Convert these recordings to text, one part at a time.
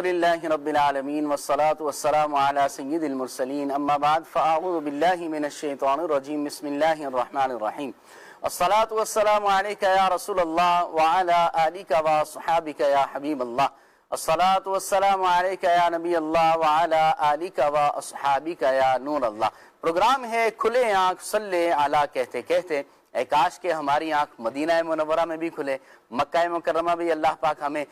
الحمدللہ رب العالمین والصلاة والسلام علی سید المرسلین اما بعد فاعوذ باللہ من الشیطان الرجیم بسم اللہ الرحمن الرحیم الصلاة والسلام علیکہ یا رسول اللہ وعلی آلکہ وصحابکہ یا حبیب اللہ الصلاة والسلام علیکہ یا نبی اللہ وعلی آلکہ وصحابکہ یا نور اللہ۔ پروگرام ہے کھلے آنکھ صلی علی کہتے کہتے، اے کاش کہ ہماری آنکھ مدینہ منورہ میں بھی کھلے، مکہ مکرمہ بھی اللہ پاک ہمیں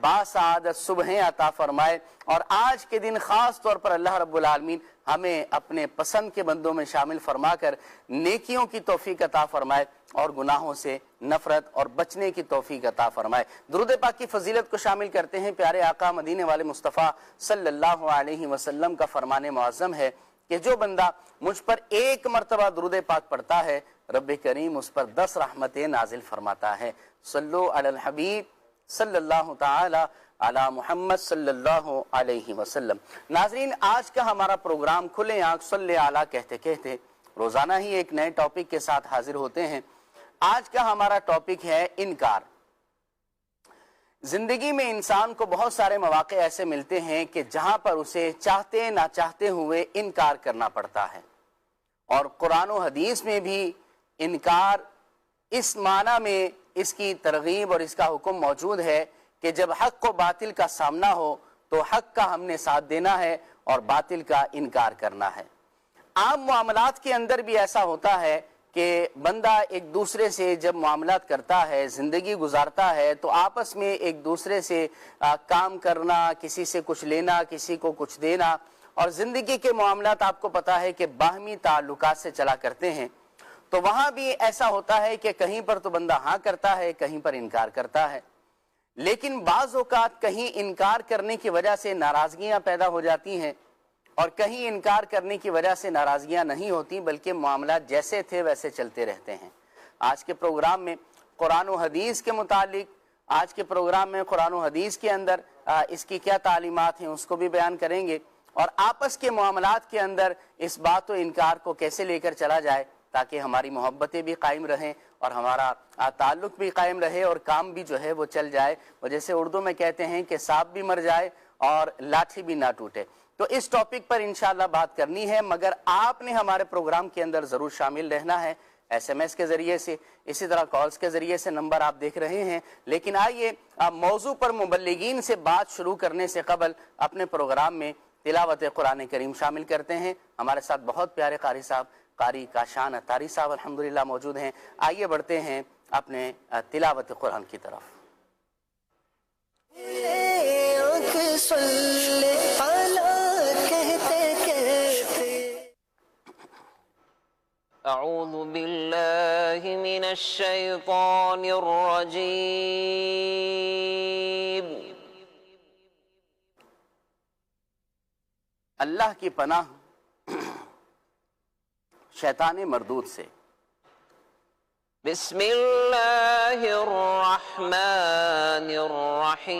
باسعادت صبحیں عطا فرمائے، اور آج کے دن خاص طور پر اللہ رب العالمین ہمیں اپنے پسند کے بندوں میں شامل فرما کر نیکیوں کی توفیق عطا فرمائے اور گناہوں سے نفرت اور بچنے کی توفیق عطا فرمائے۔ درود پاک کی فضیلت کو شامل کرتے ہیں پیارے آقا مدینے والے مصطفیٰ صلی اللہ علیہ وسلم کا فرمان معظم ہے کہ جو بندہ مجھ پر ایک مرتبہ درود پاک پڑھتا ہے رب کریم اس پر 10 رحمتیں نازل فرماتا ہے۔ صلو علی الحبیب صلی اللہ تعالی علی محمد صلی اللہ علیہ وسلم۔ ناظرین، آج کا ہمارا پروگرام کھلے آنکھ صلی علی کہتے کہتے روزانہ ہی ایک نئے ٹاپک کے ساتھ حاضر ہوتے ہیں۔ آج کا ہمارا ٹاپک ہے انکار۔ زندگی میں انسان کو بہت سارے مواقع ایسے ملتے ہیں کہ جہاں پر اسے چاہتے نہ چاہتے ہوئے انکار کرنا پڑتا ہے، اور قرآن و حدیث میں بھی انکار اس معنی میں اس کی ترغیب اور اس کا حکم موجود ہے کہ جب حق و باطل کا سامنا ہو تو حق کا ہم نے ساتھ دینا ہے اور باطل کا انکار کرنا ہے۔ عام معاملات کے اندر بھی ایسا ہوتا ہے کہ بندہ ایک دوسرے سے جب معاملات کرتا ہے، زندگی گزارتا ہے، تو آپس میں ایک دوسرے سے کام کرنا، کسی سے کچھ لینا، کسی کو کچھ دینا، اور زندگی کے معاملات آپ کو پتا ہے کہ باہمی تعلقات سے چلا کرتے ہیں۔ تو وہاں بھی ایسا ہوتا ہے کہ کہیں پر تو بندہ ہاں کرتا ہے، کہیں پر انکار کرتا ہے، لیکن بعض اوقات کہیں انکار کرنے کی وجہ سے ناراضگیاں پیدا ہو جاتی ہیں، اور کہیں انکار کرنے کی وجہ سے ناراضگیاں نہیں ہوتی بلکہ معاملات جیسے تھے ویسے چلتے رہتے ہیں۔ آج کے پروگرام میں قرآن و حدیث کے متعلق، آج کے پروگرام میں قرآن و حدیث کے اندر اس کی کیا تعلیمات ہیں اس کو بھی بیان کریں گے، اور آپس کے معاملات کے اندر اس بات و انکار کو کیسے لے کر چلا جائے تاکہ ہماری محبتیں بھی قائم رہیں اور ہمارا تعلق بھی قائم رہے اور کام بھی جو ہے وہ چل جائے، اور جیسے اردو میں کہتے ہیں کہ سانپ بھی مر جائے اور لاٹھی بھی نہ ٹوٹے۔ تو اس ٹاپک پر انشاءاللہ بات کرنی ہے، مگر آپ نے ہمارے پروگرام کے اندر ضرور شامل رہنا ہے، ایس ایم ایس کے ذریعے سے، اسی طرح کالز کے ذریعے سے، نمبر آپ دیکھ رہے ہیں۔ لیکن آئیے موضوع پر مبلغین سے بات شروع کرنے سے قبل اپنے پروگرام میں تلاوت قرآن کریم شامل کرتے ہیں۔ ہمارے ساتھ بہت پیارے قاری صاحب، قاری کاشان اتاری صاحب الحمدللہ موجود ہیں۔ آئیے بڑھتے ہیں اپنے تلاوت قرآن کی طرف۔ اعوذ باللہ من الشیطان الرجیم۔ اللہ کی پناہ شیطان مردود سے۔ بسم اللہ الرحمن الرحیم۔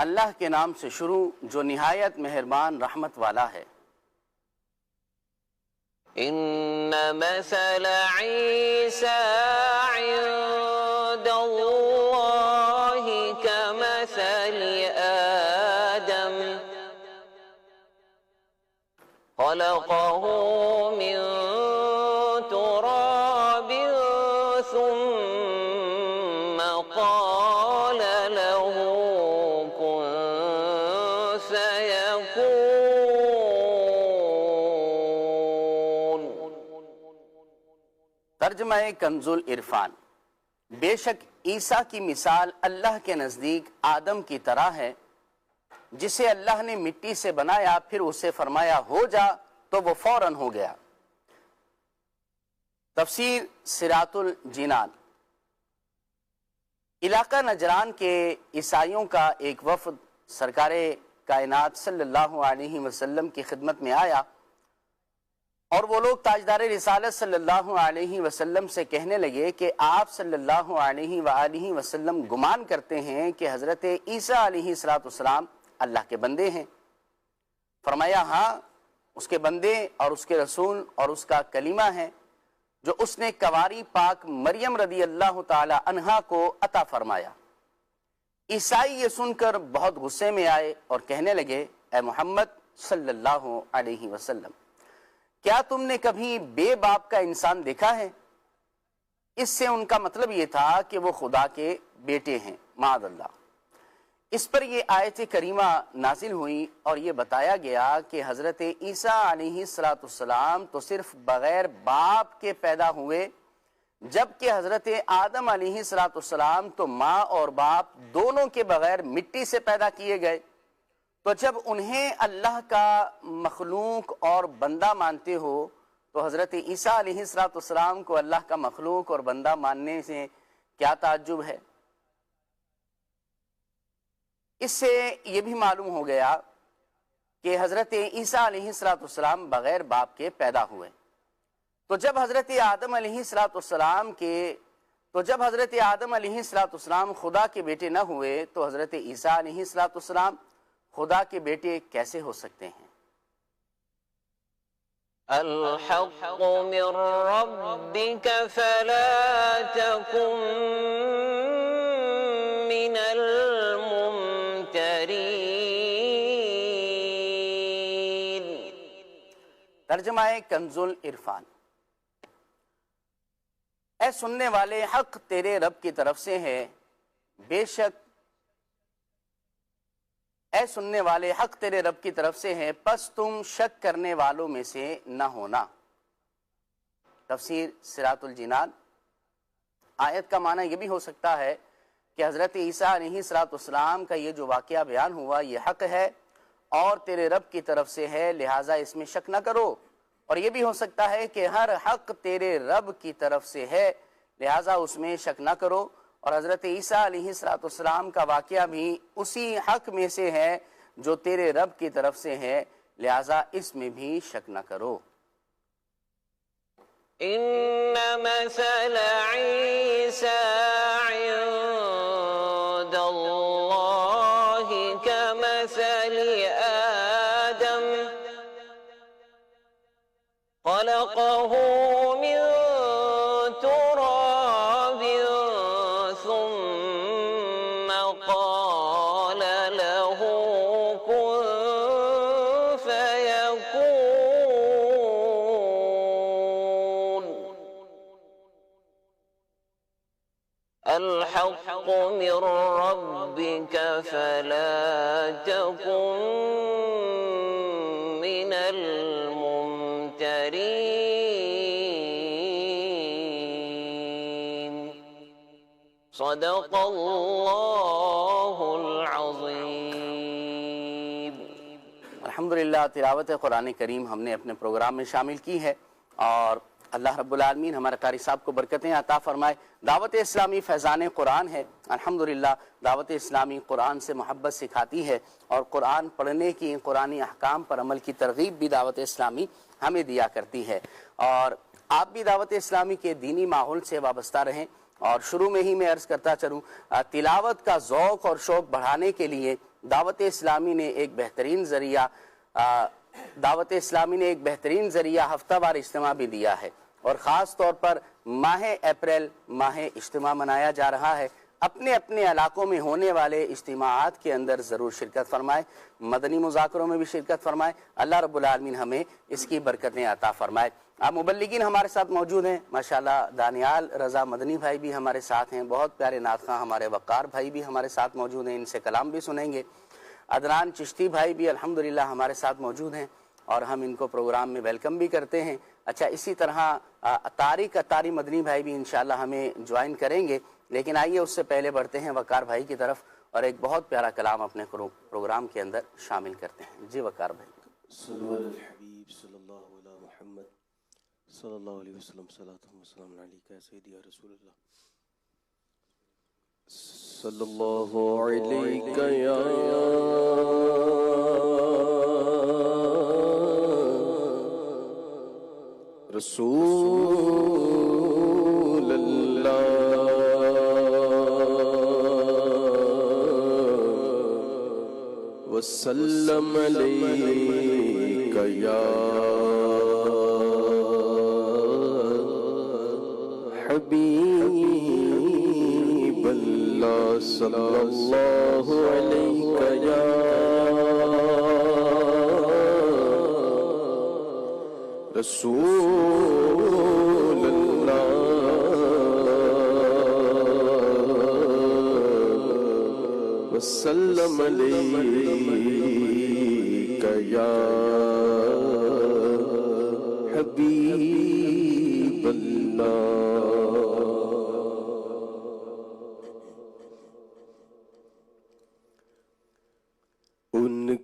اللہ کے نام سے شروع جو نہایت مہربان رحمت والا ہے۔ ان مثل عیسی عند اللہ کمثل آدم خلقه من تراب ثم قال له كن فيكون۔ ترجمہ کنز العرفان۔ بے شک عیسیٰ کی مثال اللہ کے نزدیک آدم کی طرح ہے، جسے اللہ نے مٹی سے بنایا، پھر اسے فرمایا ہو جا تو وہ فوراً ہو گیا۔ تفسیر صراط الجنان۔ علاقہ نجران کے عیسائیوں کا ایک وفد سرکار کائنات صلی اللہ علیہ وسلم کی خدمت میں آیا، اور وہ لوگ تاجدار رسالت صلی اللہ علیہ وسلم سے کہنے لگے کہ آپ صلی اللہ علیہ وآلہ وسلم گمان کرتے ہیں کہ حضرت عیسیٰ علیہ السلام اللہ کے بندے ہیں۔ فرمایا ہاں، اس کے بندے اور اس کے رسول اور اس کا کلمہ ہے جو اس نے کواری پاک مریم رضی اللہ تعالی عنہا کو عطا فرمایا۔ عیسائی یہ سن کر بہت غصے میں آئے اور کہنے لگے اے محمد صلی اللہ علیہ وسلم کیا تم نے کبھی بے باپ کا انسان دیکھا ہے؟ اس سے ان کا مطلب یہ تھا کہ وہ خدا کے بیٹے ہیں معاذ اللہ۔ اس پر یہ آیت کریمہ نازل ہوئی اور یہ بتایا گیا کہ حضرت عیسیٰ علیہ السلام تو صرف بغیر باپ کے پیدا ہوئے، جبکہ حضرت آدم علیہ السلام تو ماں اور باپ دونوں کے بغیر مٹی سے پیدا کیے گئے۔ تو جب انہیں اللہ کا مخلوق اور بندہ مانتے ہو تو حضرت عیسیٰ علیہ السلام کو اللہ کا مخلوق اور بندہ ماننے سے کیا تعجب ہے؟ اس سے یہ بھی معلوم ہو گیا کہ حضرت عیسیٰ علیہ السلام بغیر باپ کے پیدا ہوئے۔ تو جب حضرت آدم علیہ السلام خدا کے بیٹے نہ ہوئے تو حضرت عیسیٰ علیہ السلام خدا کے بیٹے کیسے ہو سکتے ہیں؟ الحق من ربك فلا تكن من الممترين۔ ترجمہ کنز العرفان۔ اے سننے والے، حق تیرے رب کی طرف سے ہے، بے شک اے سننے والے حق تیرے رب کی طرف سے ہے، پس تم شک کرنے والوں میں سے نہ ہونا۔ تفسیر صراط الجنان۔ آیت کا معنی یہ بھی ہو سکتا ہے کہ حضرت عیسیٰ علیہ السلام کا یہ جو واقعہ بیان ہوا یہ حق ہے اور تیرے رب کی طرف سے ہے، لہٰذا اس میں شک نہ کرو۔ اور یہ بھی ہو سکتا ہے کہ ہر حق تیرے رب کی طرف سے ہے، لہٰذا اس میں شک نہ کرو۔ اور حضرت عیسیٰ علیہ السلام کا واقعہ بھی اسی حق میں سے ہے جو تیرے رب کی طرف سے ہے، لہٰذا اس میں بھی شک نہ کرو۔ ان مثل عیسیٰ عند اللہ کمثل آدم خلقہ من تراب ثم قال له كن فيكون۔ الحق من ربك فلا تكن من الممترين۔ صدق اللہ العظیم۔ الحمدللہ تلاوت قرآن کریم ہم نے اپنے پروگرام میں شامل کی ہے، اور اللہ رب العالمین ہمارے قاری صاحب کو برکتیں عطا فرمائے۔ دعوت اسلامی فیضان قرآن ہے۔ الحمدللہ دعوت اسلامی قرآن سے محبت سکھاتی ہے اور قرآن پڑھنے کی، قرآنی احکام پر عمل کی ترغیب بھی دعوت اسلامی ہمیں دیا کرتی ہے، اور آپ بھی دعوت اسلامی کے دینی ماحول سے وابستہ رہیں۔ اور شروع میں ہی میں عرض کرتا چلوں، تلاوت کا ذوق اور شوق بڑھانے کے لیے دعوت اسلامی نے ایک بہترین ذریعہ ہفتہ وار اجتماع بھی دیا ہے، اور خاص طور پر ماہ اپریل ماہ اجتماع منایا جا رہا ہے۔ اپنے اپنے علاقوں میں ہونے والے اجتماعات کے اندر ضرور شرکت فرمائے، مدنی مذاکروں میں بھی شرکت فرمائے۔ اللہ رب العالمین ہمیں اس کی برکتیں عطا فرمائے۔ مبلغین ہمارے ساتھ موجود ہیں، ماشاءاللہ دانیال رضا مدنی بھائی بھی ہمارے ساتھ ہیں، بہت پیارے نعت خواں ہمارے وقار بھائی بھی ہمارے ساتھ موجود ہیں، ان سے کلام بھی سنیں گے۔ عدنان چشتی بھائی بھی الحمدللہ ہمارے ساتھ موجود ہیں اور ہم ان کو پروگرام میں ویلکم بھی کرتے ہیں۔ اچھا، اسی طرح طارق اتاری مدنی بھائی بھی انشاءاللہ ہمیں جوائن کریں گے، لیکن آئیے اس سے پہلے بڑھتے ہیں وقار بھائی کی طرف اور ایک بہت پیارا کلام اپنے پروگرام کے اندر شامل کرتے ہیں۔ جی وقار بھائی۔ صلو علی الحبیب صلی اللہ علیہ محمد صلی اللہ علیہ وسلم، صلاۃ و سلام علیک یا سیدی یا رسول اللہ، صلی اللہ علیک یا رسول اللہ، وسلم علیک یا حبیب اللہ۔ اللہ صلی اللہ علیہ یا رسول اللہ وسلم علیک یا حبیب اللہ. ان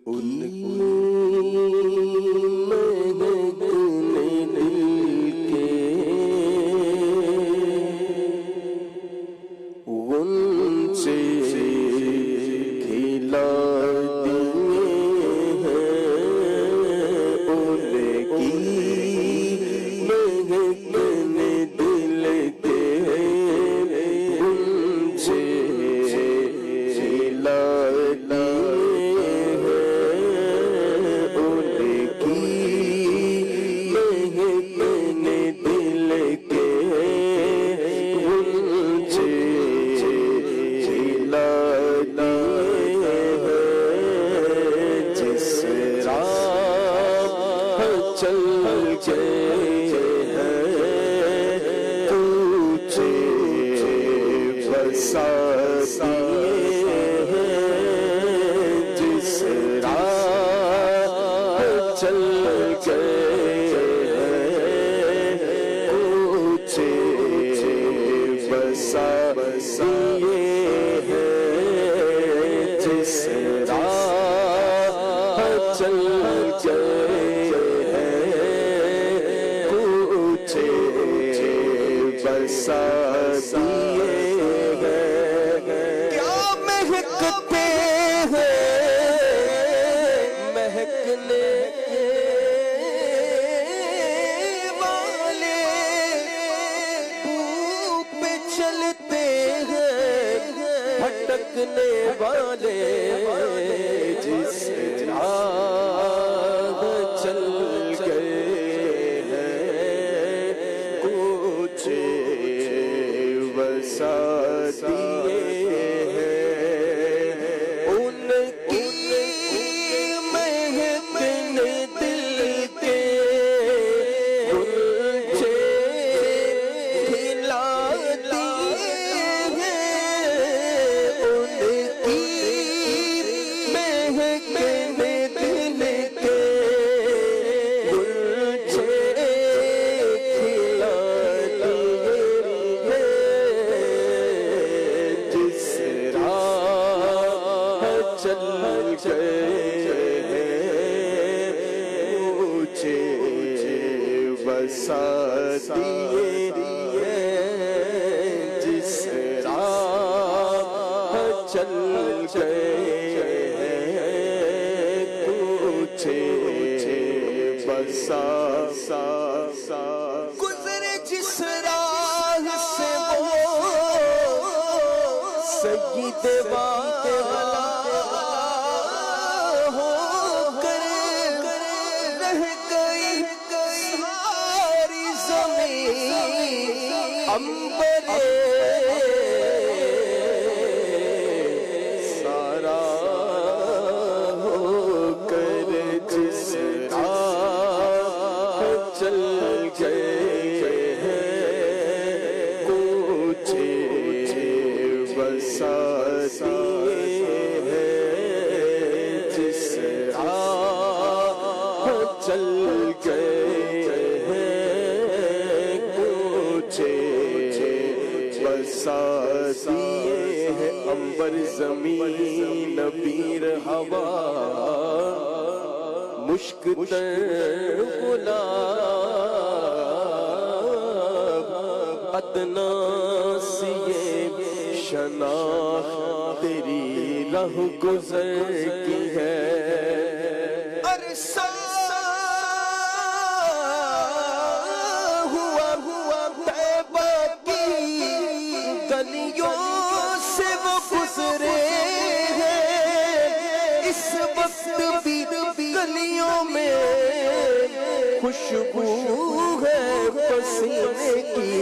خوشبو ہے پسینے کی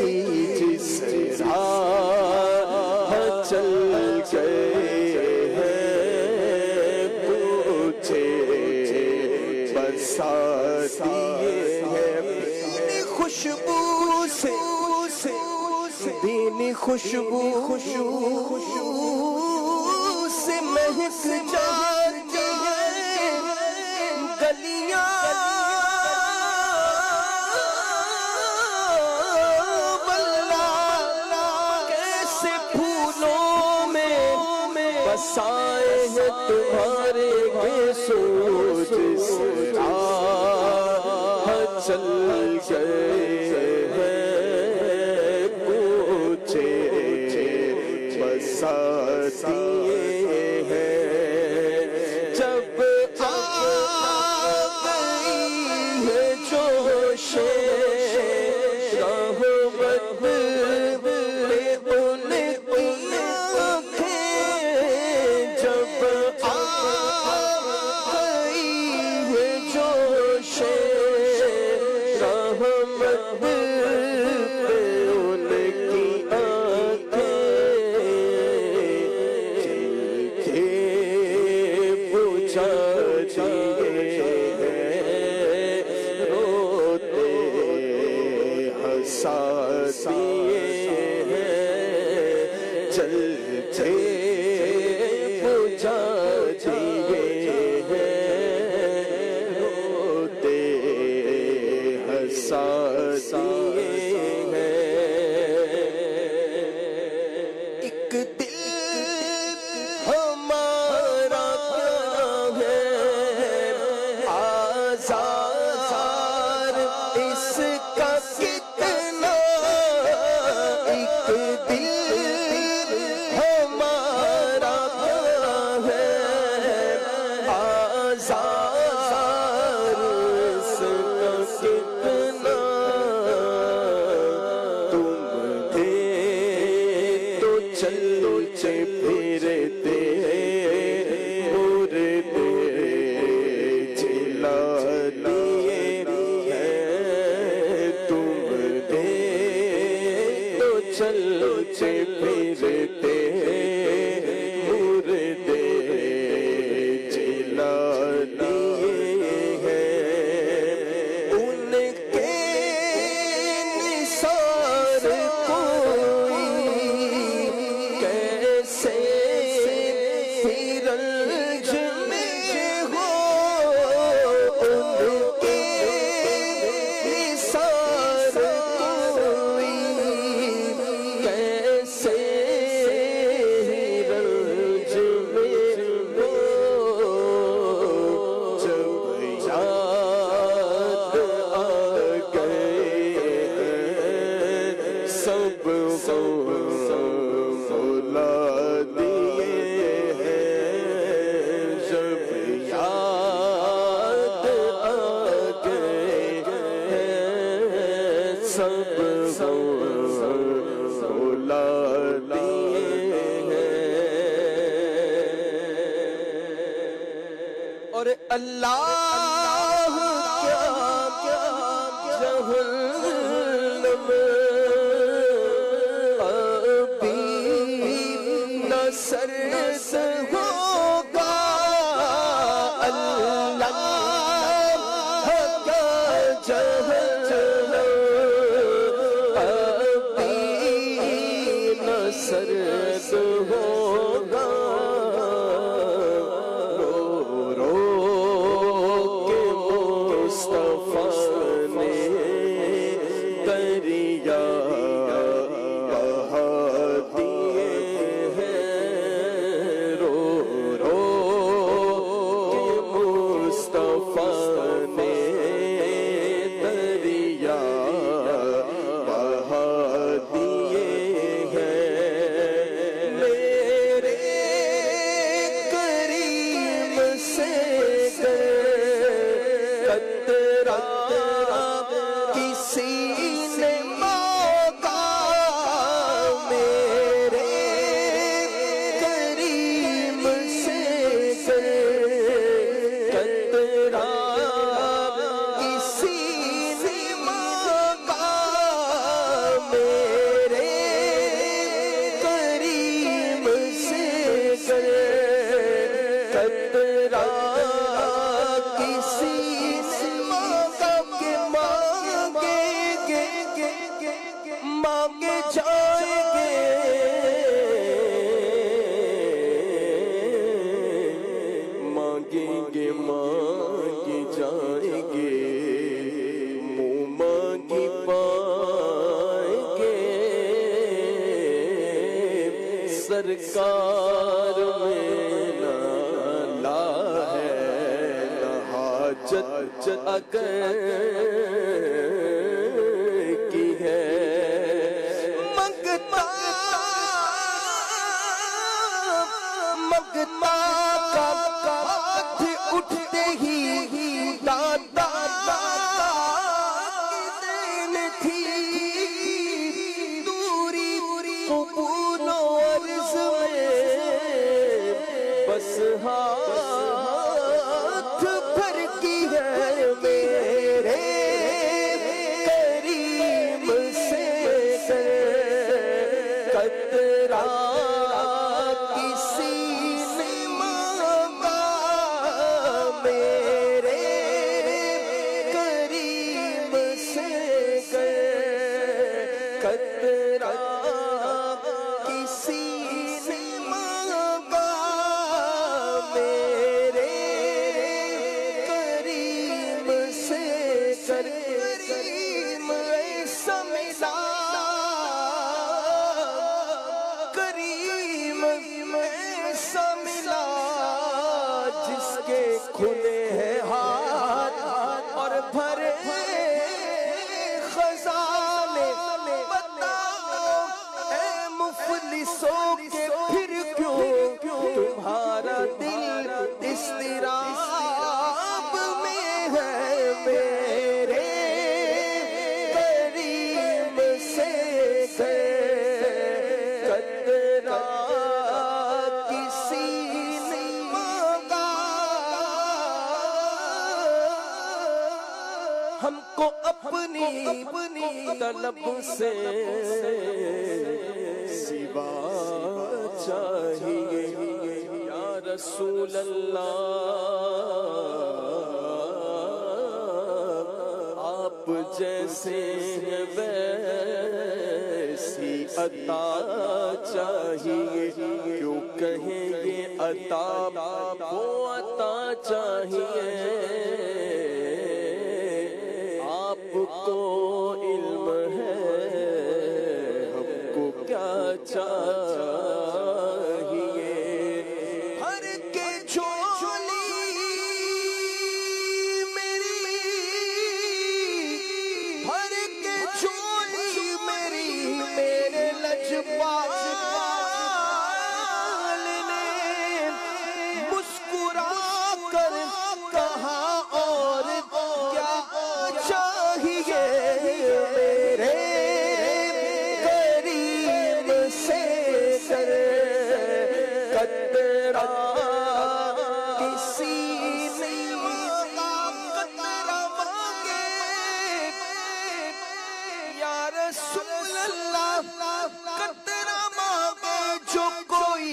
جس راہ چل ساتھ یہ ہے بھینی خوشبو سے بھینی خوشبو سے مہک جاتی ہیں گلیاں بسائے ہیں تمہارے کے سوچ سے راہ چل گئے ہیں پوچھے بساتی ہیں جب آ گئی ہے جوش رحمت اللہ کیا جہنم ابھی نہ سرس ہوگا اللہ کیا جہنم ابھی نہ سرس ہوگا کار میں نہ لا ہے نہ حاجت اگر کی ہے منگتا کا ہاتھ اٹھتے ہی دادا دین تھی دوری قبول و عرض میں بس ہاتھ بھر کی ہے میرے کریم سے قطرہ کھلے ہیں ہاتھ اور بھرے خزانے بتاؤ اے مفلسوں کے پھر کیوں تمہارا دل اضطراب میں ہے میرے کریم سے قطرہ ہم کو اپنی طلب سے سوا چاہیے یا رسول اللہ آپ جیسے ویسی عطا چاہیے کیوں کہیں گے عطا وہ عطا چاہیے آپ کو علم ہے ہم کو کیا چاہیے ہر کے جھولی میری ہر کے جھولی میری میرے لجپال نے مسکرا کر کہا اور کیا چاہیے میرے کریم سے قطرہ کسی نے قطرہ مانگے یا رسول اللہ قطرہ مانگے جو کوئی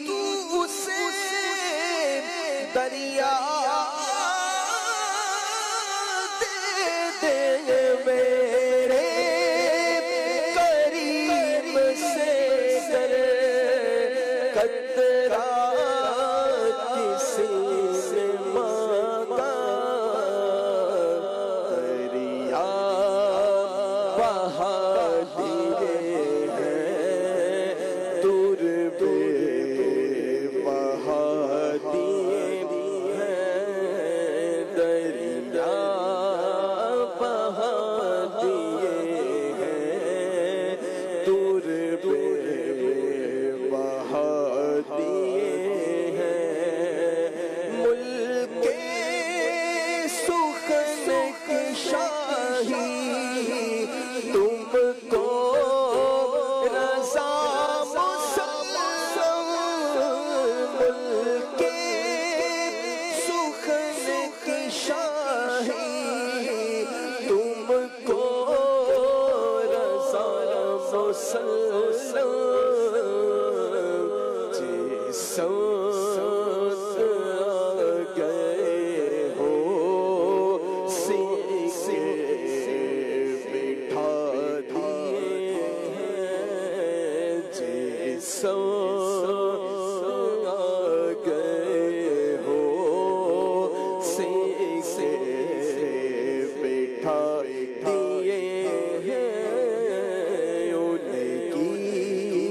تو اسے دریا میرے کریم سے قطرہ کسی سے مانگا دریا بہا دیے ہیں دور بے بہا دیے ہیں دریا گئے ہو سے بٹھا دیے ہیں جیسا گئے ہو سے بٹھا دیے ہیں ان کی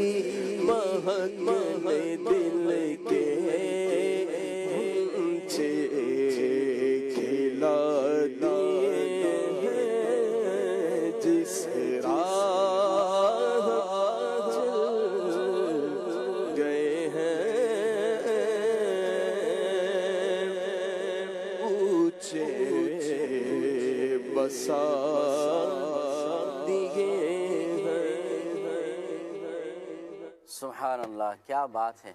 بسا دیے ہیں۔ سبحان اللہ، کیا بات ہے۔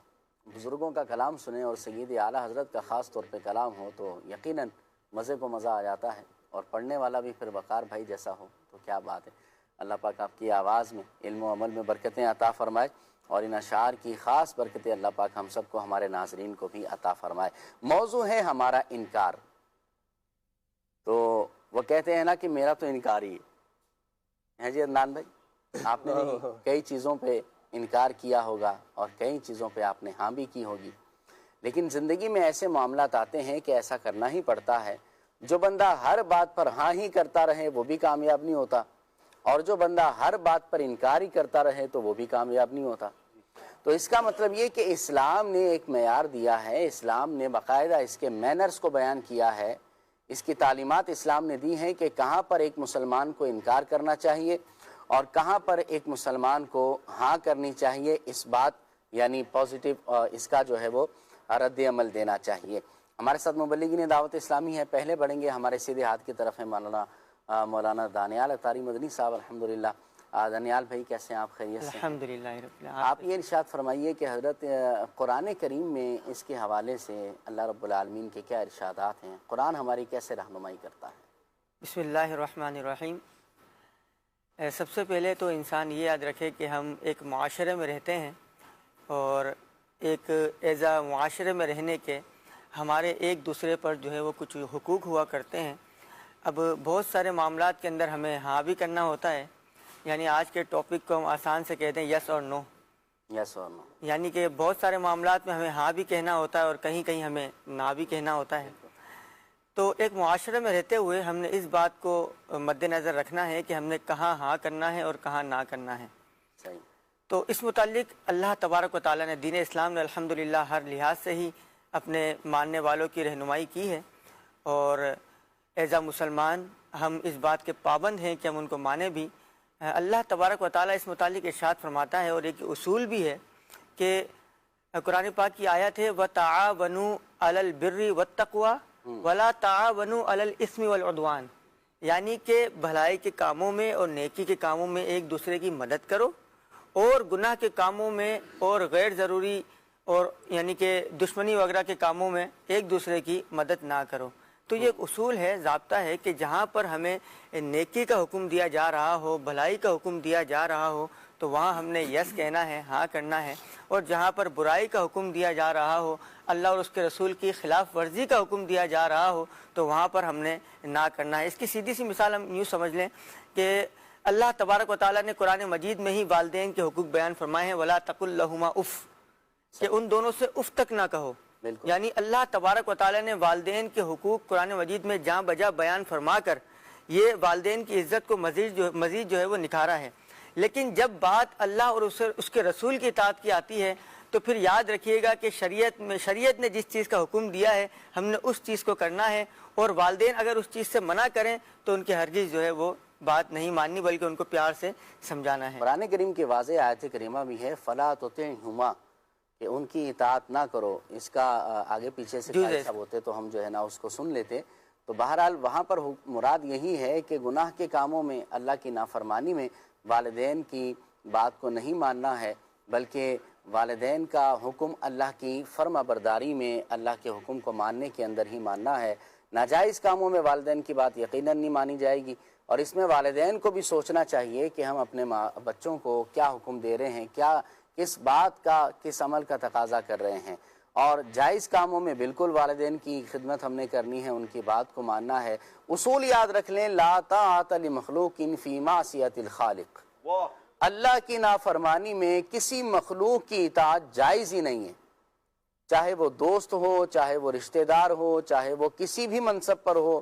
بزرگوں کا کلام سنیں اور سید اعلیٰ حضرت کا خاص طور پہ کلام ہو تو یقیناً مزے کو مزہ آ جاتا ہے، اور پڑھنے والا بھی پھر وقار بھائی جیسا ہو تو کیا بات ہے۔ اللہ پاک آپ کی آواز میں، علم و عمل میں برکتیں عطا فرمائے، اور ان اشعار کی خاص برکتیں اللہ پاک ہم سب کو، ہمارے ناظرین کو بھی عطا فرمائے۔ موضوع ہے ہمارا انکار۔ تو وہ کہتے ہیں نا کہ میرا تو انکار ہی ہے جی عدنان بھائی، آپ نے بھی کئی چیزوں پہ انکار کیا ہوگا اور کئی چیزوں پہ آپ نے ہاں بھی کی ہوگی، لیکن زندگی میں ایسے معاملات آتے ہیں کہ ایسا کرنا ہی پڑتا ہے۔ جو بندہ ہر بات پر ہاں ہی کرتا رہے وہ بھی کامیاب نہیں ہوتا، اور جو بندہ ہر بات پر انکار ہی کرتا رہے تو وہ بھی کامیاب نہیں ہوتا۔ تو اس کا مطلب یہ کہ اسلام نے ایک معیار دیا ہے، اسلام نے باقاعدہ اس کے مینرز کو بیان کیا ہے، اس کی تعلیمات اسلام نے دی ہیں کہ کہاں پر ایک مسلمان کو انکار کرنا چاہیے اور کہاں پر ایک مسلمان کو ہاں کرنی چاہیے، اس بات یعنی پازیٹیو اس کا جو ہے وہ رد عمل دینا چاہیے۔ ہمارے ساتھ مبلغین دعوت اسلامی ہے، پہلے بڑھیں گے ہمارے سیدھے ہاتھ کی طرف ہے مولانا دانیال اطاری مدنی صاحب۔ الحمدللہ دانیال بھائی کیسے ہیں آپ؟ خیریت سے؟ الحمدللہ رب العالمین۔ آپ یہ ارشاد فرمائیے کہ حضرت قرآن کریم میں اس کے حوالے سے اللہ رب العالمین کے کیا ارشادات ہیں، قرآن ہماری کیسے رہنمائی کرتا ہے؟ بسم اللہ الرحمن الرحیم۔ سب سے پہلے تو انسان یہ یاد رکھے کہ ہم ایک معاشرے میں رہتے ہیں، اور ایک ایزا معاشرے میں رہنے کے ہمارے ایک دوسرے پر جو ہے وہ کچھ حقوق ہوا کرتے ہیں۔ اب بہت سارے معاملات کے اندر ہمیں ہاں بھی کرنا ہوتا ہے، یعنی آج کے ٹاپک کو ہم آسان سے کہتے ہیں یس اور نو۔ یس اور نو، یعنی کہ بہت سارے معاملات میں ہمیں ہاں بھی کہنا ہوتا ہے اور کہیں کہیں ہمیں نہ بھی کہنا ہوتا ہے۔ تو ایک معاشرے میں رہتے ہوئے ہم نے اس بات کو مد نظر رکھنا ہے کہ ہم نے کہاں ہاں کرنا ہے اور کہاں نہ کرنا ہے۔ صحیح۔ تو اس متعلق اللہ تبارک و تعالیٰ نے دین اسلام نے الحمدللہ ہر لحاظ سے ہی اپنے ماننے والوں کی رہنمائی کی ہے، اور ایز اے مسلمان ہم اس بات کے پابند ہیں کہ ہم ان کو مانیں بھی۔ اللہ تبارک و تعالیٰ اس متعلق ارشاد فرماتا ہے، اور ایک اصول بھی ہے کہ قرآن پاک کی آیت ہے وَتَعَاوَنُوا عَلَى الْبِرِّ وَالتَّقْوَى وَلَا تَعَاوَنُوا عَلَى الْإِثْمِ وَالْعُدْوَانِ، یعنی کہ بھلائی کے کاموں میں اور نیکی کے کاموں میں ایک دوسرے کی مدد کرو، اور گناہ کے کاموں میں اور غیر ضروری اور یعنی کہ دشمنی وغیرہ کے کاموں میں ایک دوسرے کی مدد نہ کرو۔ تو یہ ایک اصول ہے، ضابطہ ہے کہ جہاں پر ہمیں نیکی کا حکم دیا جا رہا ہو، بھلائی کا حکم دیا جا رہا ہو، تو وہاں ہم نے یس کہنا ہے، ہاں کرنا ہے، اور جہاں پر برائی کا حکم دیا جا رہا ہو، اللہ اور اس کے رسول کی خلاف ورزی کا حکم دیا جا رہا ہو، تو وہاں پر ہم نے نہ کرنا ہے۔ اس کی سیدھی سی مثال ہم یوں سمجھ لیں کہ اللہ تبارک و تعالیٰ نے قرآن مجید میں ہی والدین کے حقوق بیان فرمائے ہیں، وَلَا تَقُلْ لَهُمَا اف، کہ ان دونوں سے اف تک نہ کہو۔ یعنی اللہ تبارک و تعالیٰ نے والدین کے حقوق قرآن مجید میں جاں بجا بیان فرما کر یہ والدین کی عزت کو مزید جو ہے وہ نکھارا ہے۔ لیکن جب بات اللہ اور اس کے رسول کی اطاعت کی آتی ہے تو پھر یاد رکھیے گا کہ شریعت نے جس چیز کا حکم دیا ہے ہم نے اس چیز کو کرنا ہے، اور والدین اگر اس چیز سے منع کریں تو ان کے ہرگز جو ہے وہ بات نہیں ماننی، بلکہ ان کو پیار سے سمجھانا ہے۔ قرآن کریم کی واضح آیت کریمہ بھی ہے فَلَا تُطِعْهُمَا، کہ ان کی اطاعت نہ کرو۔ اس کا آگے پیچھے سے صاحب ہوتے تو ہم جو ہے نا اس کو سن لیتے۔ تو بہرحال وہاں پر مراد یہی ہے کہ گناہ کے کاموں میں، اللہ کی نافرمانی میں والدین کی بات کو نہیں ماننا ہے، بلکہ والدین کا حکم اللہ کی فرما برداری میں، اللہ کے حکم کو ماننے کے اندر ہی ماننا ہے۔ ناجائز کاموں میں والدین کی بات یقیناً نہیں مانی جائے گی، اور اس میں والدین کو بھی سوچنا چاہیے کہ ہم اپنے بچوں کو کیا حکم دے رہے ہیں، کس بات کا، کس عمل کا تقاضا کر رہے ہیں، اور جائز کاموں میں بالکل والدین کی خدمت ہم نے کرنی ہے، ان کی بات کو ماننا ہے۔ اصول یاد رکھ لیں، لا طاعۃ لمخلوق فی معصیۃ الخالق، اللہ کی نافرمانی میں کسی مخلوق کی اطاعت جائز ہی نہیں ہے، چاہے وہ دوست ہو، چاہے وہ رشتہ دار ہو، چاہے وہ کسی بھی منصب پر ہو۔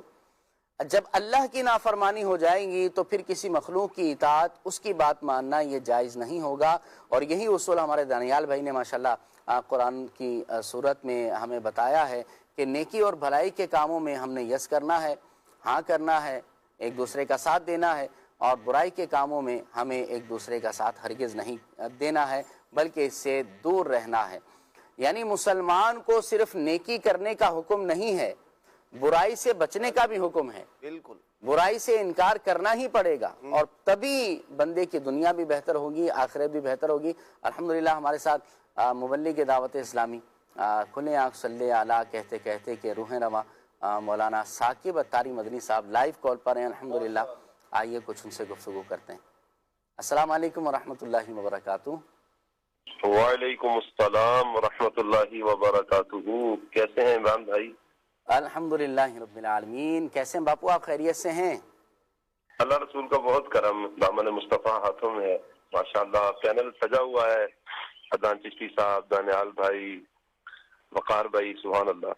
جب اللہ کی نافرمانی ہو جائے گی تو پھر کسی مخلوق کی اطاعت، اس کی بات ماننا یہ جائز نہیں ہوگا۔ اور یہی اصول ہمارے دانیال بھائی نے ماشاءاللہ قرآن کی صورت میں ہمیں بتایا ہے کہ نیکی اور بھلائی کے کاموں میں ہم نے یس کرنا ہے، ہاں کرنا ہے، ایک دوسرے کا ساتھ دینا ہے، اور برائی کے کاموں میں ہمیں ایک دوسرے کا ساتھ ہرگز نہیں دینا ہے، بلکہ اس سے دور رہنا ہے۔ یعنی مسلمان کو صرف نیکی کرنے کا حکم نہیں ہے، برائی سے بچنے کا بھی حکم ہے، بالکل برائی سے انکار کرنا ہی پڑے گا، اور تبھی بندے کی دنیا بھی بہتر ہوگی، آخرت بھی بہتر ہوگی۔ الحمدللہ ہمارے ساتھ مبلغ دعوت اسلامی کھلے آنکھ صلی اعلیٰ کہتے کہتے کہ روح رواں مولانا ثاقب اتاری مدنی صاحب لائیو کال پر ہیں الحمدللہ۔ آئیے کچھ ان سے گفتگو کرتے ہیں۔ السلام علیکم ورحمۃ اللہ وبرکاتہ۔ وعلیکم السلام ورحمۃ اللہ وبرکاتہ۔ کیسے ہیں عمران بھائی؟ الحمدللہ رب العالمین۔ کیسے ہیں باپو آپ، خیریت سے ہیں؟ اللہ رسول کا بہت کرم، دامن مصطفیٰ ہاتھوں میں ہے ماشاءاللہ۔ پینل سجا ہوا ہے، عدنان چشتی صاحب، دانیال بھائی، وقار بھائی، سبحان اللہ،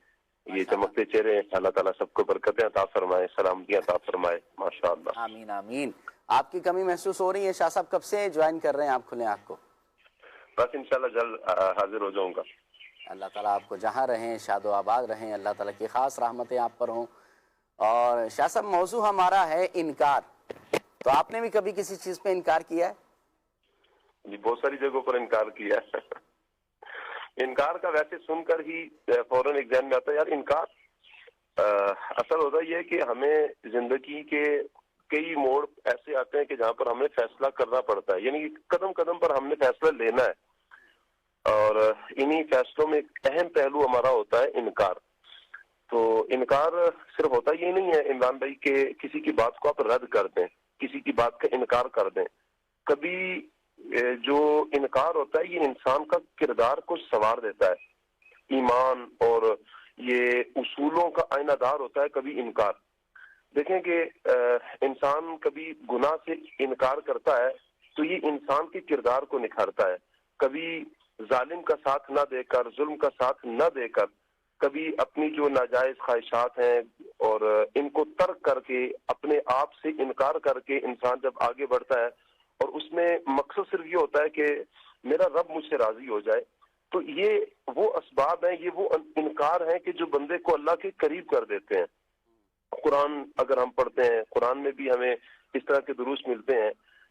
یہ چمکتے چہرے ہیں۔ اللہ تعالیٰ سب کو برکتیں عطا فرمائے، سلامتیاں عطا فرمائے ماشاءاللہ۔ آمین آمین۔ آپ کی کمی محسوس ہو رہی ہے شاہ صاحب؟ کب سے جوائن کر رہے ہیں آپ کھلے آنکھ کو؟ بس انشاءاللہ جلد حاضر ہو جاؤں گا۔ اللہ تعالیٰ آپ کو جہاں رہیں شاد و آباد رہیں، اللہ تعالیٰ کی خاص رحمتیں آپ پر ہوں۔ اور شاہ صاحب موضوع ہمارا ہے انکار، تو آپ نے بھی کبھی کسی چیز پہ انکار کیا ہے؟ جی بہت ساری جگہوں پر انکار کیا ہے۔ انکار کا ویسے سن کر ہی فوراً ایک ذہن میں آتا ہے یار انکار۔ اصل ہوتا یہ ہے کہ ہمیں زندگی کے کئی موڑ ایسے آتے ہیں کہ جہاں پر ہمیں فیصلہ کرنا پڑتا ہے، یعنی قدم قدم پر ہم نے فیصلہ لینا ہے، اور انہی فیصلوں میں ایک اہم پہلو ہمارا ہوتا ہے انکار۔ تو انکار صرف ہوتا یہ نہیں ہے عمران بھائی کہ کسی کی بات کو آپ رد کر دیں، کسی کی بات کا انکار کر دیں۔ کبھی جو انکار ہوتا ہے یہ انسان کا کردار کو سنوار دیتا ہے، ایمان اور یہ اصولوں کا آئینہ دار ہوتا ہے کبھی انکار۔ دیکھیں کہ انسان کبھی گناہ سے انکار کرتا ہے تو یہ انسان کے کردار کو نکھارتا ہے۔ کبھی ظالم کا ساتھ نہ دے کر، ظلم کا ساتھ نہ دے کر، کبھی اپنی جو ناجائز خواہشات ہیں اور ان کو ترک کر کے اپنے آپ سے انکار کر کے انسان جب آگے بڑھتا ہے اور اس میں مقصد صرف یہ ہوتا ہے کہ میرا رب مجھ سے راضی ہو جائے، تو یہ وہ اسباب ہیں، یہ وہ انکار ہیں کہ جو بندے کو اللہ کے قریب کر دیتے ہیں۔ قرآن اگر ہم پڑھتے ہیں، قرآن میں بھی ہمیں اس طرح کے دروس ملتے ہیں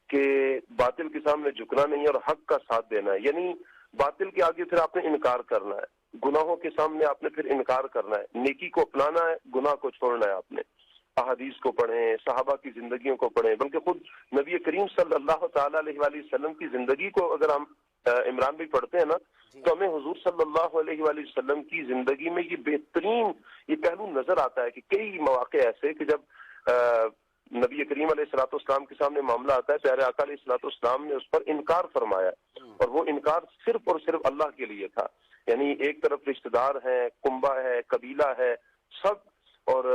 کہ باطل کے سامنے جھکنا نہیں اور حق کا ساتھ دینا ہے، یعنی باطل کے آگے پھر آپ نے انکار کرنا ہے، گناہوں کے سامنے آپ نے پھر انکار کرنا ہے، نیکی کو اپنانا ہے، گناہ کو چھوڑنا ہے۔ آپ نے احادیث کو پڑھیں، صحابہ کی زندگیوں کو پڑھیں، بلکہ خود نبی کریم صلی اللہ تعالیٰ علیہ وآلہ وسلم کی زندگی کو اگر ہم عمران بھی پڑھتے ہیں نا تو ہمیں حضور صلی اللہ علیہ وآلہ وسلم کی زندگی میں یہ بہترین یہ پہلو نظر آتا ہے کہ کئی مواقع ایسے کہ جب نبی کریم علیہ الصلوۃ والسلام کے سامنے معاملہ آتا ہے، پیارے آقا علیہ الصلوۃ والسلام نے اس پر انکار فرمایا، اور وہ انکار صرف اور صرف اللہ کے لیے تھا۔ یعنی ایک طرف رشتہ دار ہیں، کنبہ ہے، قبیلہ ہے، سب، اور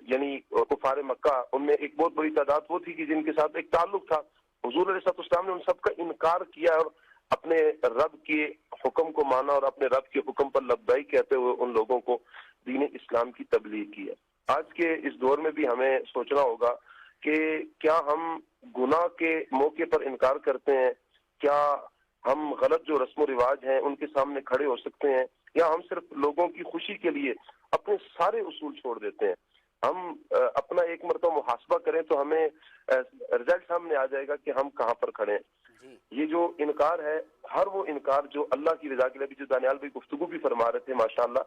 یعنی کفار مکہ، ان میں ایک بہت بڑی تعداد وہ تھی کہ جن کے ساتھ ایک تعلق تھا۔ حضور علیہ الصلوۃ والسلام نے ان سب کا انکار کیا اور اپنے رب کے حکم کو مانا اور اپنے رب کے حکم پر لبیک کہتے ہوئے ان لوگوں کو دین اسلام کی تبلیغ کی ہے۔ آج کے اس دور میں بھی ہمیں سوچنا ہوگا کہ کیا ہم گناہ کے موقع پر انکار کرتے ہیں، کیا ہم غلط جو رسم و رواج ہیں ان کے سامنے کھڑے ہو سکتے ہیں، یا ہم صرف لوگوں کی خوشی کے لیے اپنے سارے اصول چھوڑ دیتے ہیں۔ ہم اپنا ایک مرتبہ محاسبہ کریں تو ہمیں رزلٹ سامنے آ جائے گا کہ ہم کہاں پر کھڑے ہیں۔ یہ جو انکار ہے، ہر وہ انکار جو اللہ کی رضا کے لیے، جو دانیال بھائی گفتگو بھی فرما رہے تھے ماشاءاللہ،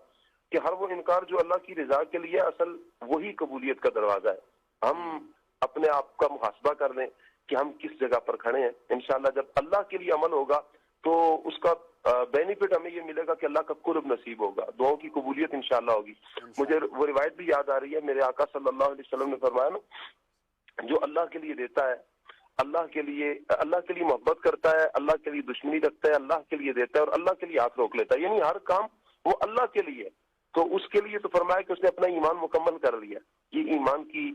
کہ ہر وہ انکار جو اللہ کی رضا کے لیے اصل وہی قبولیت کا دروازہ ہے۔ ہم اپنے آپ کا محاسبہ کر لیں کہ ہم کس جگہ پر کھڑے ہیں۔ انشاءاللہ جب اللہ کے لیے عمل ہوگا تو اس کا بینیفٹ ہمیں یہ ملے گا کہ اللہ کا قرب نصیب ہوگا، دعاؤں کی قبولیت انشاءاللہ ہوگی۔ مجھے وہ روایت بھی یاد آ رہی ہے، میرے آقا صلی اللہ علیہ وسلم نے فرمایا نا، جو اللہ کے لیے دیتا ہے، اللہ کے لیے محبت کرتا ہے، اللہ کے لیے دشمنی رکھتا ہے، اللہ کے لیے دیتا ہے اور اللہ کے لیے ہاتھ روک لیتا ہے، یعنی ہر کام وہ اللہ کے لیے، تو اس کے لیے تو فرمایا کہ اس نے اپنا ایمان مکمل کر لیا۔ یہ ایمان کی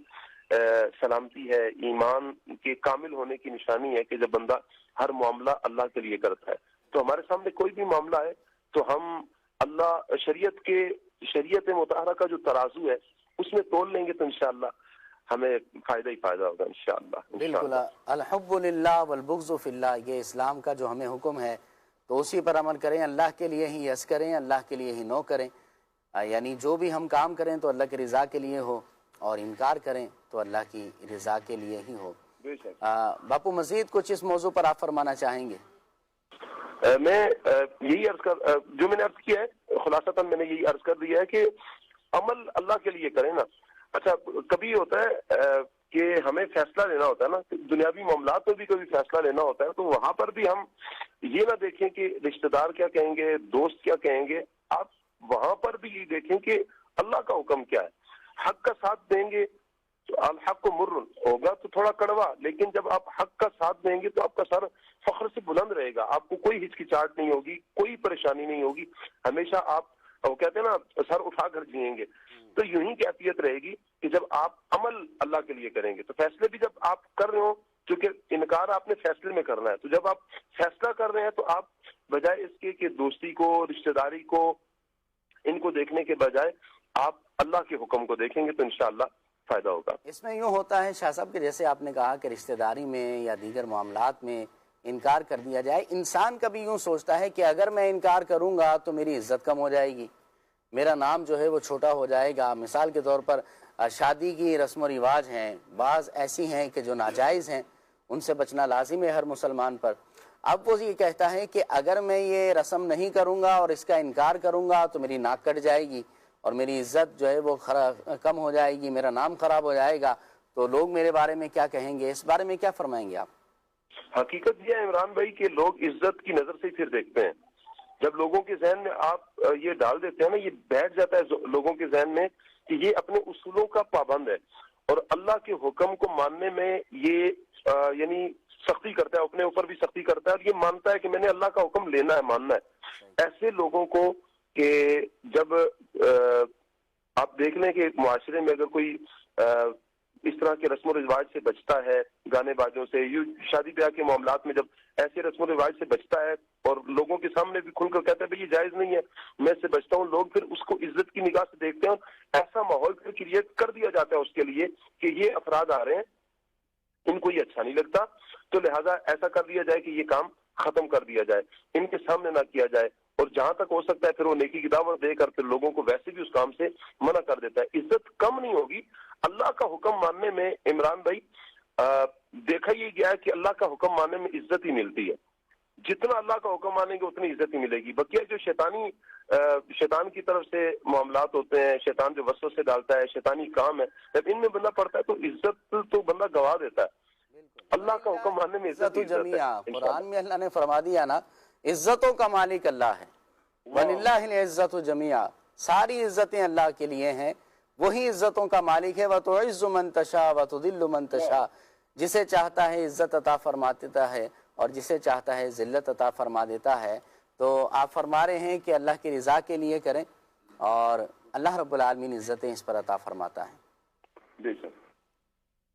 سلامتی ہے، ایمان کے کامل ہونے کی نشانی ہے کہ جب بندہ ہر معاملہ اللہ کے لیے کرتا ہے۔ تو ہمارے سامنے کوئی بھی معاملہ ہے تو ہم اللہ شریعت مطہرہ کا جو ترازو ہے اس میں تول لیں گے تو انشاءاللہ ہمیں فائدہ ہی فائدہ ہوگا انشاءاللہ۔ بالکل، الحب للہ والبغض فی اللہ، یہ اسلام کا جو ہمیں حکم ہے تو اسی پر عمل کریں، اللہ کے لیے ہی یس کریں، اللہ کے لیے ہی نو کریں، یعنی جو بھی ہم کام کریں تو اللہ کی رضا کے لیے ہو، اور انکار کریں تو اللہ کی رضا کے لیے ہی ہو۔ باپو مزید کچھ اس موضوع پر آپ فرمانا چاہیں گے؟ میں یہی جو میں نے عرض کیا ہے، خلاصتاً میں نے یہی عرض کر دیا ہے کہ عمل اللہ کے لیے کریں نا. اچھا کبھی ہوتا ہے کہ ہمیں فیصلہ لینا ہوتا ہے نا, دنیاوی معاملات میں بھی کبھی فیصلہ لینا ہوتا ہے, تو وہاں پر بھی ہم یہ نہ دیکھیں کہ رشتہ دار کیا کہیں گے, دوست کیا کہیں گے, آپ وہاں پر بھی یہ دیکھیں کہ اللہ کا حکم کیا ہے. حق کا ساتھ دیں گے تو الحق کو مر ہوگا تو تھوڑا کڑوا, لیکن جب آپ حق کا ساتھ دیں گے تو آپ کا سر فخر سے بلند رہے گا, آپ کو کوئی ہچکچاہٹ نہیں ہوگی, کوئی پریشانی نہیں ہوگی, ہمیشہ آپ وہ کہتے ہیں نا سر اٹھا کر جیئیں گے. تو یوں ہی کیفیت رہے گی کہ جب آپ عمل اللہ کے لیے کریں گے. تو فیصلے بھی جب آپ کر رہے ہو, چونکہ انکار آپ نے فیصلے میں کرنا ہے, تو جب آپ فیصلہ کر رہے ہیں تو آپ بجائے اس کے کہ دوستی کو, رشتہ داری کو, ان کو دیکھنے کے بجائے آپ اللہ کے حکم کو دیکھیں گے تو انشاءاللہ فائدہ ہوگا. اس میں یوں ہوتا ہے شاہ صاحب کہ جیسے آپ نے کہا کہ رشتہ داری میں یا دیگر معاملات میں انکار کر دیا جائے, انسان کبھی یوں سوچتا ہے کہ اگر میں انکار کروں گا تو میری عزت کم ہو جائے گی, میرا نام جو ہے وہ چھوٹا ہو جائے گا. مثال کے طور پر شادی کی رسم و رواج ہیں, بعض ایسی ہیں کہ جو ناجائز ہیں, ان سے بچنا لازم ہے ہر مسلمان پر. اب وہ یہ کہتا ہے کہ اگر میں یہ رسم نہیں کروں گا اور اس کا انکار کروں گا تو میری ناک کٹ جائے گی اور میری عزت جو ہے وہ کم ہو جائے گی, میرا نام خراب ہو جائے گا, تو لوگ میرے بارے میں کیا کہیں گے. اس بارے میں کیا فرمائیں گے آپ؟ حقیقت یہ ہے عمران بھائی کہ لوگ عزت کی نظر سے پھر دیکھتے ہیں. جب لوگوں کے ذہن میں آپ یہ ڈال دیتے ہیں نا, یہ بیٹھ جاتا ہے لوگوں کے ذہن میں کہ یہ اپنے اصولوں کا پابند ہے اور اللہ کے حکم کو ماننے میں یہ یعنی سختی کرتا ہے, اپنے اوپر بھی سختی کرتا ہے, اور یہ مانتا ہے کہ میں نے اللہ کا حکم لینا ہے, ماننا ہے. ایسے لوگوں کو کہ جب آپ دیکھ لیں کہ معاشرے میں اگر کوئی اس طرح کے رسم و رواج سے بچتا ہے, گانے بازوں سے, شادی بیاہ کے معاملات میں جب ایسے رسم و رواج سے بچتا ہے اور لوگوں کے سامنے بھی کھل کر کہتا ہے بھئی یہ جائز نہیں ہے, میں اس سے بچتا ہوں, لوگ پھر اس کو عزت کی نگاہ سے دیکھتے ہیں, اور ایسا ماحول پھر کریٹ کر دیا جاتا ہے اس کے لیے کہ یہ افراد آ رہے ہیں, ان کو یہ اچھا نہیں لگتا, تو لہٰذا ایسا کر دیا جائے کہ یہ کام ختم کر دیا جائے, ان کے سامنے نہ کیا جائے, اور جہاں تک ہو سکتا ہے پھر وہ نیکی کی دعوت دے کر پھر لوگوں کو ویسے بھی اس کام سے منع کر دیتا ہے. عزت کم نہیں ہوگی اللہ کا حکم ماننے میں. عمران بھائی دیکھا یہ گیا ہے کہ اللہ کا حکم ماننے میں عزت ہی ملتی ہے, جتنا اللہ کا حکم مانیں گے اتنی عزت ہی ملے گی. بقیہ جو شیطان کی طرف سے معاملات ہوتے ہیں, شیطان جو وسوسے ڈالتا ہے, شیطانی کام ہے, جب ان میں بندہ پڑتا ہے تو عزت تو بندہ گوا دیتا ہے. اللہ کا حکم ماننے میں عزت جمیعہ, قرآن میں اللہ نے فرما دیا نا, عزتوں کا مالک اللہ ہے, وَلِلَّهِ الْعِزَّةُ جَمِيعًا, ساری عزتیں اللہ کے لیے ہیں, وہی عزتوں کا مالک ہے. وَتُعِزُّ مَن تَشَاءُ وَتُذِلُّ مَن تَشَاءُ, جسے چاہتا ہے عزت عطا فرما دیتا ہے اور جسے چاہتا ہے ذلت عطا فرما دیتا ہے. تو آپ فرما رہے ہیں کہ اللہ کی رضا کے لیے کریں اور اللہ رب العالمین عزتیں اس پر عطا فرماتا ہے. بے شک.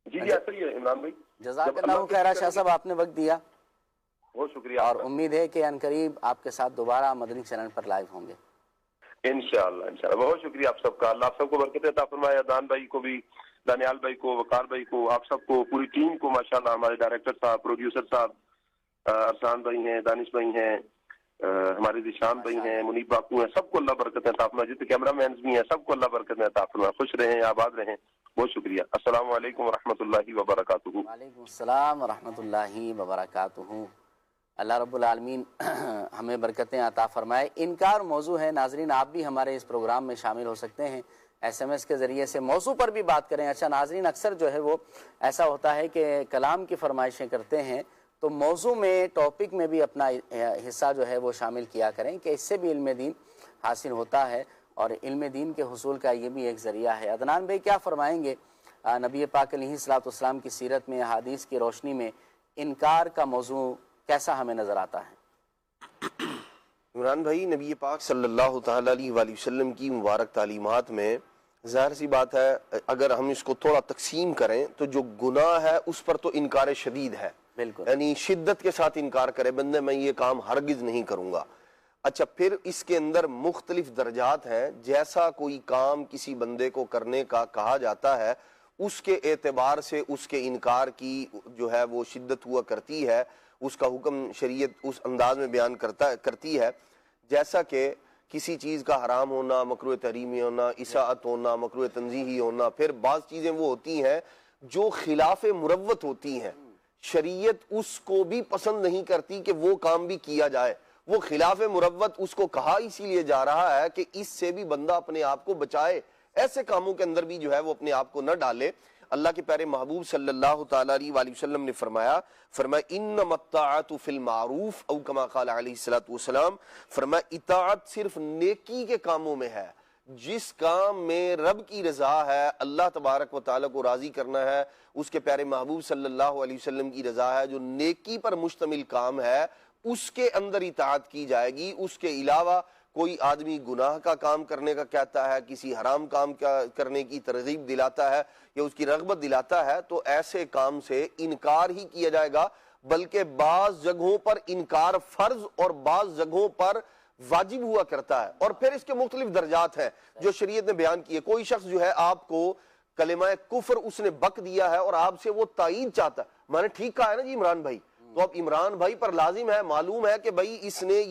جی ایسا ہی ہے عمران بھائی. جزاک اللہ خیرہ شاہ صاحب, آپ نے وقت دیا, بہت شکریہ, اور امید ہے کہ عنقریب آپ کے ساتھ دوبارہ مدنی چینل پر لائیو ہوں گے. انشاءاللہ. بہت شکریہ آپ سب کا, اللہ آپ سب کو برکت عطا فرمائے. دان بھائی کو بھی, دانیال بھائی کو, وقار بھائی کو, آپ سب کو, پوری ٹیم کو ماشاءاللہ, ہمارے ڈائریکٹر صاحب, پروڈیوسر صاحب, ارسلان بھائی ہیں, دانش بھائی ہیں, ہمارے ذیشان بھائی ہیں, منیب باپو ہیں, سب کو اللہ برکت عطا فرمائے. جتنے کیمرہ مینز بھی ہیں سب کو اللہ برکت عطا فرمائے. خوش رہیں, آباد رہیں. بہت شکریہ. السلام علیکم ورحمۃ اللہ وبرکاتہ. وعلیکم السلام ورحمۃ اللہ وبرکاتہ. اللہ رب العالمین ہمیں برکتیں عطا فرمائے. انکار موضوع ہے ناظرین, آپ بھی ہمارے اس پروگرام میں شامل ہو سکتے ہیں, ایس ایم ایس کے ذریعے سے موضوع پر بھی بات کریں. اچھا ناظرین, اکثر جو ہے وہ ایسا ہوتا ہے کہ کلام کی فرمائشیں کرتے ہیں, تو موضوع میں, ٹاپک میں بھی اپنا حصہ جو ہے وہ شامل کیا کریں کہ اس سے بھی علم دین حاصل ہوتا ہے, اور علم دین کے حصول کا یہ بھی ایک ذریعہ ہے. عدنان بھائی کیا فرمائیں گے نبی پاک علیہ الصلوۃ والسلام کی سیرت میں, حدیث کی روشنی میں انکار کا موضوع کیسا ہمیں نظر آتا ہے؟ عمران بھائی, نبی پاک صلی اللہ تعالی علیہ وآلہ وسلم کی مبارک تعلیمات میں ظاہر سی بات ہے, اگر ہم اس کو تھوڑا تقسیم کریں تو جو گناہ ہے اس پر تو انکار شدید ہے, بالکل, یعنی شدت کے ساتھ انکار کرے بندے, میں یہ کام ہرگز نہیں کروں گا. اچھا, پھر اس کے اندر مختلف درجات ہیں. جیسا کوئی کام کسی بندے کو کرنے کا کہا جاتا ہے, اس کے اعتبار سے اس کے انکار کی جو ہے وہ شدت ہوا کرتی ہے, اس کا حکم شریعت اس انداز میں بیان کرتی ہے. جیسا کہ کسی چیز کا حرام ہونا, مکروہ تحریمی ہونا, اساءت ہونا, مکروہ تنزیہی ہونا. پھر بعض چیزیں وہ ہوتی ہیں جو خلاف مروت ہوتی ہیں, شریعت اس کو بھی پسند نہیں کرتی کہ وہ کام بھی کیا جائے. وہ خلاف مروت اس کو کہا اسی لیے جا رہا ہے کہ اس سے بھی بندہ اپنے آپ کو بچائے, ایسے کاموں کے اندر بھی جو ہے وہ اپنے آپ کو نہ ڈالے۔ اللہ کے پیارے محبوب صلی اللہ تعالیٰ علیہ وآلہ وسلم نے فرمایا انما الطاعت فی المعروف او کما قال علیہ الصلوۃ والسلام، فرمایا اطاعت صرف نیکی کے کاموں میں ہے، جس کام میں رب کی رضا ہے، اللہ تبارک و تعالیٰ کو راضی کرنا ہے، اس کے پیارے محبوب صلی اللہ علیہ وسلم کی رضا ہے، جو نیکی پر مشتمل کام ہے اس کے اندر اطاعت کی جائے گی۔ اس کے علاوہ کوئی آدمی گناہ کا کام کرنے کا کہتا ہے، کسی حرام کام کرنے کی ترغیب دلاتا ہے یا اس کی رغبت دلاتا ہے، تو ایسے کام سے انکار ہی کیا جائے گا، بلکہ بعض جگہوں پر انکار فرض اور بعض جگہوں پر واجب ہوا کرتا ہے، اور پھر اس کے مختلف درجات ہیں جو شریعت نے بیان کیے۔ کوئی شخص جو ہے آپ کو کلمہ کفر اس نے بک دیا ہے اور آپ سے وہ تائید چاہتا ہے، میں نے ٹھیک کہا ہے نا جی عمران بھائی، تو اب عمران بھائی پر لازم ہے، معلوم ہے کہ بھائی اس نے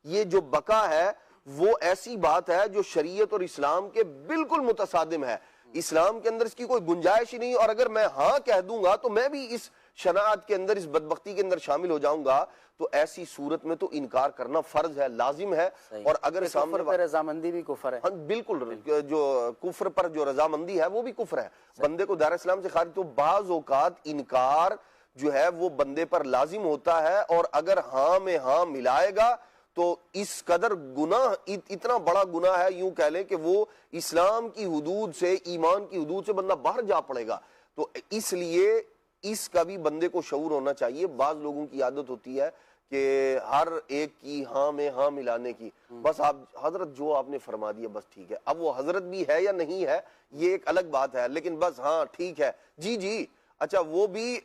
یہ جو بکا ہے وہ ایسی بات ہے جو شریعت اور اسلام کے بالکل متصادم ہے، اسلام کے اندر اس کی کوئی گنجائش ہی نہیں، اور اگر میں ہاں کہہ دوں گا تو میں بھی اس شناعت کے اندر، اس بدبختی کے اندر شامل ہو جاؤں گا، تو ایسی صورت میں تو انکار کرنا فرض ہے، لازم ہے۔ اور اگر سامنے کفر پر رضامندی بھی کفر ہے، ہاں بالکل، جو کفر پر جو رضامندی ہے وہ بھی کفر ہے، بندے کو دائرہ اسلام سے خارج۔ تو بعض اوقات انکار جو ہے وہ بندے پر لازم ہوتا ہے، اور اگر ہاں میں ہاں ملائے گا تو اس قدر گناہ، اتنا بڑا گناہ ہے، یوں کہہ لیں کہ وہ اسلام کی حدود سے، ایمان کی حدود سے بندہ باہر جا پڑے گا۔ تو اس لیے اس کا بھی بندے کو شعور ہونا چاہیے۔ بعض لوگوں کی عادت ہوتی ہے کہ ہر ایک کی ہاں میں ہاں ملانے کی، بس آپ حضرت جو آپ نے فرما دیا بس ٹھیک ہے، اب وہ حضرت بھی ہے یا نہیں ہے یہ ایک الگ بات ہے، لیکن بس ہاں ٹھیک ہے جی جی اچھا۔ وہ بھی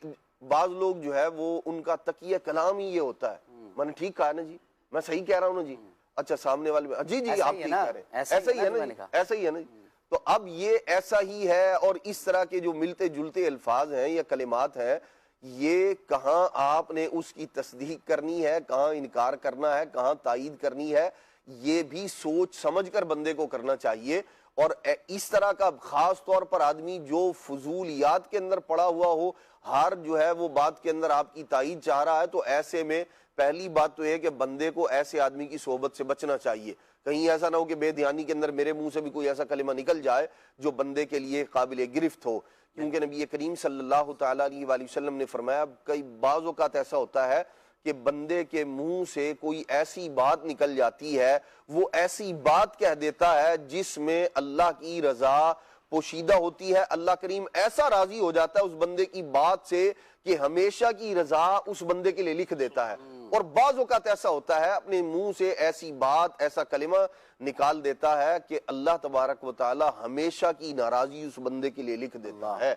بعض لوگ جو ہے وہ ان کا تقیہ کلام ہی یہ ہوتا ہے، میں نے ٹھیک کہا نا جی، میں صحیح کہہ رہا ہوں نا جی، اچھا سامنے والے میں جی جی آپ ٹھیک کہہ رہے ہیں، ایسا ہی ہے نا جی، ایسا ہی ہے نا جی۔ تو اب یہ ایسا ہی ہے، اور اس طرح کے جو ملتے جلتے الفاظ ہیں یا کلمات ہیں، یہ کہاں آپ نے اس کی تصدیق کرنی ہے، کہاں انکار کرنا ہے، کہاں تائید کرنی ہے، یہ بھی سوچ سمجھ کر بندے کو کرنا چاہیے۔ اور اس طرح کا خاص طور پر آدمی جو فضولیات کے اندر پڑا ہوا ہو، ہر جو ہے وہ بات کے اندر آپ کی تائید چاہ رہا ہے، تو ایسے میں پہلی بات تو یہ کہ بندے کو ایسے آدمی کی صحبت سے بچنا چاہیے۔ کہیں ایسا نہ ہو کہ بے دھیانی کے اندر میرے منہ سے بھی کوئی ایسا کلمہ نکل جائے جو بندے کے لیے قابل گرفت ہو، کیونکہ نبی کریم صلی اللہ تعالیٰ علیہ وآلہ وسلم نے فرمایا، کئی بعض اوقات ایسا ہوتا ہے کہ بندے کے منہ سے کوئی ایسی بات نکل جاتی ہے، وہ ایسی بات کہہ دیتا ہے جس میں اللہ کی رضا پوشیدہ ہوتی ہے، اللہ کریم ایسا راضی ہو جاتا ہے اس بندے کی بات سے کہ ہمیشہ کی رضا اس بندے کے لیے لکھ دیتا ہے۔ اور بعض اوقات ایسا ہوتا ہے اپنے منہ سے ایسی بات، ایسا کلمہ نکال دیتا ہے کہ اللہ تبارک و تعالی ہمیشہ کی ناراضی اس بندے کے لیے لکھ دیتا ہے۔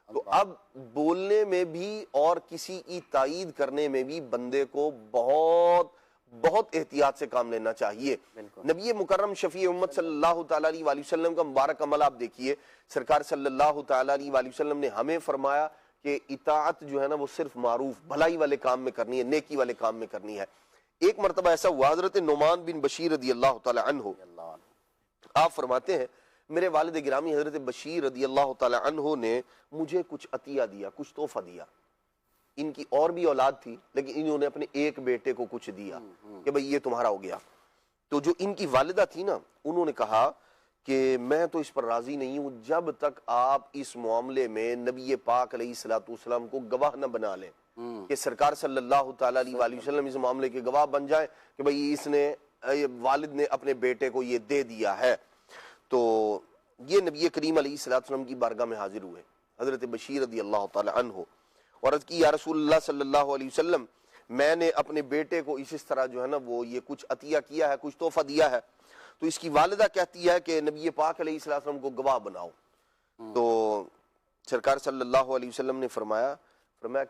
تو اب بولنے میں بھی اور کسی کی تائید کرنے میں بھی بندے کو بہت احتیاط سے کام لینا چاہیے۔ نبی مکرم شفیع امت صلی اللہ تعالیٰ علیہ وآلہ وسلم کا مبارک عمل آپ دیکھیے، سرکار صلی اللہ تعالیٰ علیہ وآلہ وسلم نے ہمیں فرمایا کہ اطاعت جو ہے نا وہ صرف معروف بھلائی والے کام میں کرنی ہے، نیکی والے کام میں کرنی ہے۔ ایک مرتبہ ایسا ہوا، حضرت نعمان بن بشیر رضی اللہ تعالی عنہ آپ فرماتے ہیں میرے والد گرامی حضرت بشیر رضی اللہ تعالی عنہ نے مجھے کچھ عطیہ دیا، کچھ تحفہ دیا۔ ان کی اور بھی اولاد تھی لیکن انہوں نے اپنے ایک بیٹے کو کچھ دیا کہ بھئی یہ تمہارا ہو گیا۔ تو جو ان کی والدہ تھی نا، انہوں نے کہا کہ میں تو اس پر راضی نہیں ہوں جب تک آپ اس معاملے میں نبی پاک علیہ الصلوۃ والسلام کو گواہ نہ بنا لیں، کہ سرکار صلی اللہ تعالیٰ علیہ وآلہ وسلم اس معاملے کے گواہ بن جائیں کہ بھئی اس نے، والد نے اپنے بیٹے کو یہ دے دیا ہے۔ تو یہ نبی کریم علیہ الصلوۃ والسلام کی بارگاہ میں حاضر ہوئے حضرت بشیر رضی اللہ تعالی عنہ، اور عرض کی یا رسول اللہ صلی اللہ علیہ وسلم، میں نے اپنے بیٹے کو اس طرح جو ہے نا وہ یہ کچھ عطیہ کیا ہے، کچھ تحفہ دیا ہے۔ تو اس کی والدہ کہتی ہے کہ نبی پاک علیہ السلام کو گواہ بناؤ۔ تو سرکار صلی اللہ علیہ وسلم نے فرمایا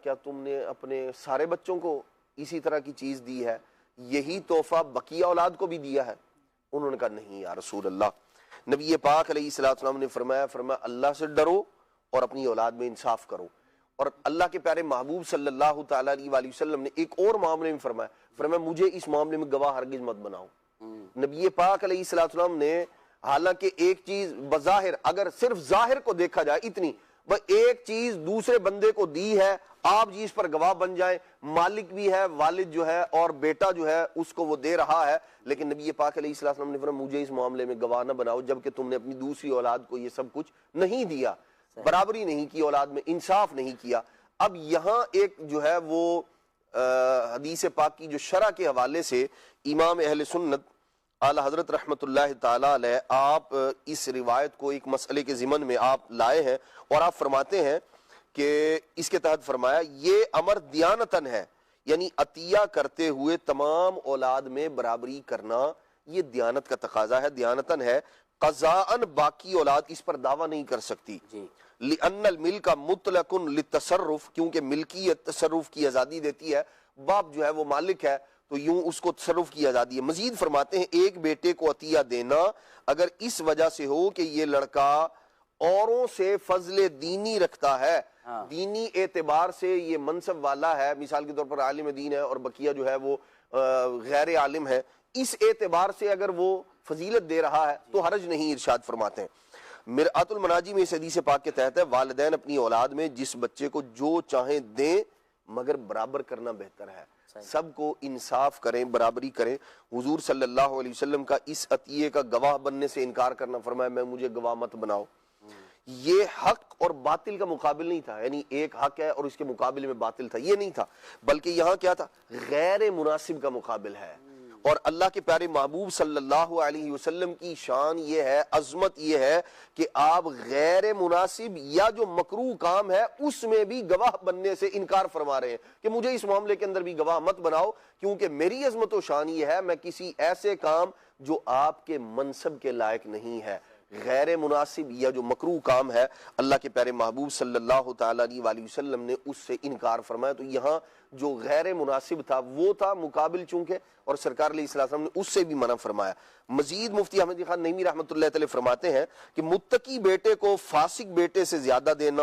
کیا تم نے اپنے سارے بچوں کو اسی طرح کی چیز دی ہے؟ یہی تحفہ بقیہ اولاد کو بھی دیا ہے؟ انہوں نے کہا نہیں یا رسول اللہ۔ نبی پاک علیہ السلام نے فرمایا اللہ سے ڈرو اور اپنی اولاد میں انصاف کرو۔ اور اللہ کے پیارے محبوب صلی اللہ تعالیٰ علیہ وآلہ وسلم نے ایک اور معاملے میں فرمایا مجھے اس معاملے میں گواہ ہرگز مت بناؤ۔ نبی پاک علیہ السلام نے حالانکہ ایک چیز بظاہر اگر صرف ظاہر کو دیکھا جائے اتنی، وہ ایک چیز دوسرے بندے کو دی ہے، آپ جی اس پر گواہ بن جائیں، مالک بھی ہے، والد جو ہے اور بیٹا جو ہے اس کو وہ دے رہا ہے، لیکن نبی پاک علیہ السلام نے فرمایا مجھے اس معاملے میں گواہ نہ بناؤ جبکہ تم نے اپنی دوسری اولاد کو یہ سب کچھ نہیں دیا، برابری نہیں کی، اولاد میں انصاف نہیں کیا۔ اب یہاں ایک جو ہے وہ حدیث پاک کی جو شرح کے حوالے سے امام اہل سنت اعلی حضرت رحمت اللہ تعالی علیہ آپ اس روایت کو ایک مسئلے کے ضمن میں آپ لائے ہیں، اور آپ فرماتے ہیں کہ اس کے تحت فرمایا یہ امر دیانتن ہے، یعنی عطیہ کرتے ہوئے تمام اولاد میں برابری کرنا یہ دیانت کا تقاضا ہے، دیانتن ہے، قضاءً باقی اولاد اس پر دعویٰ نہیں کر سکتی، لِأَنَّ الْمِلْكَ مُطْلَقٌ لِلتصرف، کیونکہ ملکیت تصرف کی آزادی دیتی ہے، باپ جو ہے وہ مالک ہے تو یوں اس کو تصرف کی آزادی ہے۔ مزید فرماتے ہیں ایک بیٹے کو عطیہ دینا اگر اس وجہ سے ہو کہ یہ لڑکا اوروں سے فضل دینی رکھتا ہے، دینی اعتبار سے یہ منصب والا ہے، مثال کے طور پر عالم دین ہے اور بقیہ جو ہے وہ غیر عالم ہے، اس اعتبار سے اگر وہ فضیلت دے رہا ہے تو حرج نہیں، ارشاد فرماتے ہیں۔ مرآت المناجی میں اس حدیث پاک کے تحت ہے والدین اپنی اولاد میں جس بچے کو جو چاہیں دیں مگر برابر کرنا بہتر ہے، سب کو انصاف کریں، برابری کریں۔ حضور صلی اللہ علیہ وسلم کا اس عطیے کا گواہ بننے سے انکار کرنا، فرمایا میں مجھے گواہ مت بناؤ، یہ حق اور باطل کا مقابل نہیں تھا، یعنی ایک حق ہے اور اس کے مقابل میں باطل تھا، یہ نہیں تھا، بلکہ یہاں کیا تھا، غیر مناسب کا مقابل ہے۔ اور اللہ کے پیارے محبوب صلی اللہ علیہ وسلم کی شان یہ ہے، عظمت یہ ہے کہ آپ غیر مناسب یا جو مکروہ کام ہے اس میں بھی گواہ بننے سے انکار فرما رہے ہیں کہ مجھے اس معاملے کے اندر بھی گواہ مت بناؤ، کیونکہ میری عظمت و شان یہ ہے میں کسی ایسے کام جو آپ کے منصب کے لائق نہیں ہے، غیر مناسب یا جو مکروہ کام ہے، اللہ کے پیارے محبوب صلی اللہ تعالیٰ علیہ وسلم نے اس سے انکار فرمایا۔ تو یہاں جو غیر مناسب تھا وہ تھا مقابل چونکہ، اور سرکار علیہ السلام نے اس سے بھی منع فرمایا۔ مزید مفتی احمد خان نعیمی رحمۃ اللہ تعالی فرماتے ہیں کہ متقی بیٹے کو فاسق بیٹے سے زیادہ دینا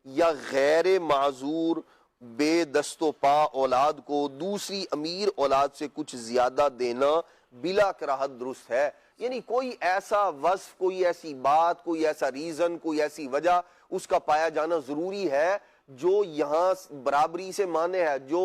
یا غیر معذور بے دست و پا اولاد کو دوسری امیر اولاد سے کچھ زیادہ دینا بلا کراہت درست ہے، یعنی کوئی ایسا وصف، کوئی ایسی بات، کوئی ایسا ریزن، کوئی ایسی وجہ اس کا پایا جانا ضروری ہے جو یہاں برابری سے مانے ہے، جو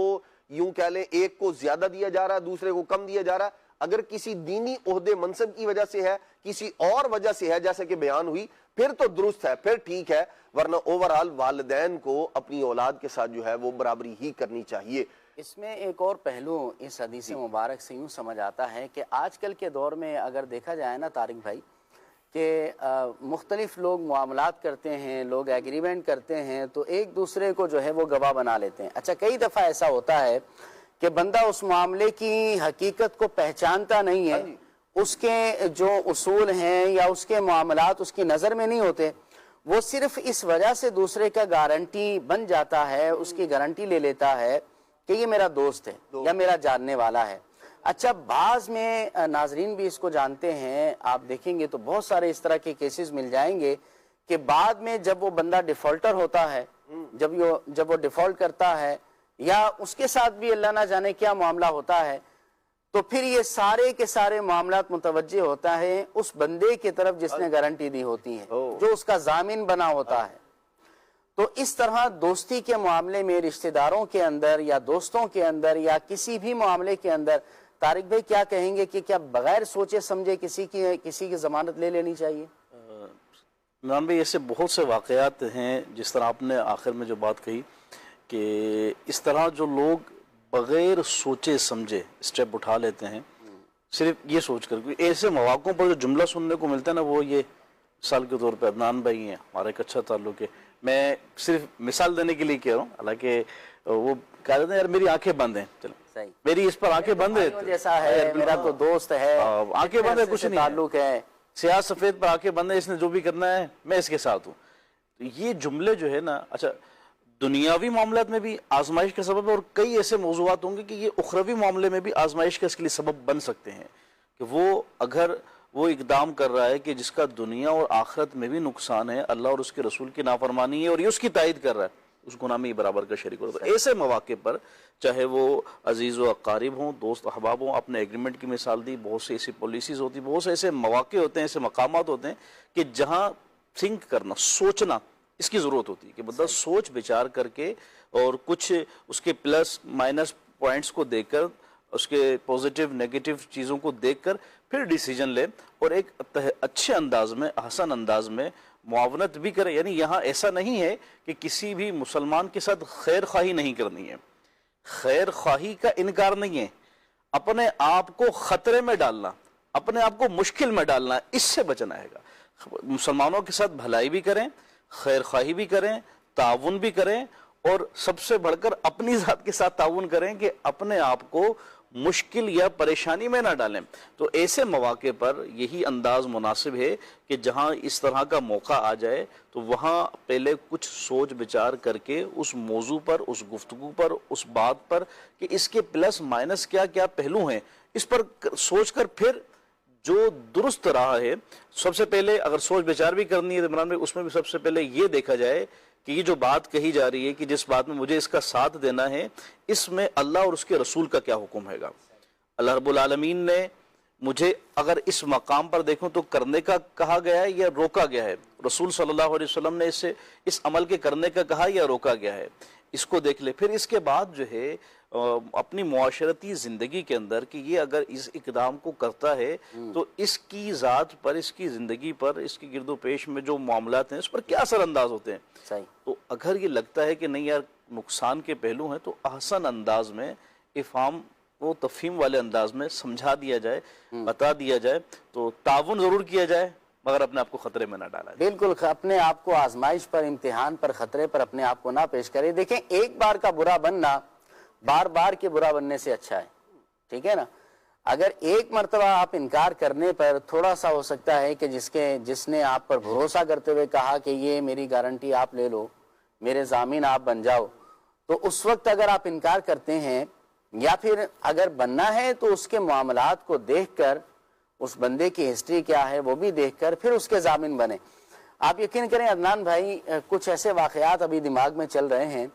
یوں کہہ لیں ایک کو زیادہ دیا جا رہا ہے دوسرے کو کم دیا جا رہا ہے، اگر کسی دینی عہدے منصب کی وجہ سے ہے، کسی اور وجہ سے ہے جیسے کہ بیان ہوئی، پھر تو درست ہے، پھر ٹھیک ہے، ورنہ اوورآل والدین کو اپنی اولاد کے ساتھ جو ہے وہ برابری ہی کرنی چاہیے۔ اس میں ایک اور پہلو اس حدیث مبارک سے یوں سمجھ آتا ہے کہ آج کل کے دور میں اگر دیکھا جائے نا طارق بھائی کہ مختلف لوگ معاملات کرتے ہیں، لوگ ایگریمنٹ کرتے ہیں تو ایک دوسرے کو جو ہے وہ گواہ بنا لیتے ہیں۔ اچھا کئی دفعہ ایسا ہوتا ہے کہ بندہ اس معاملے کی حقیقت کو پہچانتا نہیں ہے، اس کے جو اصول ہیں یا اس کے معاملات اس کی نظر میں نہیں ہوتے، وہ صرف اس وجہ سے دوسرے کا گارنٹی بن جاتا ہے، اس کی گارنٹی لے لیتا ہے کہ یہ میرا دوست ہے یا میرا جاننے والا ہے۔ اچھا بعض میں ناظرین بھی اس کو جانتے ہیں، آپ دیکھیں گے تو بہت سارے اس طرح کے کیسز مل جائیں گے کہ بعد میں جب وہ بندہ ڈیفالٹر ہوتا ہے، جب وہ ڈیفالٹ کرتا ہے یا اس کے ساتھ بھی اللہ نہ جانے کیا معاملہ ہوتا ہے، تو پھر یہ سارے کے سارے معاملات متوجہ ہوتا ہے اس بندے کی طرف جس نے گارنٹی دی ہوتی ہے، جو اس کا ضامن بنا ہوتا ہے۔ تو اس طرح دوستی کے معاملے میں رشتہ داروں کے اندر یا دوستوں کے اندر یا کسی بھی معاملے کے اندر طارق بھائی کیا کہیں گے کہ کیا بغیر سوچے سمجھے کسی کی ضمانت لے لینی چاہیے؟ عمران بھائی ایسے بہت سے واقعات ہیں، جس طرح آپ نے آخر میں جو بات کہی کہ اس طرح جو لوگ بغیر سوچے سمجھے اسٹیپ اٹھا لیتے ہیں، صرف یہ سوچ کر، ایسے مواقعوں پر جو جملہ سننے کو ملتا ہے نا، وہ یہ مثال کے طور پہ عدنان بھائی ہیں، ہمارا ایک اچھا تعلق ہے، میں صرف مثال دینے کے لیے کہہ رہا ہوں، حالانکہ وہ کہہ رہے ہیں یار میری آنکھیں بند ہیں، چلو میری اس پر آنکھیں بند ہے، جیسا ہے میرا تو دوست ہے، آنکھیں بند ہے، کچھ نہیں تعلق ہے، سیاہ سفید پر آنکھیں بند ہے، اس نے جو بھی کرنا ہے میں اس کے ساتھ ہوں۔ تو یہ جملے جو ہے نا، اچھا دنیاوی معاملات میں بھی آزمائش کا سبب ہے، اور کئی ایسے موضوعات ہوں گے کہ یہ اخروی معاملے میں بھی آزمائش کا اس کے لیے سبب بن سکتے ہیں، کہ وہ اگر وہ اقدام کر رہا ہے کہ جس کا دنیا اور آخرت میں بھی نقصان ہے، اللہ اور اس کے رسول کی نافرمانی ہے، اور یہ اس کی تائید کر رہا ہے، اس گناہ میں برابر کا شریک ہوتا ہے۔ ایسے مواقع پر چاہے وہ عزیز و اقارب ہوں، دوست احباب ہوں، اپنے ایگریمنٹ کی مثال دی، بہت سی ایسی پالیسیز ہوتی، بہت سے ایسے مواقع ہوتے ہیں، ایسے مقامات ہوتے ہیں کہ جہاں تھنک کرنا، سوچنا اس کی ضرورت ہوتی ہے کہ بندہ سوچ بچار کر کے اور کچھ اس کے پلس مائنس پوائنٹس کو دیکھ کر، اس کے پوزیٹیو نیگیٹو چیزوں کو دیکھ کر پھر ڈیسیجن لے، اور ایک اچھے انداز میں، احسن انداز میں معاونت بھی کرے. یعنی یہاں ایسا نہیں ہے کہ کسی بھی مسلمان کے ساتھ خیر خواہی نہیں کرنی ہے، خیر خواہی کا انکار نہیں ہے، اپنے آپ کو خطرے میں ڈالنا، اپنے آپ کو مشکل میں ڈالنا، اس سے بچنا ہے گا. مسلمانوں کے ساتھ بھلائی بھی کریں، خیر خواہی بھی کریں، تعاون بھی کریں، اور سب سے بڑھ کر اپنی ذات کے ساتھ تعاون کریں کہ اپنے آپ کو مشکل یا پریشانی میں نہ ڈالیں. تو ایسے مواقع پر یہی انداز مناسب ہے کہ جہاں اس طرح کا موقع آ جائے تو وہاں پہلے کچھ سوچ بچار کر کے اس موضوع پر، اس گفتگو پر، اس بات پر کہ اس کے پلس مائنس کیا کیا پہلو ہیں، اس پر سوچ کر پھر جو درست رہا ہے. سب سے پہلے اگر سوچ بچار بھی کرنی ہے عمران بھائی، اس میں بھی سب سے پہلے یہ دیکھا جائے کہ یہ جو بات کہی جا رہی ہے کہ جس بات میں مجھے اس کا ساتھ دینا ہے، اس میں اللہ اور اس کے رسول کا کیا حکم ہے گا. اللہ رب العالمین نے مجھے اگر اس مقام پر دیکھوں تو کرنے کا کہا گیا ہے یا روکا گیا ہے، رسول صلی اللہ علیہ وسلم نے اس عمل کے کرنے کا کہا یا روکا گیا ہے، اس کو دیکھ لے. پھر اس کے بعد جو ہے اپنی معاشرتی زندگی کے اندر کہ یہ اگر اس اقدام کو کرتا ہے تو اس کی ذات پر، اس کی زندگی پر، اس کی گرد و پیش میں جو معاملات ہیں اس پر کیا اثر انداز ہوتے ہیں. صحیح. تو اگر یہ لگتا ہے کہ نہیں یار نقصان کے پہلو ہیں تو احسن انداز میں، افہام و تفہیم والے انداز میں سمجھا دیا جائے، بتا دیا جائے، تو تعاون ضرور کیا جائے مگر اپنے آپ کو خطرے میں نہ ڈالا جائے. بالکل اپنے آپ کو آزمائش پر، امتحان پر، خطرے پر اپنے آپ کو نہ پیش کرے. دیکھیں ایک بار کا برا بننا بار بار کے برا بننے سے اچھا ہے. ٹھیک ہے نا. اگر ایک مرتبہ آپ انکار کرنے پر تھوڑا سا ہو سکتا ہے کہ جس نے آپ پر بھروسہ کرتے ہوئے کہا کہ یہ میری گارنٹی آپ لے لو، میرے ضامن آپ بن جاؤ، تو اس وقت اگر آپ انکار کرتے ہیں یا پھر اگر بننا ہے تو اس کے معاملات کو دیکھ کر، اس بندے کی ہسٹری کیا ہے وہ بھی دیکھ کر پھر اس کے ضامن بنے. آپ یقین کریں عدنان بھائی، کچھ ایسے واقعات ابھی دماغ میں چل رہے ہیں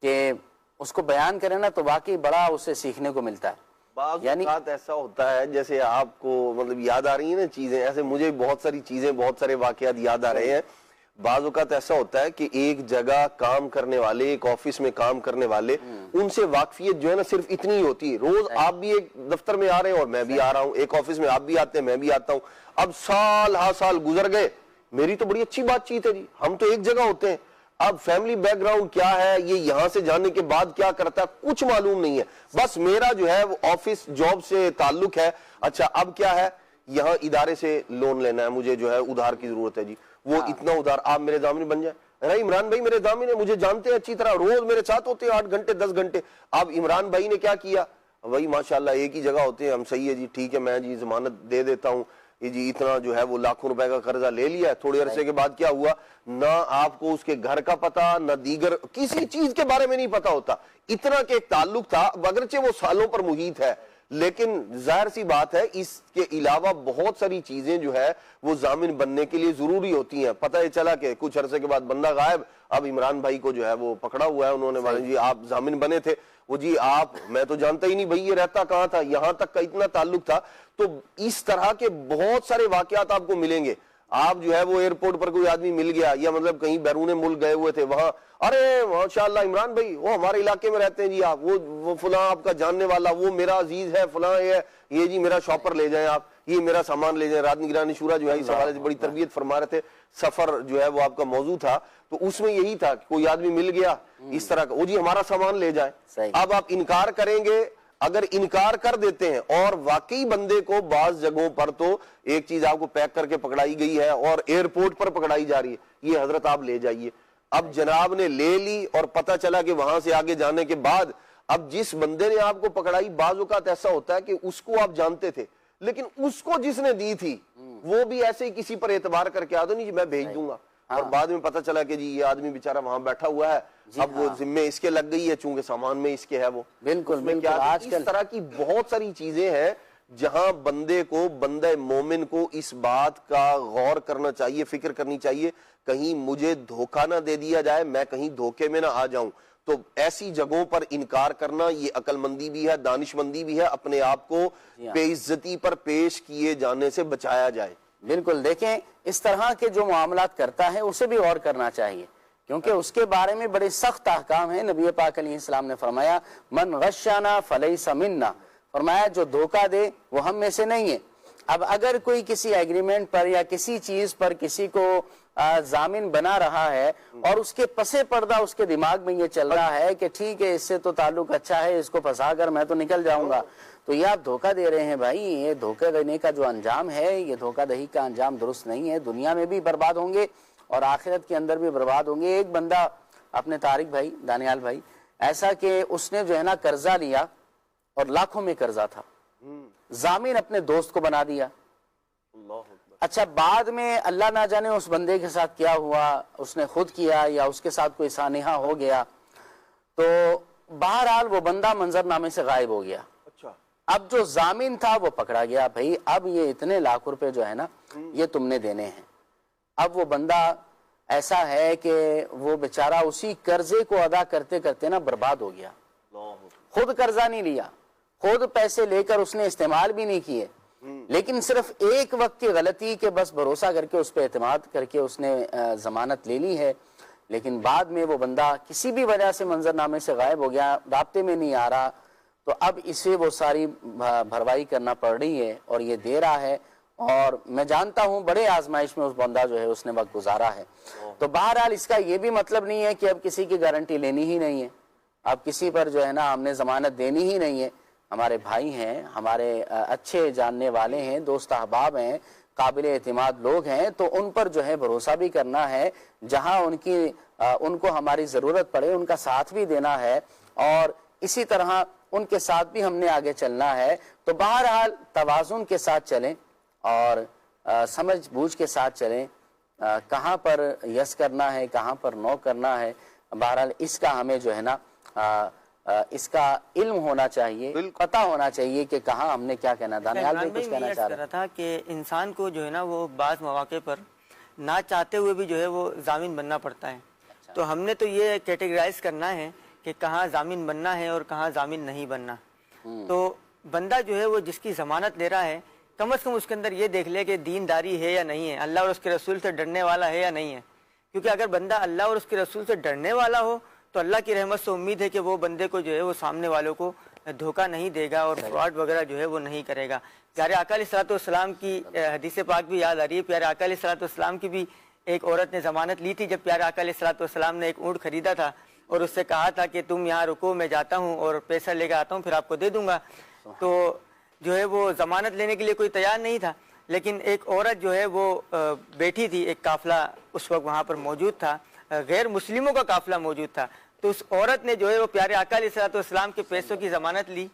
کہ اس کو بیان کریں نا تو واقعی بڑا اسے سیکھنے کو ملتا ہے. بعض اوقات ایسا ہوتا ہے جیسے آپ کو مطلب یاد آ رہی ہیں نا چیزیں، ایسے مجھے بہت ساری چیزیں، بہت سارے واقعات یاد آ رہے ہیں. بعض اوقات ایسا ہوتا ہے کہ ایک جگہ کام کرنے والے، ایک آفس میں کام کرنے والے، ان سے واقفیت جو ہے نا صرف اتنی ہی ہوتی ہے. روز آپ بھی ایک دفتر میں آ رہے ہیں اور میں بھی آ رہا ہوں، ایک آفس میں آپ بھی آتے ہیں میں بھی آتا ہوں. اب سال ہا سال گزر گئے، میری تو بڑی اچھی بات چیت ہے جی، ہم تو ایک جگہ ہوتے ہیں. اب فیملی بیک گراؤنڈ کیا ہے، یہ یہاں سے جانے کے بعد کیا کرتا ہے کچھ معلوم نہیں ہے. بس میرا جو ہے وہ آفس جاب سے تعلق ہے. اچھا اب کیا ہے، یہاں ادارے سے لون لینا ہے، مجھے جو ہے ادھار کی ضرورت ہے جی، وہ اتنا ادھار آپ میرے ضامن بن جائیں. ارے عمران بھائی میرے ضامن ہے، مجھے جانتے ہیں اچھی طرح، روز میرے ساتھ ہوتے ہیں 8 گھنٹے 10 گھنٹے. اب عمران بھائی نے کیا کیا، وہی ماشاءاللہ ایک ہی جگہ ہوتے ہیں ہم، صحیح ہے جی ٹھیک ہے میں جی ضمانت دے دیتا ہوں، یہ جی اتنا جو ہے وہ لاکھوں روپے کا قرضہ لے لیا ہے. تھوڑے عرصے کے بعد کیا ہوا، نہ آپ کو اس کے گھر کا پتا، نہ دیگر کسی چیز کے بارے میں نہیں پتا ہوتا. اتنا کہ ایک تعلق تھا، اگرچہ وہ سالوں پر محیط ہے، لیکن ظاہر سی بات ہے اس کے علاوہ بہت ساری چیزیں جو ہے وہ ضامن بننے کے لیے ضروری ہوتی ہیں. پتہ یہ چلا کہ کچھ عرصے کے بعد بندہ غائب، اب عمران بھائی کو جو ہے وہ پکڑا ہوا ہے، انہوں نے جی آپ ضامن بنے تھے، وہ جی آپ، میں تو جانتا ہی نہیں بھائی یہ رہتا کہاں تھا، یہاں تک کا اتنا تعلق تھا. تو اس طرح کے بہت سارے واقعات آپ کو ملیں گے. آپ جو ہے وہ ایئرپورٹ پر کوئی آدمی مل گیا یا مطلب کہیں بیرون ملک گئے ہوئے تھے، وہاں ارے ماشاءاللہ عمران بھائی وہ ہمارے علاقے میں رہتے ہیں جی، آپ وہ فلاں آپ کا جاننے والا، وہ میرا عزیز ہے فلاں، یہ جی میرا شاپر لے جائیں آپ، یہ میرا سامان لے جائیں. رات نگرانی شورا جو ہے اس حوالے سے بڑی تربیت فرما رہے تھے. سفر جو ہے وہ آپ کا موضوع تھا تو اس میں یہی تھا کہ کوئی آدمی مل گیا اس طرح کا، وہ جی ہمارا سامان لے جائیں. اب آپ انکار کریں گے، اگر انکار کر دیتے ہیں اور واقعی بندے کو بعض جگہوں پر تو ایک چیز آپ کو پیک کر کے پکڑائی گئی ہے اور ایئرپورٹ پر پکڑائی جا رہی ہے، یہ حضرت آپ لے جائیے. اب جناب نے لے لی اور پتہ چلا کہ وہاں سے آگے جانے کے بعد اب جس بندے نے آپ کو پکڑائی، بعض اوقات ایسا ہوتا ہے کہ اس کو آپ جانتے تھے لیکن اس کو جس نے دی تھی وہ بھی ایسے ہی کسی پر اعتبار کر کے آدھو نہیں جی میں بھیج دوں گا، اور بعد میں پتہ چلا کہ جی یہ آدمی بیچارہ وہاں بیٹھا ہوا ہے، اب وہ ذمے اس کے لگ گئی ہے چونکہ سامان میں اس کے ہے وہ. بالکل اس طرح کی بہت ساری چیزیں ہیں جہاں بندے کو، بندہ مومن کو اس بات کا غور کرنا چاہیے، فکر کرنی چاہیے کہیں مجھے دھوکہ نہ دے دیا جائے، میں کہیں دھوکے میں نہ آ جاؤں. تو ایسی جگہوں پر انکار کرنا یہ عقل مندی بھی ہے، دانش مندی بھی ہے، اپنے آپ کو بے عزتی پر پیش کیے جانے سے بچایا جائے. بالکل دیکھیں اس طرح کے جو معاملات کرتا ہے اسے بھی غور کرنا چاہیے، کیونکہ اس کے بارے میں بڑے سخت احکام ہیں۔ نبی پاک علیہ السلام نے فرمایا من غشنا فلیس منا، فرمایا جو دھوکہ دے وہ ہم میں سے نہیں ہے۔ اب اگر کوئی کسی ایگریمنٹ پر یا کسی چیز پر کسی کو ضامن بنا رہا ہے اور اس کے پسے پردہ اس کے دماغ میں یہ چل رہا ہے کہ ٹھیک ہے اس سے تو تعلق اچھا ہے، اس کو پھنسا کر میں تو نکل جاؤں گا، تو یہ آپ دھوکہ دے رہے ہیں بھائی۔ یہ دھوکہ دینے کا جو انجام ہے، یہ دھوکہ دہی کا انجام درست نہیں ہے، دنیا میں بھی برباد ہوں گے اور آخرت کے اندر بھی برباد ہوں گے۔ ایک بندہ اپنے طارق بھائی، دانیال بھائی، ایسا کہ اس نے جو ہے نا قرضہ لیا اور لاکھوں میں قرضہ تھا، ضامن اپنے دوست کو بنا دیا۔ اچھا بعد میں اللہ نہ جانے اس بندے کے ساتھ کیا ہوا، اس نے خود کیا یا اس کے ساتھ کوئی سانحہ ہو گیا، تو بہرحال وہ بندہ منظر نامے سے غائب ہو گیا۔ اب جو ضامن تھا وہ پکڑا گیا، بھائی اب یہ اتنے لاکھ روپے جو ہے نا یہ تم نے دینے ہیں۔ اب وہ بندہ ایسا ہے کہ وہ بیچارہ اسی قرضے کو ادا کرتے کرتے نا برباد ہو گیا۔ خود قرضہ نہیں لیا، خود پیسے لے کر اس نے استعمال بھی نہیں کیے، لیکن صرف ایک وقت کی غلطی کہ بس بھروسہ کر کے اس پہ اعتماد کر کے اس نے ضمانت لے لی ہے، لیکن بعد میں وہ بندہ کسی بھی وجہ سے منظر نامے سے غائب ہو گیا، رابطے میں نہیں آ رہا، تو اب اسے وہ ساری بھروائی کرنا پڑ رہی ہے اور یہ دے رہا ہے، اور میں جانتا ہوں بڑے آزمائش میں اس بندہ جو ہے اس نے وقت گزارا ہے۔ تو بہرحال اس کا یہ بھی مطلب نہیں ہے کہ اب کسی کی گارنٹی لینی ہی نہیں ہے، اب کسی پر جو ہے نا ہم نے ضمانت دینی ہی نہیں ہے۔ ہمارے بھائی ہیں، ہمارے اچھے جاننے والے ہیں، دوست احباب ہیں، قابل اعتماد لوگ ہیں، تو ان پر جو ہے بھروسہ بھی کرنا ہے، جہاں ان کو ہماری ضرورت پڑے ان کا ساتھ بھی دینا ہے، اور اسی طرح ان کے ساتھ بھی ہم نے آگے چلنا ہے۔ تو بہرحال توازن کے ساتھ چلیں اور سمجھ بوجھ کے ساتھ چلیں، کہاں پر یس کرنا ہے کہاں پر نو کرنا ہے، بہرحال اس کا ہمیں جو ہے نا اس کا علم ہونا چاہیے، پتہ ہونا چاہیے کہ کہاں ہم نے کیا کہنا۔ دانیال بھی کچھ کہنا چاہ رہا تھا کہ انسان کو جو ہے نا وہ بعض مواقع پر نہ چاہتے ہوئے بھی جو ہے وہ ضامن بننا پڑتا ہے، تو ہم نے تو یہ کیٹیگرائز کرنا ہے کہ کہاں ضامن بننا ہے اور کہاں ضامن نہیں بننا۔ تو بندہ جو ہے وہ جس کی ضمانت لے رہا ہے کم از کم اس کے اندر یہ دیکھ لے کہ دینداری ہے یا نہیں ہے، اللہ اور اس کے رسول سے ڈرنے والا ہے یا نہیں ہے، کیونکہ اگر بندہ اللہ اور اس کے رسول سے ڈرنے والا ہو تو اللہ کی رحمت سے امید ہے کہ وہ بندے کو جو ہے وہ سامنے والوں کو دھوکہ نہیں دے گا اور فراڈ وغیرہ جو ہے وہ نہیں کرے گا۔ پیارے آقا علیہ الصلوۃ والسلام کی حدیث پاک بھی یاد آ رہی ہے، پیارے آقا علیہ الصلوۃ والسلام کی بھی ایک عورت نے ضمانت لی تھی جب پیارے آقا علیہ الصلوۃ والسلام نے ایک اونٹ خریدا تھا اور اس سے کہا تھا کہ تم یہاں رکو، میں جاتا ہوں اور پیسہ لے کے آتا ہوں پھر آپ کو دے دوں گا، تو جو ہے وہ ضمانت لینے کے لیے کوئی تیار نہیں تھا، لیکن ایک عورت جو ہے وہ بیٹھی تھی، ایک قافلہ اس وقت وہاں پر موجود تھا، غیر مسلموں کا قافلہ موجود تھا، تو اس عورت نے جو ہے وہ پیارے آقا علیہ الصلوۃ والسلام کے پیسوں کی ضمانت لی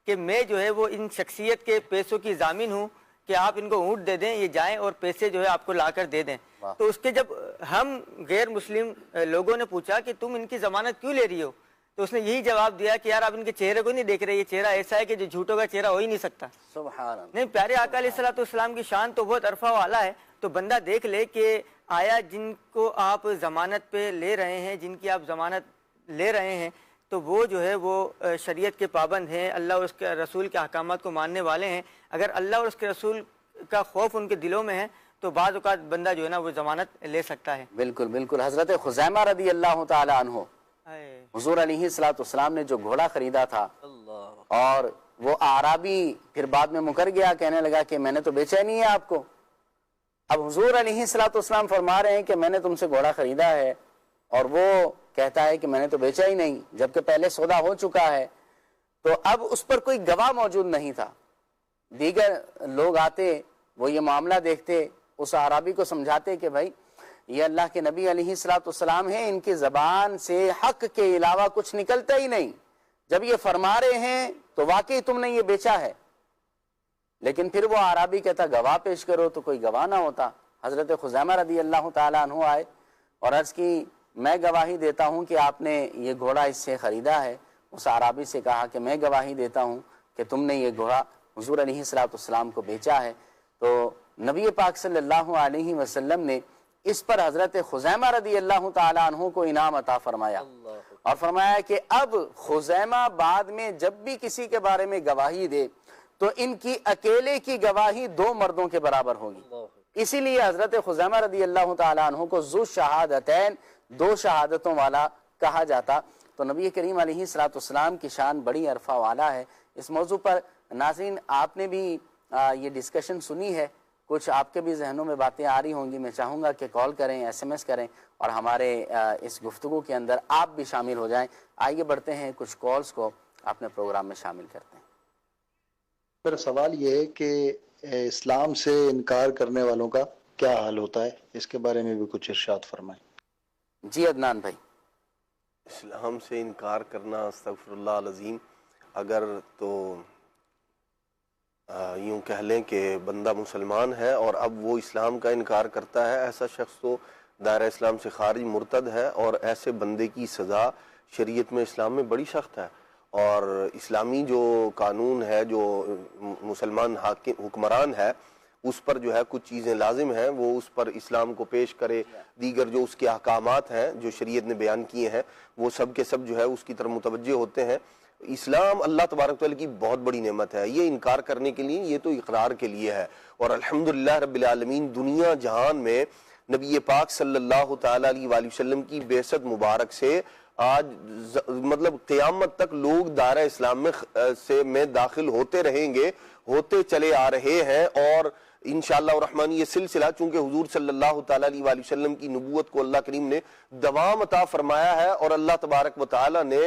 کہ میں جو ہے وہ ان شخصیت کے پیسوں کی ضامن ہوں کہ آپ ان کو اونٹ دے دیں، یہ جائیں اور پیسے جو ہے آپ کو لا کر دے دیں۔ تو اس کے جب ہم غیر مسلم لوگوں نے پوچھا کہ تم ان کی ضمانت کیوں لے رہی ہو، تو اس نے یہی جواب دیا کہ یار آپ ان کے چہرے کو نہیں دیکھ رہے، یہ چہرہ ایسا ہے کہ جو جھوٹوں کا چہرہ ہو ہی نہیں سکتا۔ سبحان اللہ۔ نہیں، پیارے آقا علیہ الصلوۃ والسلام کی شان تو بہت عرفہ والا ہے، تو بندہ دیکھ لے کہ آیا جن کو آپ ضمانت پہ لے رہے ہیں، جن کی آپ ضمانت لے رہے ہیں، تو وہ جو ہے وہ شریعت کے پابند ہیں، اللہ اور اس کے رسول کے احکامات کو ماننے والے ہیں۔ اگر اللہ اور اس کے رسول کا خوف ان کے دلوں میں ہے تو بعض اوقات بندہ جو ہے نا وہ ضمانت لے سکتا ہے۔ بالکل بالکل۔ حضرت خزیمہ رضی اللہ تعالی عنہ، حضور علیہ الصلوۃ والسلام نے جو گھوڑا خریدا تھا اور وہ اعرابی پھر بعد میں مکر گیا، کہنے لگا کہ میں نے تو بیچا نہیں ہے آپ کو۔ اب حضور علیہ الصلوۃ والسلام فرما رہے ہیں کہ میں نے تم سے گھوڑا خریدا ہے، اور وہ کہتا ہے کہ میں نے تو بیچا ہی نہیں، جبکہ پہلے سودا ہو چکا ہے۔ تو اب اس پر کوئی گواہ موجود نہیں تھا، دیگر لوگ آتے، وہ یہ معاملہ دیکھتے، اس اعرابی کو سمجھاتے کہ بھائی یہ اللہ کے نبی علیہ الصلوۃ والسلام ہیں، ان کی زبان سے حق کے علاوہ کچھ نکلتا ہی نہیں، جب یہ فرما رہے ہیں تو واقعی تم نے یہ بیچا ہے۔ لیکن پھر وہ اعرابی کہتا گواہ پیش کرو، تو کوئی گواہ نہ ہوتا۔ حضرت خزیمہ رضی اللہ تعالیٰ عنہ آئے اور عرض کی میں گواہی دیتا ہوں کہ آپ نے یہ گھوڑا اس سے خریدا ہے۔ اس اعرابی سے کہا کہ میں گواہی دیتا ہوں کہ تم نے یہ گھوڑا حضور علیہ الصلوۃ والسلام کو بیچا ہے۔ تو نبی پاک صلی اللہ علیہ وسلم نے اس پر حضرت خزیمہ رضی اللہ تعالیٰ عنہ کو انعام عطا فرمایا اور فرمایا کہ اب خزیمہ بعد میں جب بھی کسی کے بارے میں گواہی دے تو ان کی اکیلے کی گواہی 2 مردوں کے برابر ہوگی۔ اسی لیے حضرت خزیمہ رضی اللہ تعالیٰ عنہ کو ذو شہادتین، 2 شہادتوں والا کہا جاتا۔ تو نبی کریم علیہ الصلوۃ والسلام کی شان بڑی عرفہ والا ہے۔ اس موضوع پر ناظرین آپ نے بھی یہ ڈسکشن سنی ہے، کچھ آپ کے بھی ذہنوں میں باتیں آ رہی ہوں گی۔ میں چاہوں گا کہ کال کریں، SMS کریں اور ہمارے اس گفتگو کے اندر آپ بھی شامل ہو جائیں۔ آئیے بڑھتے ہیں کچھ کالز کو اپنے پروگرام میں شامل کرتے ہیں۔ میرا سوال یہ ہے کہ اسلام سے انکار کرنے والوں کا کیا حال ہوتا ہے، اس کے بارے میں بھی کچھ ارشاد فرمائیں۔ جی عدنان بھائی۔ اسلام سے انکار کرنا، استغفر اللہ العظیم، اگر تو یوں کہہ لیں کہ بندہ مسلمان ہے اور اب وہ اسلام کا انکار کرتا ہے، ایسا شخص تو دائرہ اسلام سے خارج مرتد ہے، اور ایسے بندے کی سزا شریعت میں اسلام میں بڑی سخت ہے۔ اور اسلامی جو قانون ہے، جو مسلمان حکمران ہے، اس پر جو ہے کچھ چیزیں لازم ہیں، وہ اس پر اسلام کو پیش کرے، دیگر جو اس کے احکامات ہیں جو شریعت نے بیان کیے ہیں وہ سب کے سب جو ہے اس کی طرف متوجہ ہوتے ہیں۔ اسلام اللہ تبارک تعالیٰ کی بہت بڑی نعمت ہے، یہ انکار کرنے کے لیے، یہ تو اقرار کے لیے ہے۔ اور الحمدللہ رب العالمین، دنیا جہان میں نبی پاک صلی اللہ تعالیٰ علیہ وآلہ وسلم کی بعثت مبارک سے آج مطلب قیامت تک لوگ دائرہ اسلام میں داخل ہوتے رہیں گے، ہوتے چلے آ رہے ہیں۔ اور انشاءاللہ الرحمن یہ سلسلہ، چونکہ حضور صلی اللہ تعالیٰ علیہ وآلہ وسلم کی نبوت کو اللہ کریم نے دوام عطا فرمایا ہے، اور اللہ تبارک و تعالیٰ نے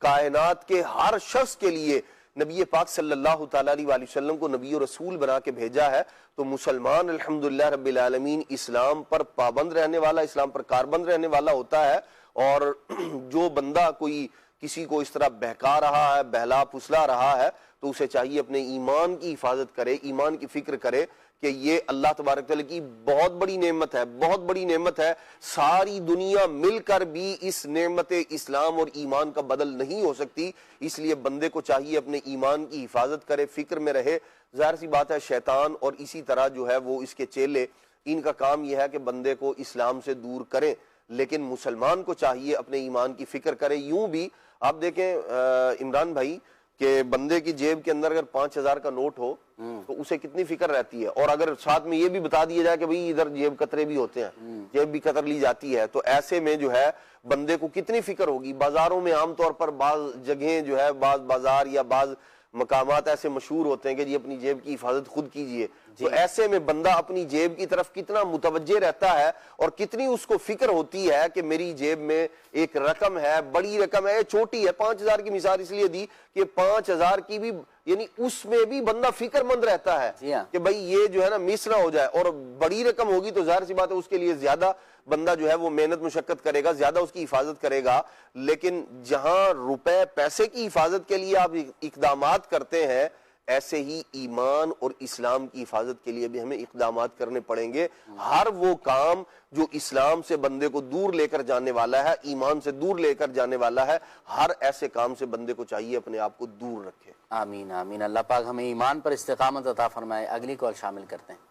کائنات کے ہر شخص کے لیے نبی پاک صلی اللہ تعالیٰ علیہ وآلہ وسلم کو نبی و رسول بنا کے بھیجا ہے۔ تو مسلمان الحمدللہ رب العالمین اسلام پر پابند رہنے والا، اسلام پر کاربند رہنے والا ہوتا ہے۔ اور جو بندہ کوئی کسی کو اس طرح بہکا رہا ہے، بہلا پھسلا رہا ہے، تو اسے چاہیے اپنے ایمان کی حفاظت کرے، ایمان کی فکر کرے کہ یہ اللہ تبارک تعالیٰ کی بہت بڑی نعمت ہے، بہت بڑی نعمت ہے۔ ساری دنیا مل کر بھی اس نعمت اسلام اور ایمان کا بدل نہیں ہو سکتی، اس لیے بندے کو چاہیے اپنے ایمان کی حفاظت کرے، فکر میں رہے۔ ظاہر سی بات ہے شیطان اور اسی طرح جو ہے وہ اس کے چیلے، ان کا کام یہ ہے کہ بندے کو اسلام سے دور کریں، لیکن مسلمان کو چاہیے اپنے ایمان کی فکر کرے۔ یوں بھی آپ دیکھیں عمران بھائی کہ بندے کی جیب کے اندر اگر 5000 کا نوٹ ہو تو اسے کتنی فکر رہتی ہے، اور اگر ساتھ میں یہ بھی بتا دیا جائے کہ بھئی ادھر جیب کترے بھی ہوتے ہیں، جیب بھی کتر لی جاتی ہے، تو ایسے میں جو ہے بندے کو کتنی فکر ہوگی۔ بازاروں میں عام طور پر بعض جگہیں جو ہے، بعض بازار یا بعض مقامات ایسے مشہور ہوتے ہیں کہ جی اپنی جیب کی حفاظت خود کیجئے۔ تو ایسے میں بندہ اپنی جیب کی طرف کتنا متوجہ رہتا ہے اور کتنی اس کو فکر ہوتی ہے کہ میری جیب میں ایک رقم ہے، بڑی رقم ہے، چھوٹی ہے۔ 5000 کی مثال اس لیے دی کہ 5000 کی بھی، یعنی اس میں بھی بندہ فکر مند رہتا ہے کہ بھئی یہ جو ہے نا مس نہ ہو جائے۔ اور بڑی رقم ہوگی تو ظاہر سی بات ہے اس کے لیے زیادہ بندہ جو ہے وہ محنت مشقت کرے گا، زیادہ اس کی حفاظت کرے گا۔ لیکن جہاں روپے پیسے کی حفاظت کے لیے آپ اقدامات کرتے ہیں، ایسے ہی ایمان اور اسلام کی حفاظت کے لیے بھی ہمیں اقدامات کرنے پڑیں گے۔ ہر وہ کام جو اسلام سے بندے کو دور لے کر جانے والا ہے، ایمان سے دور لے کر جانے والا ہے، ہر ایسے کام سے بندے کو چاہیے اپنے آپ کو دور رکھے۔ آمین آمین۔ اللہ پاک ہمیں ایمان پر استقامت عطا فرمائے۔ اگلی کال شامل کرتے ہیں۔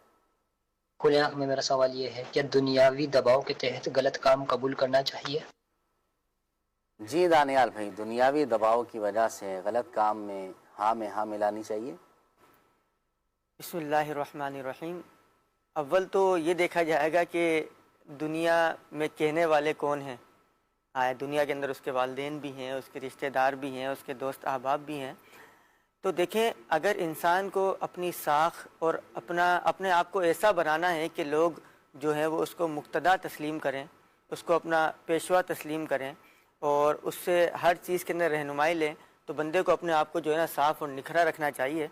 کھلے آنکھ میں میرا سوال یہ ہے کہ دنیاوی دباؤ کے تحت غلط کام قبول کرنا چاہیے؟ جی دانیال بھائی، دنیاوی دباؤ کی وجہ سے غلط کام میں ہاں ملانی چاہیے؟ بسم اللہ الرحمن الرحیم۔ اول تو یہ دیکھا جائے گا کہ دنیا میں کہنے والے کون ہیں۔ دنیا کے اندر اس کے والدین بھی ہیں، اس کے رشتہ دار بھی ہیں، اس کے دوست احباب بھی ہیں۔ تو دیکھیں، اگر انسان کو اپنی ساکھ اور اپنے آپ کو ایسا بنانا ہے کہ لوگ جو ہیں وہ اس کو مقتدا تسلیم کریں، اس کو اپنا پیشوا تسلیم کریں اور اس سے ہر چیز کے اندر رہنمائی لیں، تو بندے کو اپنے آپ کو جو ہے نا صاف اور نکھرا رکھنا چاہیے۔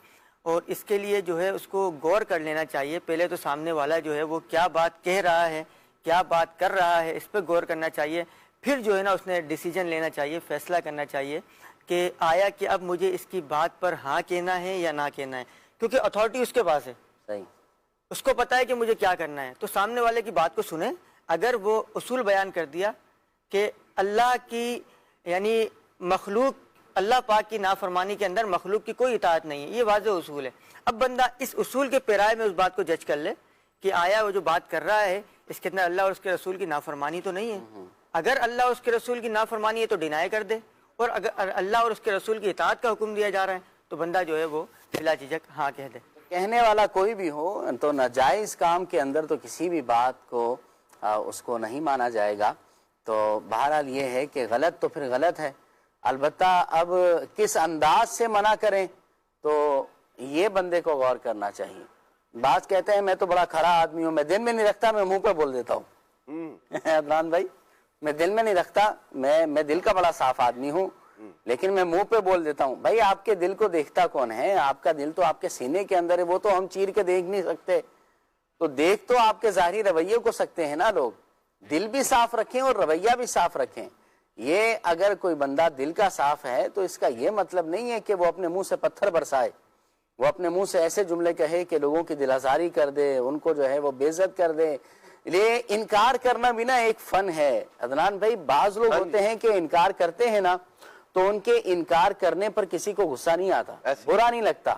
اور اس کے لیے جو ہے اس کو غور کر لینا چاہیے۔ پہلے تو سامنے والا جو ہے وہ کیا بات کہہ رہا ہے، کیا بات کر رہا ہے، اس پہ غور کرنا چاہیے۔ پھر جو ہے نا اس نے ڈیسیجن لینا چاہیے، فیصلہ کرنا چاہیے کہ آیا کہ اب مجھے اس کی بات پر ہاں کہنا ہے یا نہ کہنا ہے، کیونکہ اتھارٹی اس کے پاس ہے، صحیح، اس کو پتہ ہے کہ مجھے کیا کرنا ہے۔ تو سامنے والے کی بات کو سنیں۔ اگر وہ اصول بیان کر دیا کہ اللہ کی یعنی مخلوق، اللہ پاک کی نافرمانی کے اندر مخلوق کی کوئی اطاعت نہیں ہے، یہ واضح اصول ہے۔ اب بندہ اس اصول کے پیرائے میں اس بات کو جج کر لے کہ آیا وہ جو بات کر رہا ہے اس کے اندر اللہ اور اس کے رسول کی نافرمانی تو نہیں ہے۔ اگر اللہ اور اس کے رسول کی نافرمانی ہے تو ڈینائی کر دے، اور اگر اللہ اور اس کے رسول کی اطاعت کا حکم دیا جا رہا ہے تو بندہ جو ہے وہ بلا جھجک ہاں کہہ دے۔ کہنے والا کوئی بھی ہو تو ناجائز کام کے اندر تو کسی بھی بات کو اس کو نہیں مانا جائے گا. تو بہرحال یہ ہے کہ غلط تو پھر غلط ہے. البتہ اب کس انداز سے منع کریں تو یہ بندے کو غور کرنا چاہیے. بعض کہتے ہیں میں تو بڑا کھرا آدمی ہوں, میں دل میں نہیں رکھتا, میں منہ پہ بول دیتا ہوں. عدنان بھائی, میں دل میں نہیں رکھتا, میں دل کا بڑا صاف آدمی ہوں, لیکن میں منہ پہ بول دیتا ہوں. بھائی آپ کے دل کو دیکھتا کون ہے؟ آپ کا دل تو آپ کے سینے کے اندر ہے, وہ تو ہم چیر کے دیکھ نہیں سکتے. تو دیکھ تو آپ کے ظاہری رویے کو سکتے ہیں نا لوگ. دل بھی صاف رکھیں اور رویہ بھی صاف رکھیں. یہ اگر کوئی بندہ دل کا صاف ہے تو اس کا یہ مطلب نہیں ہے کہ وہ اپنے منہ سے پتھر برسائے, وہ اپنے منہ سے ایسے جملے کہے کہ لوگوں کی دل آزاری کر دے, ان کو جو ہے وہ بے عزت کر دے. یہ انکار کرنا بھی نا ایک فن ہے عدنان بھائی. بعض لوگ ہوتے ہیں کہ انکار کرتے ہیں نا تو ان کے انکار کرنے پر کسی کو غصہ نہیں آتا, برا نہیں لگتا,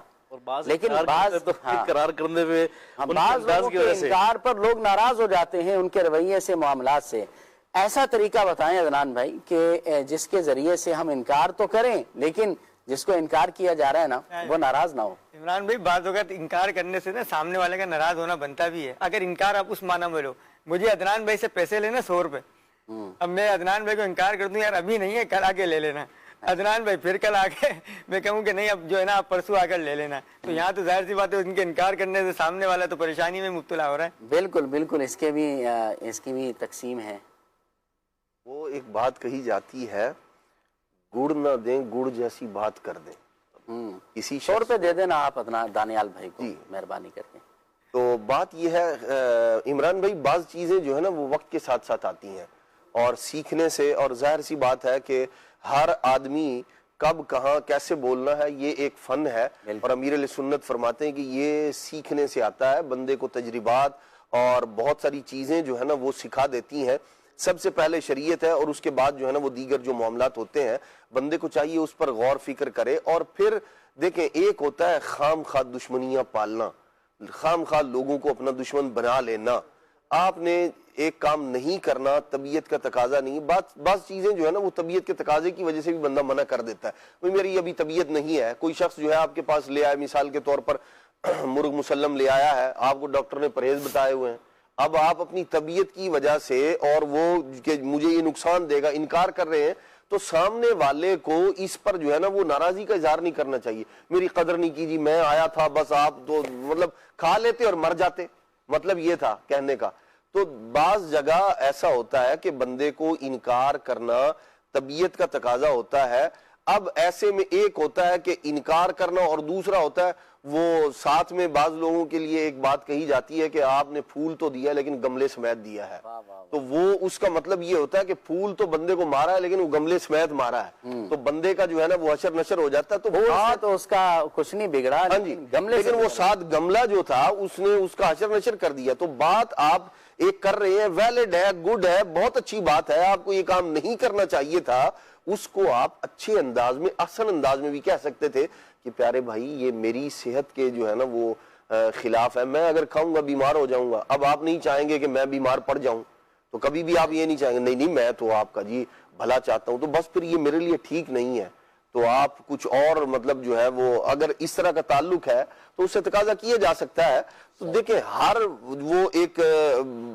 لیکن بعض اقرار کرنے پہ بعض لوگوں کے انکار پر لوگ ناراض ہو جاتے ہیں ان کے رویے سے, معاملات سے. ایسا طریقہ بتائیں عدنان بھائی کہ جس کے ذریعے سے ہم انکار تو کریں لیکن جس کو انکار کیا جا رہا ہے نا وہ ناراض نہ ہو. عمران بھائی بعض اوقات انکار کرنے سے نا سامنے والے کا ناراض ہونا بنتا بھی ہے. اگر انکار آپ اس معنی میں لو, مجھے عدنان بھائی سے پیسے لینا 100 روپے, اب میں عدنان بھائی کو انکار کر دوں یار ابھی نہیں ہے کل آ کے لے لینا, عدنان بھائی پھر کل آ کے میں کہوں کہ نہیں اب جو ہے نا آپ پرسوں آ کر لے لینا, تو یہاں تو ظاہر سی بات ہے ان کے انکار کرنے سے سامنے والا تو پریشانی میں مبتلا ہو رہا ہے. بالکل بالکل, اس کی بھی تقسیم ہے. وہ ایک بات کہی جاتی ہے, گڑ نہ دیں گڑ جیسی بات کر دیں. اسی 100 روپے دے دینا آپ اپنا دانیال بھائی کو مہربانی کر کے. تو بات یہ ہے عمران بھائی, بعض چیزیں جو ہے نا وہ وقت کے ساتھ ساتھ آتی ہیں اور سیکھنے سے, اور ظاہر سی بات ہے کہ ہر آدمی کب کہاں کیسے بولنا ہے یہ ایک فن ہے, اور امیر علیہ سنت فرماتے ہیں کہ یہ سیکھنے سے آتا ہے. بندے کو تجربات اور بہت ساری چیزیں جو ہے نا وہ سکھا دیتی ہیں. سب سے پہلے شریعت ہے اور اس کے بعد جو ہے نا وہ دیگر جو معاملات ہوتے ہیں, بندے کو چاہیے اس پر غور فکر کرے. اور پھر دیکھیں, ایک ہوتا ہے خام خواہ دشمنیاں پالنا, خام خواہ لوگوں کو اپنا دشمن بنا لینا. آپ نے ایک کام نہیں کرنا, طبیعت کا تقاضا نہیں, بعض چیزیں جو ہے نا وہ طبیعت کے تقاضے کی وجہ سے بھی بندہ منع کر دیتا ہے. میری ابھی طبیعت نہیں ہے, کوئی شخص جو ہے آپ کے پاس لے آئے, مثال کے طور پر مرغ مسلم لے آیا ہے, آپ کو ڈاکٹر نے پرہیز بتائے ہوئے ہیں, اب آپ اپنی طبیعت کی وجہ سے اور وہ کہ مجھے یہ نقصان دے گا انکار کر رہے ہیں, تو سامنے والے کو اس پر جو ہے نا وہ ناراضی کا اظہار نہیں کرنا چاہیے. میری قدر نہیں کی جی, میں آیا تھا بس, آپ تو مطلب کھا لیتے اور مر جاتے, مطلب یہ تھا کہنے کا. تو بعض جگہ ایسا ہوتا ہے کہ بندے کو انکار کرنا طبیعت کا تقاضا ہوتا ہے. اب ایسے میں ایک ہوتا ہے کہ انکار کرنا اور دوسرا ہوتا ہے وہ ساتھ میں. بعض لوگوں کے لیے ایک بات کہی جاتی ہے کہ آپ نے پھول تو دیا لیکن گملے سمیت دیا ہے, تو وہ اس کا مطلب یہ ہوتا ہے کہ پھول تو بندے کو مارا ہے لیکن وہ گملے سمیت مارا ہے, تو بندے کا جو ہے نا وہ حشر نشر ہو جاتا ہے. تو اس کا کچھ نہیں بگڑا, لیکن وہ ساتھ گملہ جو تھا اس نے اس کا حشر نشر کر دیا. تو بات آپ ایک کر رہے ہیں, ویلڈ ہے, گڈ ہے, بہت اچھی بات ہے, آپ کو یہ کام نہیں کرنا چاہیے تھا, اس کو آپ اچھے انداز میں, احسن انداز میں بھی کہہ سکتے تھے کہ پیارے بھائی یہ میری صحت کے جو ہے نا وہ خلاف ہے, میں اگر کھاؤں گا بیمار ہو جاؤں گا. اب آپ نہیں چاہیں گے کہ میں بیمار پڑ جاؤں, تو کبھی بھی آپ یہ نہیں چاہیں گے نہیں میں تو آپ کا جی بھلا چاہتا ہوں, تو بس پھر یہ میرے لیے ٹھیک نہیں ہے. تو آپ کچھ اور مطلب جو ہے وہ اگر اس طرح کا تعلق ہے تو اس سے تقاضا کیا جا سکتا ہے. تو دیکھیں, ہر وہ ایک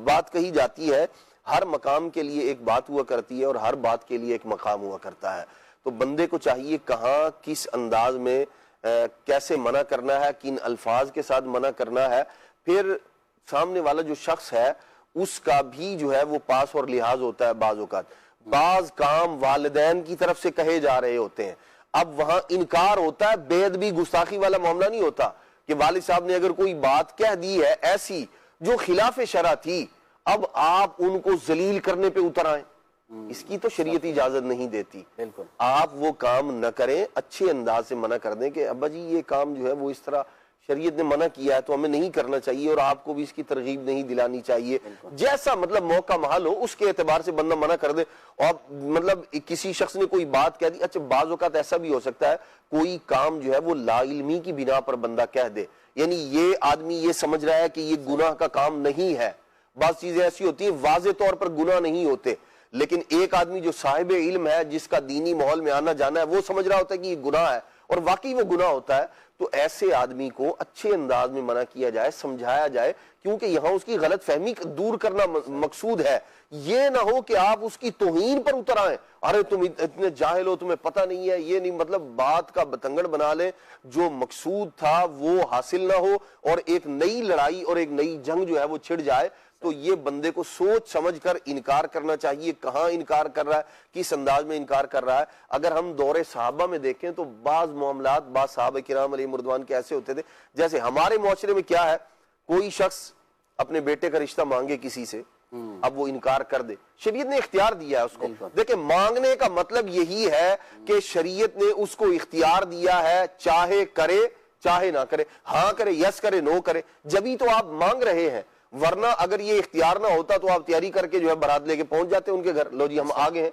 بات کہی جاتی ہے, ہر مقام کے لیے ایک بات ہوا کرتی ہے اور ہر بات کے لیے ایک مقام ہوا کرتا ہے. تو بندے کو چاہیے کہاں کس انداز میں کیسے منع کرنا ہے, کن الفاظ کے ساتھ منع کرنا ہے. پھر سامنے والا جو شخص ہے اس کا بھی جو ہے وہ پاس اور لحاظ ہوتا ہے. بعض اوقات بعض کام والدین کی طرف سے کہے جا رہے ہوتے ہیں, اب وہاں انکار ہوتا ہے, بے ادبی گستاخی والا معاملہ نہیں ہوتا کہ والد صاحب نے اگر کوئی بات کہہ دی ہے ایسی جو خلاف شرع تھی, اب آپ ان کو ذلیل کرنے پہ اتر آئیں, اس کی تو شریعت اجازت نہیں دیتی. آپ وہ کام نہ کریں, اچھے انداز سے منع کر دیں کہ ابا جی یہ کام جو ہے وہ اس طرح شریعت نے منع کیا ہے تو ہمیں نہیں کرنا چاہیے, اور آپ کو بھی اس کی ترغیب نہیں دلانی چاہیے. جیسا مطلب موقع محل ہو اس کے اعتبار سے بندہ منع کر دے. اور مطلب کسی شخص نے کوئی بات کہہ دی, اچھا بعض اوقات ایسا بھی ہو سکتا ہے کوئی کام جو ہے وہ لا علمی کی بنا پر بندہ کہہ دے, یعنی یہ آدمی یہ سمجھ رہا ہے کہ یہ گناہ کا کام نہیں ہے. بعض چیزیں ایسی ہوتی ہیں واضح طور پر گناہ نہیں ہوتے, لیکن ایک آدمی جو صاحب علم ہے, جس کا دینی ماحول میں آنا جانا ہے, وہ سمجھ رہا ہوتا ہے کہ یہ گناہ ہے, اور واقعی وہ گناہ ہوتا ہے تو ایسے آدمی کو اچھے انداز میں منع کیا جائے, سمجھایا جائے, کیونکہ یہاں اس کی غلط فہمی دور کرنا مقصود ہے. یہ نہ ہو کہ آپ اس کی توہین پر اتر آئیں, ارے تم اتنے جاہل ہو, تمہیں پتہ نہیں ہے, یہ نہیں, مطلب بات کا بتنگڑ بنا لیں, جو مقصود تھا وہ حاصل نہ ہو اور ایک نئی لڑائی اور ایک نئی جنگ جو ہے وہ چھڑ جائے. تو یہ بندے کو سوچ سمجھ کر انکار کرنا چاہیے, کہاں انکار کر رہا ہے, کس انداز میں انکار کر رہا ہے. اگر ہم دور صحابہ میں دیکھیں تو بعض معاملات بعض صحابہ کرام علیہم رضوان کے ایسے ہوتے تھے, جیسے ہمارے معاشرے میں کیا ہے, کوئی شخص اپنے بیٹے کا رشتہ مانگے کسی سے, اب وہ انکار کر دے, شریعت نے اختیار دیا ہے اس کو. دیکھیں مانگنے کا مطلب یہی ہے کہ شریعت نے اس کو اختیار دیا ہے, چاہے کرے چاہے نہ کرے, ہاں کرے یس کرے نو کرے, جبھی تو آپ مانگ رہے ہیں. ورنہ اگر یہ اختیار نہ ہوتا تو آپ تیاری کر کے جو ہے بارات لے کے پہنچ جاتے ان کے گھر, لو جی ہم آگے ہیں.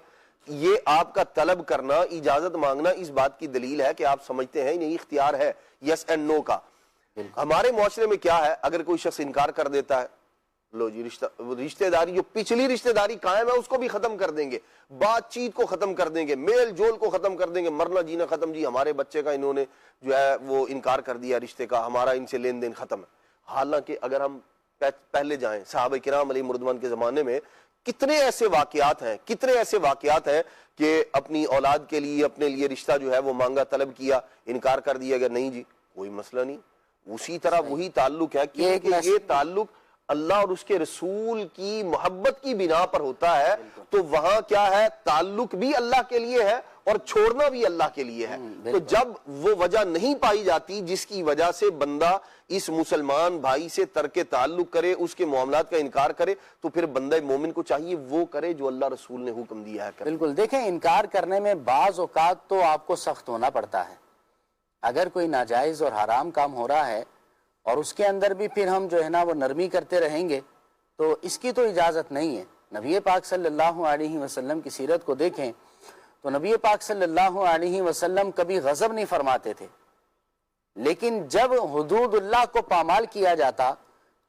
یہ آپ کا طلب کرنا, اجازت مانگنا اس بات کی دلیل ہے کہ آپ سمجھتے ہیں نہیں اختیار ہے یس اینڈ نو کا. ہمارے معاشرے میں کیا ہے, اگر کوئی شخص انکار کر دیتا ہے, لو جی رشتہ داری, جو پچھلی رشتہ داری قائم ہے اس کو بھی ختم کر دیں گے, بات چیت کو ختم کر دیں گے, میل جول کو ختم کر دیں گے, مرنا جینا ختم, جی ہمارے بچے کا انہوں نے جو ہے وہ انکار کر دیا رشتے کا, ہمارا ان سے لین دین ختم ہے. حالانکہ اگر ہم پہلے جائیں صحابہ کرام علیہم رضوان کے زمانے میں کتنے ایسے واقعات ہیں کہ اپنی اولاد کے لیے, اپنے لیے رشتہ جو ہے وہ مانگا, طلب کیا, انکار کر دیا گیا, نہیں جی کوئی مسئلہ نہیں. اسی طرح وہی تعلق ہے کیونکہ یہ تعلق اللہ اور اس کے رسول کی محبت کی بنا پر ہوتا ہے, تو وہاں کیا ہے, تعلق بھی اللہ کے لیے ہے اور چھوڑنا بھی اللہ کے لیے ہے. تو جب وہ وجہ نہیں پائی جاتی جس کی وجہ سے بندہ اس مسلمان بھائی سے ترک تعلق کرے, اس کے معاملات کا انکار کرے, تو پھر بندہ مومن کو چاہیے وہ کرے جو اللہ رسول نے حکم دیا ہے. بالکل. دیکھیں انکار کرنے میں بعض اوقات تو آپ کو سخت ہونا پڑتا ہے. اگر کوئی ناجائز اور حرام کام ہو رہا ہے اور اس کے اندر بھی پھر ہم جو ہے نا وہ نرمی کرتے رہیں گے تو اس کی تو اجازت نہیں ہے. نبی پاک صلی اللہ علیہ وسلم کی سیرت کو دیکھیں تو نبی پاک صلی اللہ علیہ وسلم کبھی غضب نہیں فرماتے تھے, لیکن جب حدود اللہ کو پامال کیا جاتا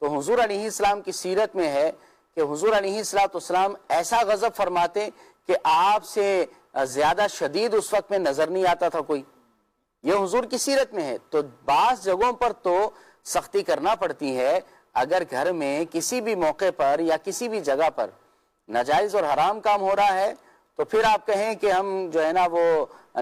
تو حضور علیہ السلام کی سیرت میں ہے کہ حضور علیہ السلام ایسا غضب فرماتے کہ آپ سے زیادہ شدید اس وقت میں نظر نہیں آتا تھا کوئی. یہ حضور کی سیرت میں ہے. تو بعض جگہوں پر تو سختی کرنا پڑتی ہے. اگر گھر میں کسی بھی موقع پر یا کسی بھی جگہ پر ناجائز اور حرام کام ہو رہا ہے تو پھر آپ کہیں کہ ہم جو ہے نا وہ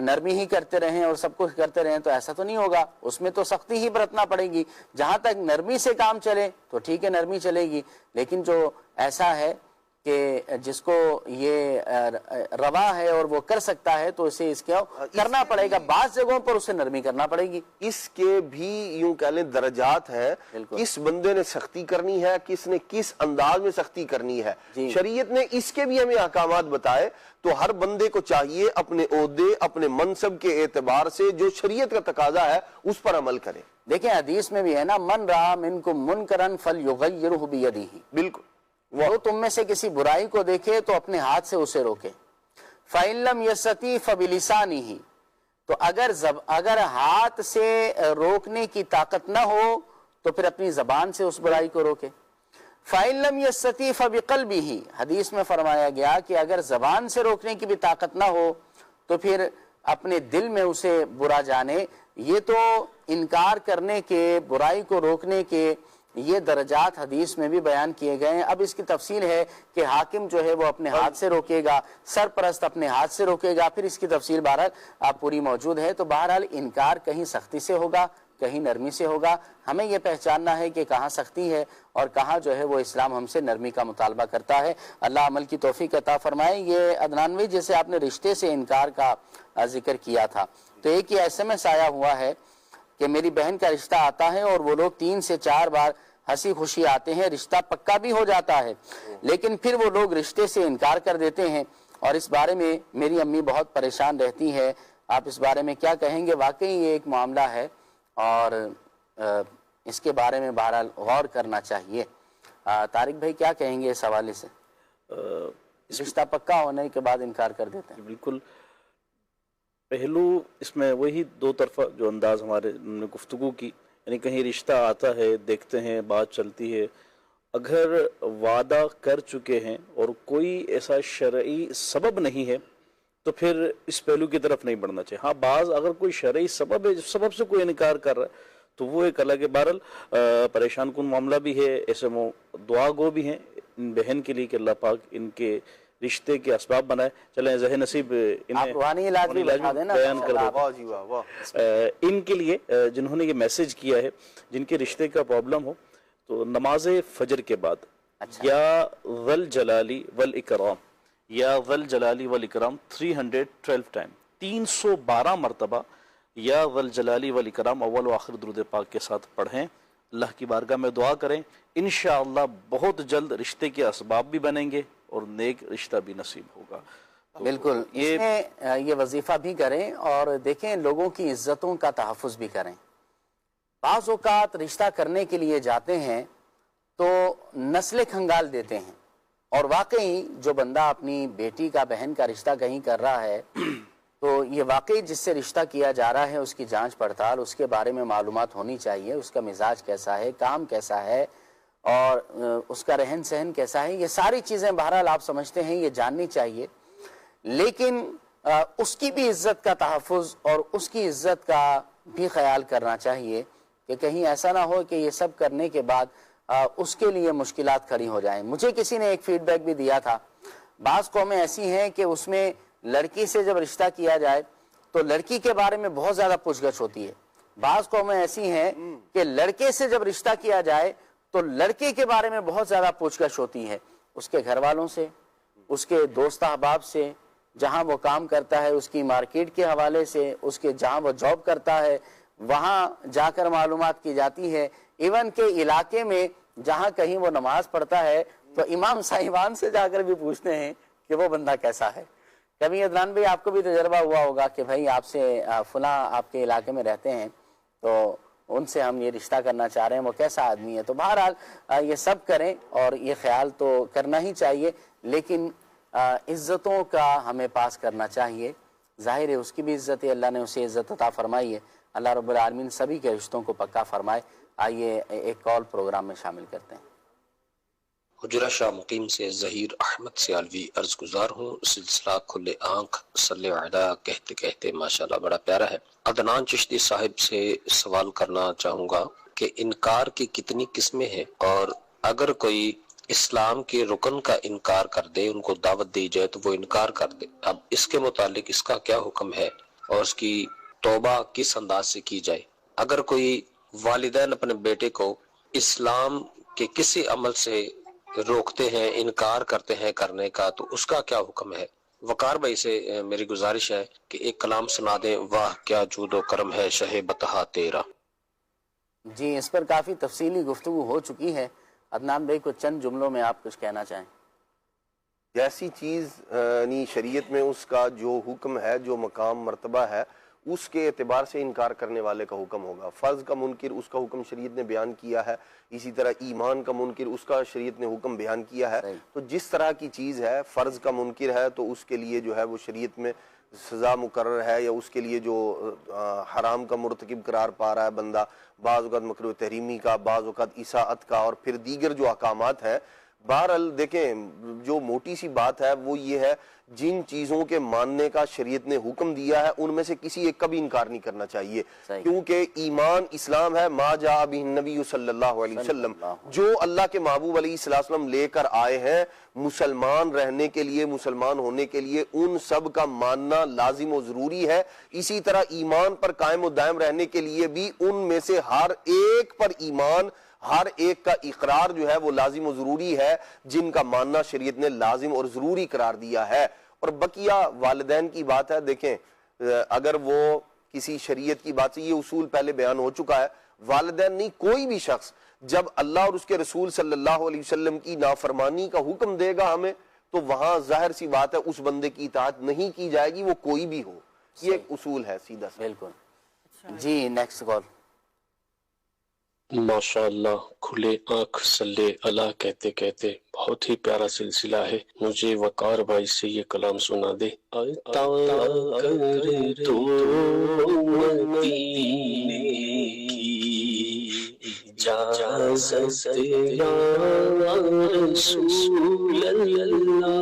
نرمی ہی کرتے رہیں اور سب کچھ کرتے رہیں, تو ایسا تو نہیں ہوگا. اس میں تو سختی ہی برتنا پڑے گی. جہاں تک نرمی سے کام چلے تو ٹھیک ہے, نرمی چلے گی, لیکن جو ایسا ہے کہ جس کو یہ روا ہے اور وہ کر سکتا ہے تو اسے اس کا کرنا پڑے گا. بعض جگہوں پر اسے نرمی کرنا پڑے گی. اس کے بھی یوں کہہ لیں درجات ہیں, کس بندے نے سختی کرنی ہے, کس نے کس انداز میں سختی کرنی ہے. شریعت نے اس کے بھی ہمیں احکامات بتائے. تو ہر بندے کو چاہیے اپنے عہدے, اپنے منصب کے اعتبار سے جو شریعت کا تقاضا ہے اس پر عمل کرے. دیکھیں حدیث میں بھی ہے نا, من رأى منکم منکرا فلیغیرہ بیدہ. بالکل. وہ تم میں سے کسی برائی کو دیکھے تو اپنے ہاتھ سے اسے روکے. فَإِن لَمْ يَسْتَطِعْ فَبِلِسَانِهِ. تو اگر ہاتھ سے روکنے کی طاقت نہ ہو تو پھر اپنی زبان سے اس برائی کو روکے. فَإِن لَمْ يَسْتَطِعْ فَبِقَلْبِهِ. حدیث میں فرمایا گیا کہ اگر زبان سے روکنے کی بھی طاقت نہ ہو تو پھر اپنے دل میں اسے برا جانے. یہ تو انکار کرنے کے, برائی کو روکنے کے یہ درجات حدیث میں بھی بیان کیے گئے ہیں. اب اس کی تفصیل ہے کہ حاکم جو ہے وہ اپنے ہاتھ سے روکے گا, سرپرست اپنے ہاتھ سے روکے گا, پھر اس کی تفصیل بہرحال آپ پوری موجود ہے. تو بہرحال انکار کہیں سختی سے ہوگا, کہیں نرمی سے ہوگا. ہمیں یہ پہچاننا ہے کہ کہاں سختی ہے اور کہاں جو ہے وہ اسلام ہم سے نرمی کا مطالبہ کرتا ہے. اللہ عمل کی توفیق عطا فرمائے. یہ عدنان بھائی جیسے آپ نے رشتے سے انکار کا ذکر کیا تھا, تو ایک یہ SMS آیا ہوا ہے کہ میری بہن کا رشتہ آتا ہے اور وہ لوگ 3 سے 4 بار ہنسی خوشی آتے ہیں, رشتہ پکا بھی ہو جاتا ہے, لیکن پھر وہ لوگ رشتے سے انکار کر دیتے ہیں اور اس بارے میں میری امی بہت پریشان رہتی ہے. آپ اس بارے میں کیا کہیں گے؟ واقعی یہ ایک معاملہ ہے اور اس کے بارے میں بہرحال غور کرنا چاہیے. طارق بھائی کیا کہیں گے اس حوالے سے؟ رشتہ پکا ہونے کے بعد انکار کر دیتے ہیں. بالکل. پہلو اس میں وہی دو طرفہ جو انداز ہمارے نے گفتگو کی, یعنی کہیں رشتہ آتا ہے, دیکھتے ہیں, بات چلتی ہے, اگر وعدہ کر چکے ہیں اور کوئی ایسا شرعی سبب نہیں ہے تو پھر اس پہلو کی طرف نہیں بڑھنا چاہیے. ہاں بعض اگر کوئی شرعی سبب ہے، جس سبب سے کوئی انکار کر رہا ہے تو وہ ایک الگ ہے. بہرحال پریشان کن معاملہ بھی ہے، ایسے دعا گو بھی ہیں ان بہن کے لیے کہ اللہ پاک ان کے رشتے کے اسباب بنائے. چلیں ذہن نصیب انہیں روحانی علاج بھی بتا دینا بیان کر دیتے. واہ جی واہ واہ. ان کے لیے جنہوں نے یہ میسج کیا ہے، جن کے رشتے کا پرابلم ہو، تو نماز فجر کے بعد یا ذل جلالی والاکرام، یا ذل جلالی والاکرام 312 ٹائم، 312 مرتبہ یا ذل جلالی والاکرام اول و آخر درود پاک کے ساتھ پڑھیں. اللہ کی بارگاہ میں دعا کریں، انشاءاللہ بہت جلد رشتے کے اسباب بھی بنیں گے اور نیک رشتہ بھی نصیب ہوگا. بالکل یہ وظیفہ بھی کریں اور دیکھیں لوگوں کی عزتوں کا تحفظ بھی کریں. بعض اوقات رشتہ کرنے کے لیے جاتے ہیں تو نسلیں کھنگال دیتے ہیں، اور واقعی جو بندہ اپنی بیٹی کا بہن کا رشتہ کہیں کر رہا ہے تو یہ واقعی جس سے رشتہ کیا جا رہا ہے اس کی جانچ پڑتال، اس کے بارے میں معلومات ہونی چاہیے، اس کا مزاج کیسا ہے، کام کیسا ہے اور اس کا رہن سہن کیسا ہے، یہ ساری چیزیں بہرحال آپ سمجھتے ہیں یہ جاننی چاہیے. لیکن اس کی بھی عزت کا تحفظ اور اس کی عزت کا بھی خیال کرنا چاہیے کہ کہیں ایسا نہ ہو کہ یہ سب کرنے کے بعد اس کے لیے مشکلات کھڑی ہو جائیں. مجھے کسی نے ایک فیڈ بیک بھی دیا تھا، بعض قومیں ایسی ہیں کہ اس میں لڑکی سے جب رشتہ کیا جائے تو لڑکی کے بارے میں بہت زیادہ پوچھ گچھ ہوتی ہے. بعض قومیں ایسی ہیں کہ لڑکے سے جب رشتہ کیا جائے تو لڑکے کے بارے میں بہت زیادہ پوچھ گچھ ہوتی ہے، اس کے گھر والوں سے، اس کے دوست احباب سے، جہاں وہ کام کرتا ہے اس کی مارکیٹ کے حوالے سے، اس کے جہاں وہ جاب کرتا ہے وہاں جا کر معلومات کی جاتی ہے. ایون کہ علاقے میں جہاں کہیں وہ نماز پڑھتا ہے تو امام صاحبان سے جا کر بھی پوچھتے ہیں کہ وہ بندہ کیسا ہے. کبھی عدنان بھائی آپ کو بھی تجربہ ہوا ہوگا کہ بھائی آپ سے فلاں آپ کے علاقے میں رہتے ہیں تو ان سے ہم یہ رشتہ کرنا چاہ رہے ہیں، وہ کیسا آدمی ہے. تو بہرحال یہ سب کریں اور یہ خیال تو کرنا ہی چاہیے، لیکن عزتوں کا ہمیں پاس کرنا چاہیے. ظاہر ہے اس کی بھی عزت ہے، اللہ نے اسے عزت عطا فرمائی ہے. اللہ رب العالمین سبھی کے رشتوں کو پکا فرمائے. آئیے ایک کال پروگرام میں شامل کرتے ہیں. حجرہ شاہ مقیم سے ظہیر احمد سیالوی عرض گزار ہوں. سلسلہ کھلے آنکھ صلی علی کہتے کہتے ماشاءاللہ بڑا پیارا ہے. عدنان چشتی صاحب سے سوال کرنا چاہوں گا کہ انکار کی کتنی قسمیں ہیں، اور اگر کوئی اسلام کے رکن کا انکار کر دے، ان کو دعوت دی جائے تو وہ انکار کر دے، اب اس کے متعلق اس کا کیا حکم ہے اور اس کی توبہ کس انداز سے کی جائے؟ اگر کوئی والدین اپنے بیٹے کو اسلام کے کسی عمل سے روکتے ہیں، انکار کرتے ہیں کرنے کا، تو اس کا کیا حکم ہے؟ وقار بھائی سے میری گزارش ہے کہ ایک کلام سنا دیں. واہ کیا جود و کرم ہے شہ بتہا تیرا. جی اس پر کافی تفصیلی گفتگو ہو چکی ہے. عدنان بھائی کو چند جملوں میں آپ کچھ کہنا چاہیں. جیسی چیز یعنی شریعت میں اس کا جو حکم ہے، جو مقام مرتبہ ہے، اس کے اعتبار سے انکار کرنے والے کا حکم ہوگا. فرض کا منکر اس کا حکم شریعت نے بیان کیا ہے، اسی طرح ایمان کا منکر اس کا شریعت نے حکم بیان کیا ہے. تو جس طرح کی چیز ہے، فرض کا منکر ہے تو اس کے لیے جو ہے وہ شریعت میں سزا مقرر ہے، یا اس کے لیے جو حرام کا مرتکب قرار پا رہا ہے بندہ، بعض اوقات مکروہ تحریمی کا، بعض اوقات اساءت کا، اور پھر دیگر جو احکامات ہیں. بہرحال دیکھیں جو موٹی سی بات ہے وہ یہ ہے، جن چیزوں کے ماننے کا شریعت نے حکم دیا ہے ان میں سے کسی ایک کا بھی انکار نہیں کرنا چاہیے، کیونکہ ایمان اسلام ہے ما جاء بہ النبی صلی اللہ علیہ وسلم، جو اللہ کے محبوب علیہ السلام لے کر آئے ہیں مسلمان رہنے کے لیے، مسلمان ہونے کے لیے، ان سب کا ماننا لازم و ضروری ہے. اسی طرح ایمان پر قائم و دائم رہنے کے لیے بھی ان میں سے ہر ایک پر ایمان، ہر ایک کا اقرار جو ہے وہ لازم و ضروری ہے، جن کا ماننا شریعت نے لازم اور ضروری قرار دیا ہے. اور بقیہ والدین کی بات ہے، دیکھیں اگر وہ کسی شریعت کی بات سے، یہ اصول پہلے بیان ہو چکا ہے، والدین نہیں کوئی بھی شخص جب اللہ اور اس کے رسول صلی اللہ علیہ وسلم کی نافرمانی کا حکم دے گا ہمیں، تو وہاں ظاہر سی بات ہے اس بندے کی اطاعت نہیں کی جائے گی، وہ کوئی بھی ہو. یہ ایک اصول ہے سیدھا سا. بالکل. جی نیکسٹ کال. ماشاءاللہ کھلے آنکھ صلی اللہ کہتے کہتے بہت ہی پیارا سلسلہ ہے. مجھے وقار بھائی سے یہ کلام سنا دے. اجازت یا رسول اللہ.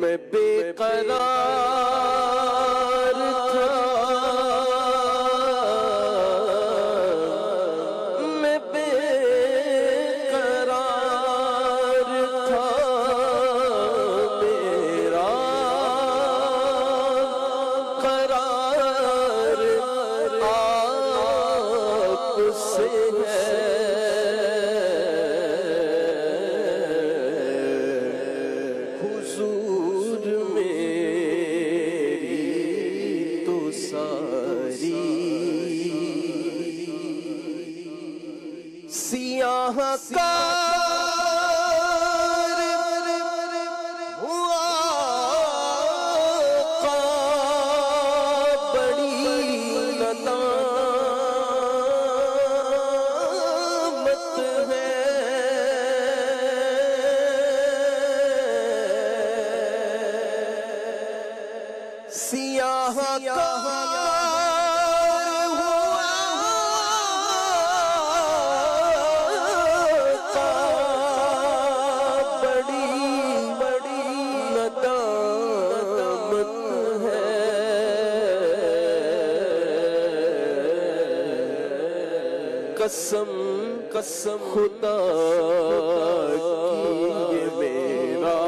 میں بے قرار تھا، میں بے قرار تھا، میرا قرار آپ سے ہے، حضور میری تو ساری سیاہ کار ہوا آقا، بڑی ندامت ہے، سیاہ کار ہوا آقا، بڑی ندامت ہے، قسم خدا کی یہ میرا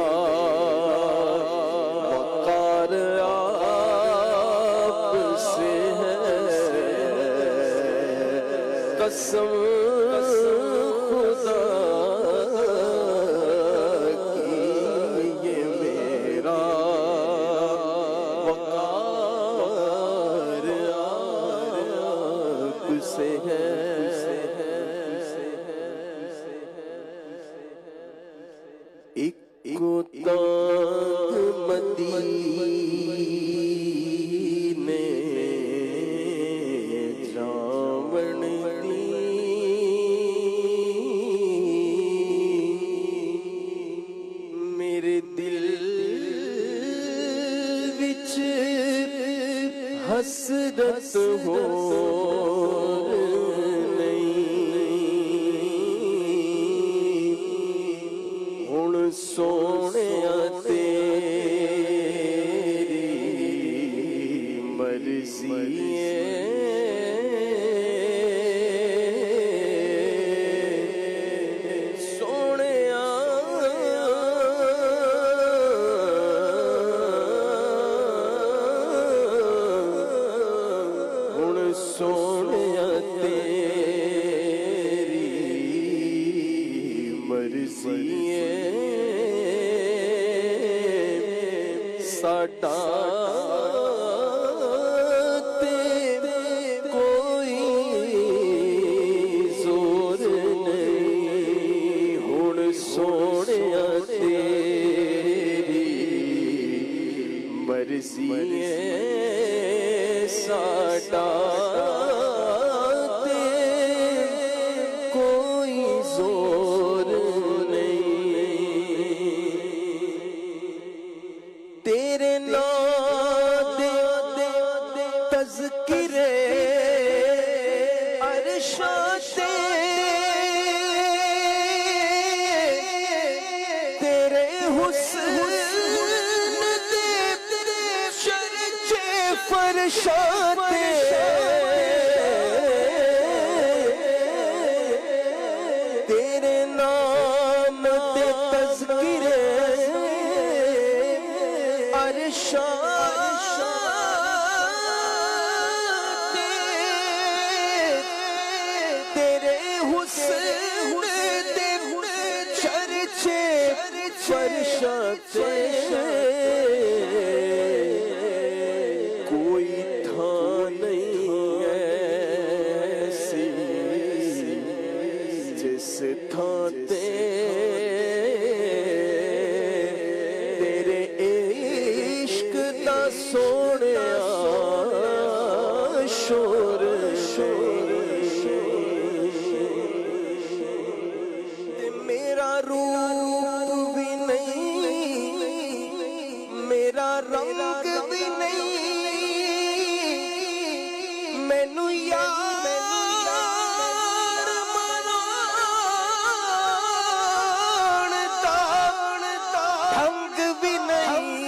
وقار آپ سے ہے، قسم خدا کی یہ میرا وقار آپ سے ہے، ایک تاک مدینے جاون دی، میرے دل وچ حسرت ہو سونیا تیری مرضی ہے، سونیا ہن سونیا تیری مرضی ہے، ساڈا تے کوئی زور نہیں، ہن سونیا تیری مرضی ہے، ساڈا تے کوئی زور تیرے نام دے تذکرے عرشاں تے، تیرے حسن دے چرچے فرشاں تے، تیرے نام دے تذکرے تیرے حسن دے چرچے فرشاں تے، کوئی تھاں نہیں ایسی جس تھاں تے سونیا شور میرا روپ بھی نہیں، میرا رنگ بھی نہیں، مینو یار مناتا ڈھنگ بھی نہیں،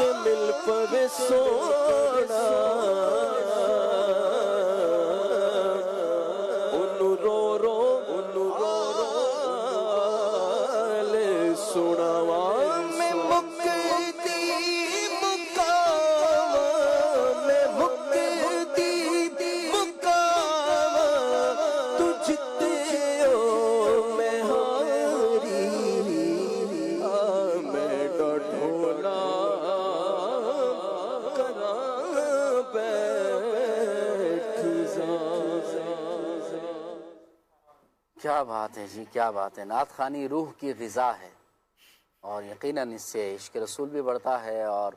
کہ مل پوے سونا انو رو رو لے سناوا میں مکتی مکاوا میں مکتی مکاوا تجھتے ہو میں ہاری میں ڈھولا کرا بیٹھ جا کیا بات ہے جی، کیا بات ہے. نعت خوانی روح کی غذا ہے اور یقیناً اس سے عشق رسول بھی بڑھتا ہے اور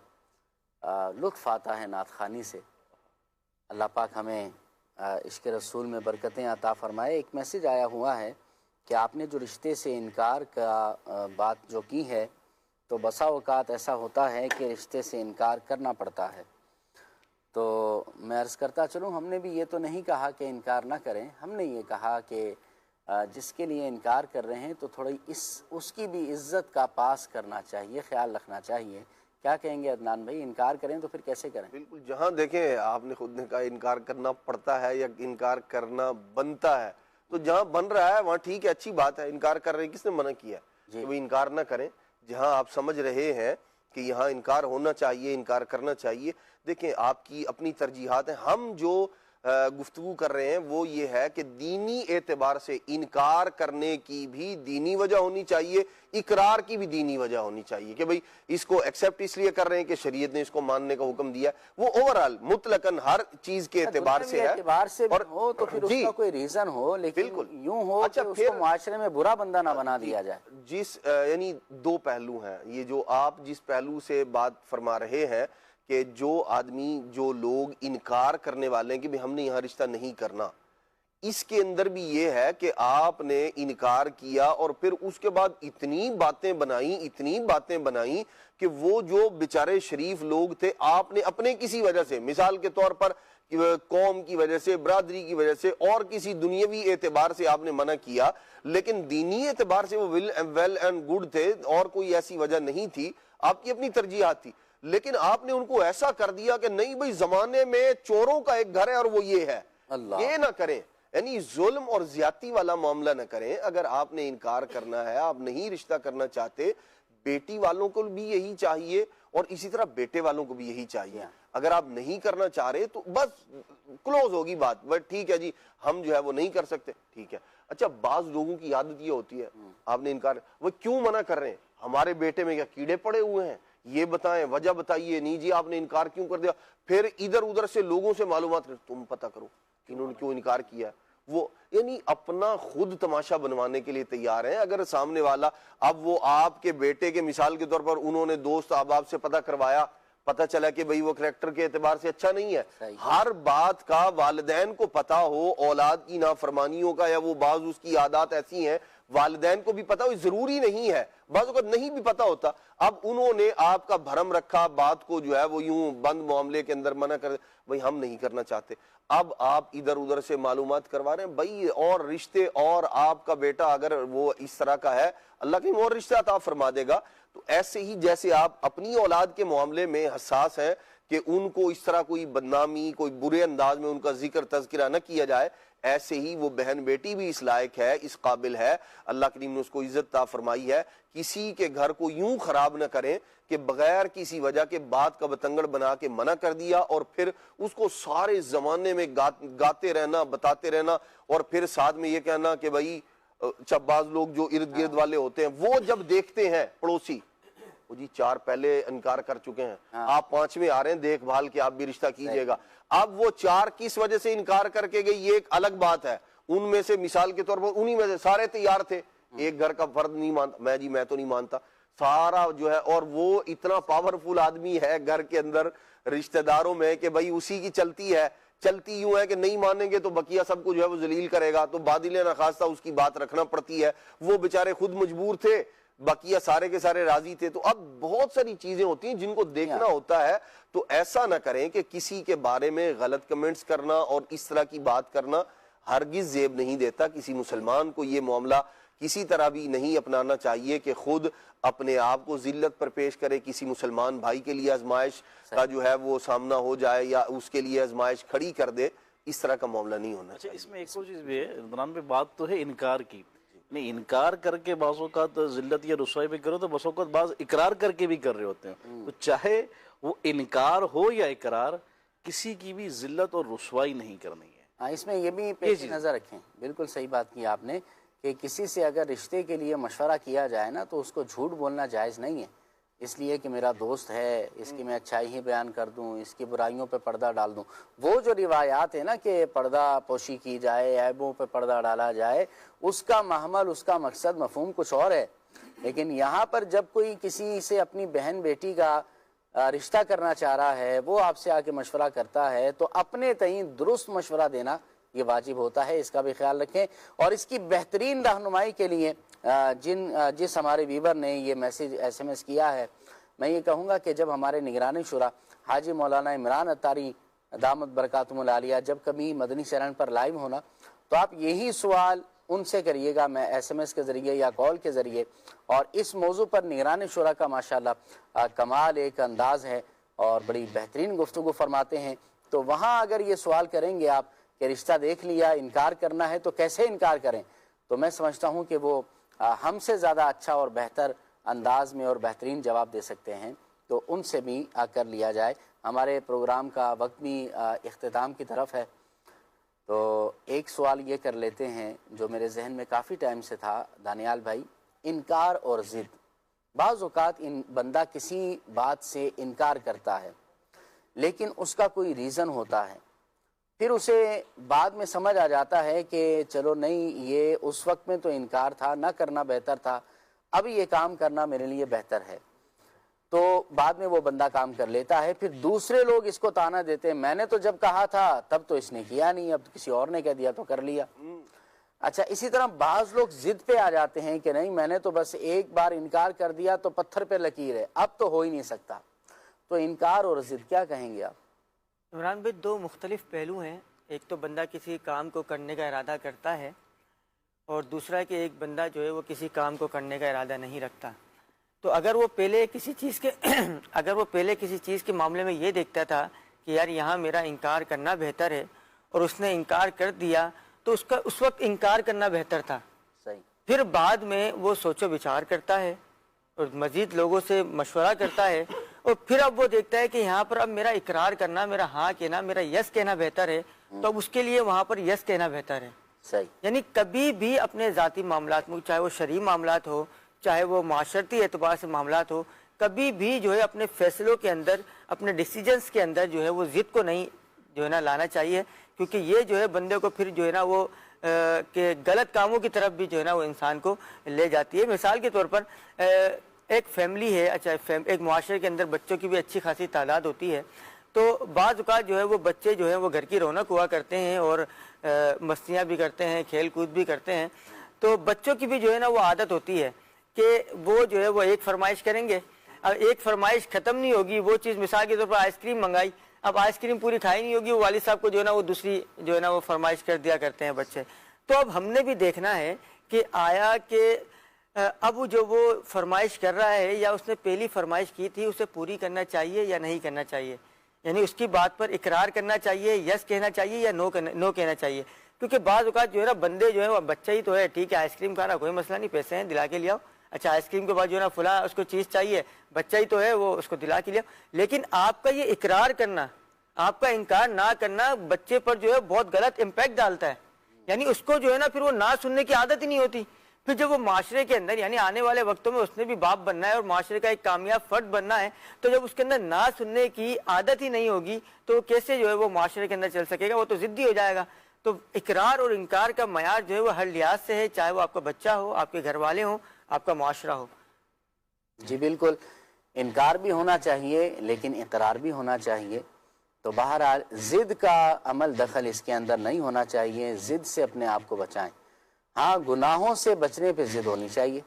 لطف آتا ہے نعت خوانی سے. اللہ پاک ہمیں عشق رسول میں برکتیں عطا فرمائے. ایک میسیج آیا ہوا ہے کہ آپ نے جو رشتے سے انکار کا بات جو کی ہے تو بسا اوقات ایسا ہوتا ہے کہ رشتے سے انکار کرنا پڑتا ہے. تو میں عرض کرتا چلوں، ہم نے بھی یہ تو نہیں کہا کہ انکار نہ کریں، ہم نے یہ کہا کہ جس کے لیے انکار کر رہے ہیں تو تھوڑی اس کی بھی عزت کا پاس کرنا چاہیے، خیال رکھنا چاہیے. کیا کہیں گے عدنان بھائی، انکار کریں تو پھر کیسے کریں؟ بالکل، جہاں دیکھیں آپ نے خود نے کہا انکار کرنا پڑتا ہے یا انکار کرنا بنتا ہے، تو جہاں بن رہا ہے وہاں ٹھیک ہے، اچھی بات ہے. انکار کر رہے ہیں، کس نے منع کیا کہ وہ انکار نہ کریں؟ جہاں آپ سمجھ رہے ہیں کہ یہاں انکار ہونا چاہیے، انکار کرنا چاہیے. دیکھیں آپ کی اپنی ترجیحات ہیں. ہم جو گفتگو کر رہے ہیں وہ یہ ہے کہ دینی اعتبار سے انکار کرنے کی بھی دینی وجہ ہونی چاہیے، اقرار کی بھی دینی وجہ ہونی چاہیے کہ بھئی اس کو ایکسیپٹ اس لیے کر رہے ہیں کہ شریعت نے اس کو ماننے کا حکم دیا. وہ اوورال مطلقاً ہر چیز کے اعتبار سے ہے، اعتبار سے ہو تو پھر اس کا کوئی ریزن ہو، لیکن یوں ہو کہ اس کو معاشرے میں برا بندہ نہ بنا دیا جائے. یعنی دو پہلو ہیں. یہ جو آپ جس پہلو سے بات فرما رہے ہیں کہ جو آدمی، جو لوگ انکار کرنے والے ہیں کہ ہم نے یہاں رشتہ نہیں کرنا، اس کے اندر بھی یہ ہے کہ آپ نے انکار کیا اور پھر اس کے بعد اتنی باتیں بنائیں کہ وہ جو بیچارے شریف لوگ تھے، آپ نے اپنے کسی وجہ سے، مثال کے طور پر قوم کی وجہ سے، برادری کی وجہ سے اور کسی دنیاوی اعتبار سے آپ نے منع کیا، لیکن دینی اعتبار سے وہ ویل اینڈ گڈ تھے اور کوئی ایسی وجہ نہیں تھی، آپ کی اپنی ترجیحات تھی. لیکن آپ نے ان کو ایسا کر دیا کہ نہیں بھئی زمانے میں چوروں کا ایک گھر ہے اور وہ یہ ہے. یہ نہ کریں، یعنی ظلم اور زیادتی والا معاملہ نہ کریں. اگر آپ نے انکار کرنا ہے، آپ نہیں رشتہ کرنا چاہتے، بیٹی والوں کو بھی یہی چاہیے اور اسی طرح بیٹے والوں کو بھی یہی چاہیے. اگر آپ نہیں کرنا چاہ رہے تو بس کلوز ہوگی بات، بس ٹھیک ہے جی ہم جو ہے وہ نہیں کر سکتے، ٹھیک ہے. اچھا، بعض لوگوں کی عادت یہ ہوتی ہے، آپ نے انکار، وہ کیوں منع کر رہے ہیں؟ ہمارے بیٹے میں کیا کیڑے پڑے ہوئے ہیں؟ یہ بتائیں، وجہ بتائیے. نہیں جی آپ نے انکار کیوں کر دیا؟ پھر ادھر ادھر سے لوگوں سے معلومات کر، تم پتہ کرو کہ انہوں نے کیوں انکار کیا. وہ یعنی اپنا خود تماشا بنوانے کے لیے تیار ہیں. اگر سامنے والا، اب وہ آپ کے بیٹے کے مثال کے طور پر انہوں نے دوست احباب سے پتہ کروایا، پتہ چلا کہ بھئی وہ کریکٹر کے اعتبار سے اچھا نہیں ہے. ہر بات کا والدین کو پتہ ہو، اولاد کی نافرمانیوں کا یا وہ بعض اس کی عادات ایسی ہیں والدین کو بھی پتہ ہو، ضروری نہیں ہے، بعض اوقات نہیں بھی پتہ ہوتا. اب انہوں نے آپ کا بھرم رکھا، بات کو جو ہے وہ یوں بند معاملے کے اندر منع کر، بھئی ہم نہیں کرنا چاہتے. اب آپ ادھر ادھر سے معلومات کروا رہے ہیں بھئی، اور رشتے، اور آپ کا بیٹا اگر وہ اس طرح کا ہے اللہ کہیں اور رشتہ عطا فرما دے گا. تو ایسے ہی جیسے آپ اپنی اولاد کے معاملے میں حساس ہیں کہ ان کو اس طرح کوئی بدنامی، کوئی برے انداز میں ان کا ذکر تذکرہ نہ کیا جائے، ایسے ہی وہ بہن بیٹی بھی اس لائق ہے، اس قابل ہے، اللہ کریم نے اس کو عزت عطا فرمائی ہے. کسی کے گھر کو یوں خراب نہ کریں کہ بغیر کسی وجہ کے بات کا بتنگڑ بنا کے منع کر دیا اور پھر اس کو سارے زمانے میں گاتے رہنا، بتاتے رہنا، اور پھر ساتھ میں یہ کہنا کہ بھائی بعض لوگ جو ارد گرد والے ہوتے ہیں وہ جب دیکھتے ہیں پڑوسی، وہ جی 4 پہلے انکار کر چکے ہیں، آپ 5ویں آ رہے ہیں، دیکھ بھال کے آپ بھی رشتہ کیجئے گا. اب وہ 4 کس وجہ سے انکار کر کے گئی یہ ایک الگ بات ہے. ان میں سے مثال کے طور پر انہی میں سے سارے تیار تھے، ایک گھر کا فرد نہیں مانتا، میں تو نہیں مانتا، سارا جو ہے، اور وہ اتنا پاورفل آدمی ہے گھر کے اندر رشتہ داروں میں کہ بھائی اسی کی چلتی ہے. چلتی یوں ہے کہ نہیں مانیں گے تو بقیہ سب کو جو ہے وہ ذلیل کرے گا، تو بادل نخواستہ اس کی بات رکھنا پڑتی ہے. وہ بیچارے خود مجبور تھے، بقیہ سارے کے سارے راضی تھے. تو اب بہت ساری چیزیں ہوتی ہیں جن کو دیکھنا ہوتا ہے. تو ایسا نہ کریں کہ کسی کے بارے میں غلط کمنٹس کرنا اور اس طرح کی بات کرنا ہرگز زیب نہیں دیتا. کسی مسلمان کو یہ معاملہ کسی طرح بھی نہیں اپنانا چاہیے کہ خود اپنے آپ کو ذلت پر پیش کرے، کسی مسلمان بھائی کے لیے آزمائش کا جو ہے وہ سامنا ہو جائے یا اس کے لیے آزمائش کھڑی کر دے، اس طرح کا معاملہ نہیں ہونا چاہیے۔ اس میں ایک اور چیز بھی ہے عمران پہ، بات تو ہے انکار کی، نہیں انکار کر کے بعض اوقات ذلت یا رسوائی بھی کرو تو بعض اوقات بعض اقرار کر کے بھی کر رہے ہوتے ہیں، تو چاہے وہ انکار ہو یا اقرار، کسی کی بھی ذلت اور رسوائی نہیں کرنی ہے۔ اس میں یہ بھی پیش نظر رکھیں، بالکل صحیح بات کی آپ نے، کہ کسی سے اگر رشتے کے لیے مشورہ کیا جائے نا تو اس کو جھوٹ بولنا جائز نہیں ہے، اس لیے کہ میرا دوست ہے، اس کی میں اچھائی ہی بیان کر دوں، اس کی برائیوں پہ پردہ ڈال دوں۔ وہ جو روایات ہیں نا کہ پردہ پوشی کی جائے، عیبوں پہ پردہ ڈالا جائے، اس کا محمل، اس کا مقصد، مفہوم کچھ اور ہے، لیکن یہاں پر جب کوئی کسی سے اپنی بہن بیٹی کا رشتہ کرنا چاہ رہا ہے، وہ آپ سے آ کے مشورہ کرتا ہے، تو اپنے تئیں درست مشورہ دینا یہ واجب ہوتا ہے، اس کا بھی خیال رکھیں۔ اور اس کی بہترین رہنمائی کے لیے جس ہمارے ویور نے یہ میسیج SMS کیا ہے، میں یہ کہوں گا کہ جب ہمارے نگران شورا حاجی مولانا عمران اتاری دامت برکاتہم العالیہ جب کبھی مدنی چینل پر لائیو ہونا، تو آپ یہی سوال ان سے کریے گا، میں SMS کے ذریعے یا کال کے ذریعے، اور اس موضوع پر نگران شورا کا ماشاءاللہ کمال ایک انداز ہے اور بڑی بہترین گفتگو فرماتے ہیں، تو وہاں اگر یہ سوال کریں گے آپ کہ رشتہ دیکھ لیا، انکار کرنا ہے تو کیسے انکار کریں، تو میں سمجھتا ہوں کہ وہ ہم سے زیادہ اچھا اور بہتر انداز میں اور بہترین جواب دے سکتے ہیں، تو ان سے بھی کر لیا جائے۔ ہمارے پروگرام کا وقت بھی اختتام کی طرف ہے، تو ایک سوال یہ کر لیتے ہیں جو میرے ذہن میں کافی ٹائم سے تھا دانیال بھائی، انکار اور ضد۔ بعض اوقات بندہ کسی بات سے انکار کرتا ہے لیکن اس کا کوئی ریزن ہوتا ہے، پھر اسے بعد میں سمجھ آ جاتا ہے کہ چلو نہیں، یہ اس وقت میں تو انکار تھا، نہ کرنا بہتر تھا، اب یہ کام کرنا میرے لیے بہتر ہے، تو بعد میں وہ بندہ کام کر لیتا ہے، پھر دوسرے لوگ اس کو تانا دیتے ہیں، میں نے تو جب کہا تھا تب تو اس نے کیا نہیں، اب کسی اور نے کہہ دیا تو کر لیا۔ اچھا، اسی طرح بعض لوگ ضد پہ آ جاتے ہیں کہ نہیں، میں نے تو بس ایک بار انکار کر دیا تو پتھر پہ لکیر ہے، اب تو ہو ہی نہیں سکتا۔ تو انکار اور ضد کیا کہیں گے آپ؟ عمران بھائی، دو مختلف پہلو ہیں، ایک تو بندہ کسی کام کو کرنے کا ارادہ کرتا ہے، اور دوسرا کہ ایک بندہ جو ہے وہ کسی کام کو کرنے کا ارادہ نہیں رکھتا۔ تو اگر وہ پہلے کسی چیز کے معاملے میں یہ دیکھتا تھا کہ یار یہاں میرا انکار کرنا بہتر ہے، اور اس نے انکار کر دیا، تو اس وقت انکار کرنا بہتر تھا۔ صحیح۔ پھر بعد میں وہ سوچ و بچار کرتا ہے اور مزید لوگوں سے مشورہ کرتا ہے، اور پھر اب وہ دیکھتا ہے کہ یہاں پر اب میرا اقرار کرنا، میرا ہاں کہنا، میرا یس کہنا بہتر ہے، تو اب اس کے لیے وہاں پر یس کہنا بہتر ہے۔ صحیح۔ یعنی کبھی بھی اپنے ذاتی معاملات میں، چاہے وہ شرعی معاملات ہو، چاہے وہ معاشرتی اعتبار سے معاملات ہو، کبھی بھی جو ہے اپنے فیصلوں کے اندر، اپنے ڈیسیجنز کے اندر جو ہے وہ ضد کو نہیں جو ہے نا لانا چاہیے، کیونکہ یہ جو ہے بندے کو پھر جو ہے نا وہ کہ غلط کاموں کی طرف بھی جو ہے نا وہ انسان کو لے جاتی ہے۔ مثال کے طور پر ایک فیملی ہے، اچھا ایک معاشرے کے اندر بچوں کی بھی اچھی خاصی تعداد ہوتی ہے، تو بعض اوقات جو ہے وہ بچے جو ہیں وہ گھر کی رونق ہوا کرتے ہیں اور مستیاں بھی کرتے ہیں، کھیل کود بھی کرتے ہیں، تو بچوں کی بھی جو ہے نا وہ عادت ہوتی ہے کہ وہ جو ہے وہ ایک فرمائش کریں گے، اب ایک فرمائش ختم نہیں ہوگی، وہ چیز مثال کے طور پر آئس کریم منگائی، اب آئس کریم پوری کھائی نہیں ہوگی، وہ والد صاحب کو جو ہے نا وہ دوسری جو ہے نا وہ فرمائش کر دیا کرتے ہیں بچے۔ تو اب ہم نے بھی دیکھنا ہے کہ آیا کہ اب جو وہ فرمائش کر رہا ہے یا اس نے پہلی فرمائش کی تھی اسے پوری کرنا چاہیے یا نہیں کرنا چاہیے، یعنی اس کی بات پر اقرار کرنا چاہیے، یس کہنا چاہیے یا نو کہنا چاہیے، کیونکہ بعض اوقات جو ہے نا بندے جو ہے وہ بچہ ہی تو ہے، ٹھیک ہے آئس کریم کھانا کوئی مسئلہ نہیں، پیسے ہیں دلا کے لے آؤ، اچھا آئس کریم کے بعد جو ہے نا فلاں اس کو چیز چاہیے، بچہ ہی تو ہے وہ اس کو دلا کے لے آؤ، لیکن آپ کا یہ اقرار کرنا، آپ کا انکار نہ کرنا بچے پر جو ہے بہت غلط امپیکٹ ڈالتا ہے، یعنی اس کو جو ہے نا پھر وہ نہ سننے کی عادت ہی نہیں ہوتی، پھر جب وہ معاشرے کے اندر یعنی آنے والے وقتوں میں اس نے بھی باپ بننا ہے اور معاشرے کا ایک کامیاب فرد بننا ہے، تو جب اس کے اندر نہ سننے کی عادت ہی نہیں ہوگی تو کیسے جو ہے وہ معاشرے کے اندر چل سکے گا، وہ تو ضدی ہو جائے گا۔ تو اقرار اور انکار کا معیار جو ہے وہ ہر لحاظ سے ہے، چاہے وہ آپ کا بچہ ہو، آپ کے گھر والے ہوں، آپ کا معاشرہ ہو۔ جی بالکل، انکار بھی ہونا چاہیے لیکن اقرار بھی ہونا چاہیے، تو بہرحال ضد کا عمل دخل اس کے اندر نہیں ہونا چاہیے، ضد سے اپنے آپ کو بچائیں۔ ہاں، گناہوں سے بچنے پہ ضد ہونی چاہیے،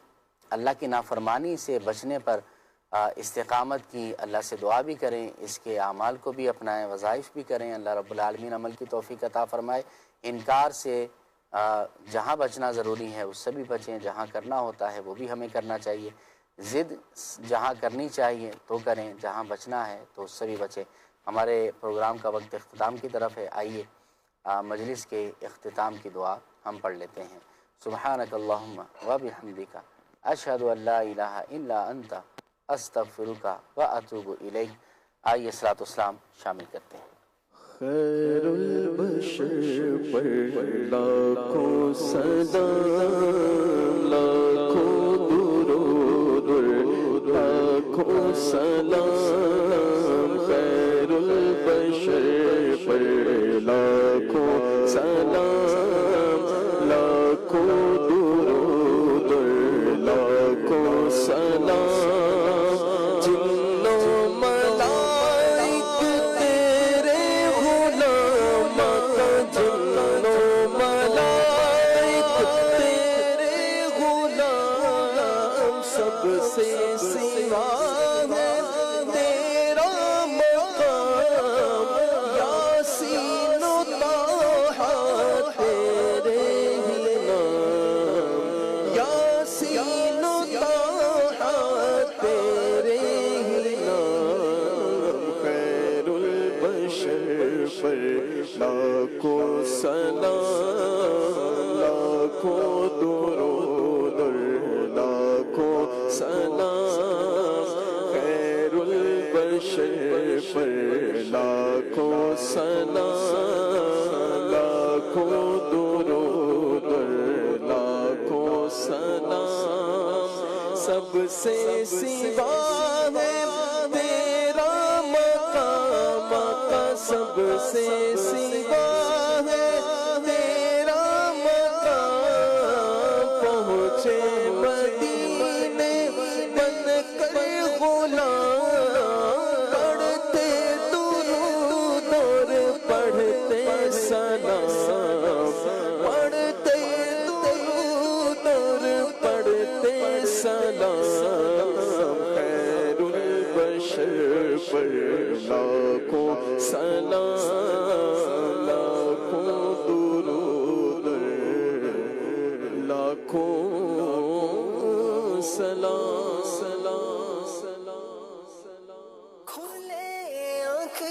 اللہ کی نافرمانی سے بچنے پر استقامت کی اللہ سے دعا بھی کریں، اس کے اعمال کو بھی اپنائیں، وظائف بھی کریں، اللہ رب العالمین عمل کی توفیق عطا فرمائے۔ انکار سے جہاں بچنا ضروری ہے اس سے بھی بچیں، جہاں کرنا ہوتا ہے وہ بھی ہمیں کرنا چاہیے، ضد جہاں کرنی چاہیے تو کریں، جہاں بچنا ہے تو اس سے بھی بچیں۔ ہمارے پروگرام کا وقت اختتام کی طرف ہے، آئیے مجلس کے اختتام کی دعا ہم پڑھ لیتے ہیں۔ سبحانک اللہم و بحمدک اشہد ان لا الہ الا انت استغفرک و اتوب الیک۔ آئیے صلاۃ والسلام شامل کرتے ہیں۔ خیر البشر پر لاکھوں سلام، لاکھوں درود، لاکھوں سلام، خیر البشر پر لاکھوں سلام، لاکھوں درود، لاکھوں سلام، جنوں ملائک تیرے غلام کا، جنوں ملائک تیرے غلام، سب سے سوا ہے تیرا مقام، یاسین و طٰہٰ تیرے ہی نام، یاسین و طٰہٰ تیرے ہی نام، خیر البشر پر لاکھوں سلام، لاکھوں درود، لاکھوں سلام، خیر البشر پر لاکھوں سلام، لاکھوں درود، لاکھوں سلام، سب سے سوا ہے تیرا مقام آقا، سب سے سوا ہے تیرا مقام، پہنچے مدینے بن کر غلام، پڑھتے درود اور پڑھتے سلام، پڑھتے درود اور پڑھتے سلام، خیر البشر پر لاکھوں سلام، لاکھوں درود، لاکھوں سلام، سلام، سلام، کھلے آنکھ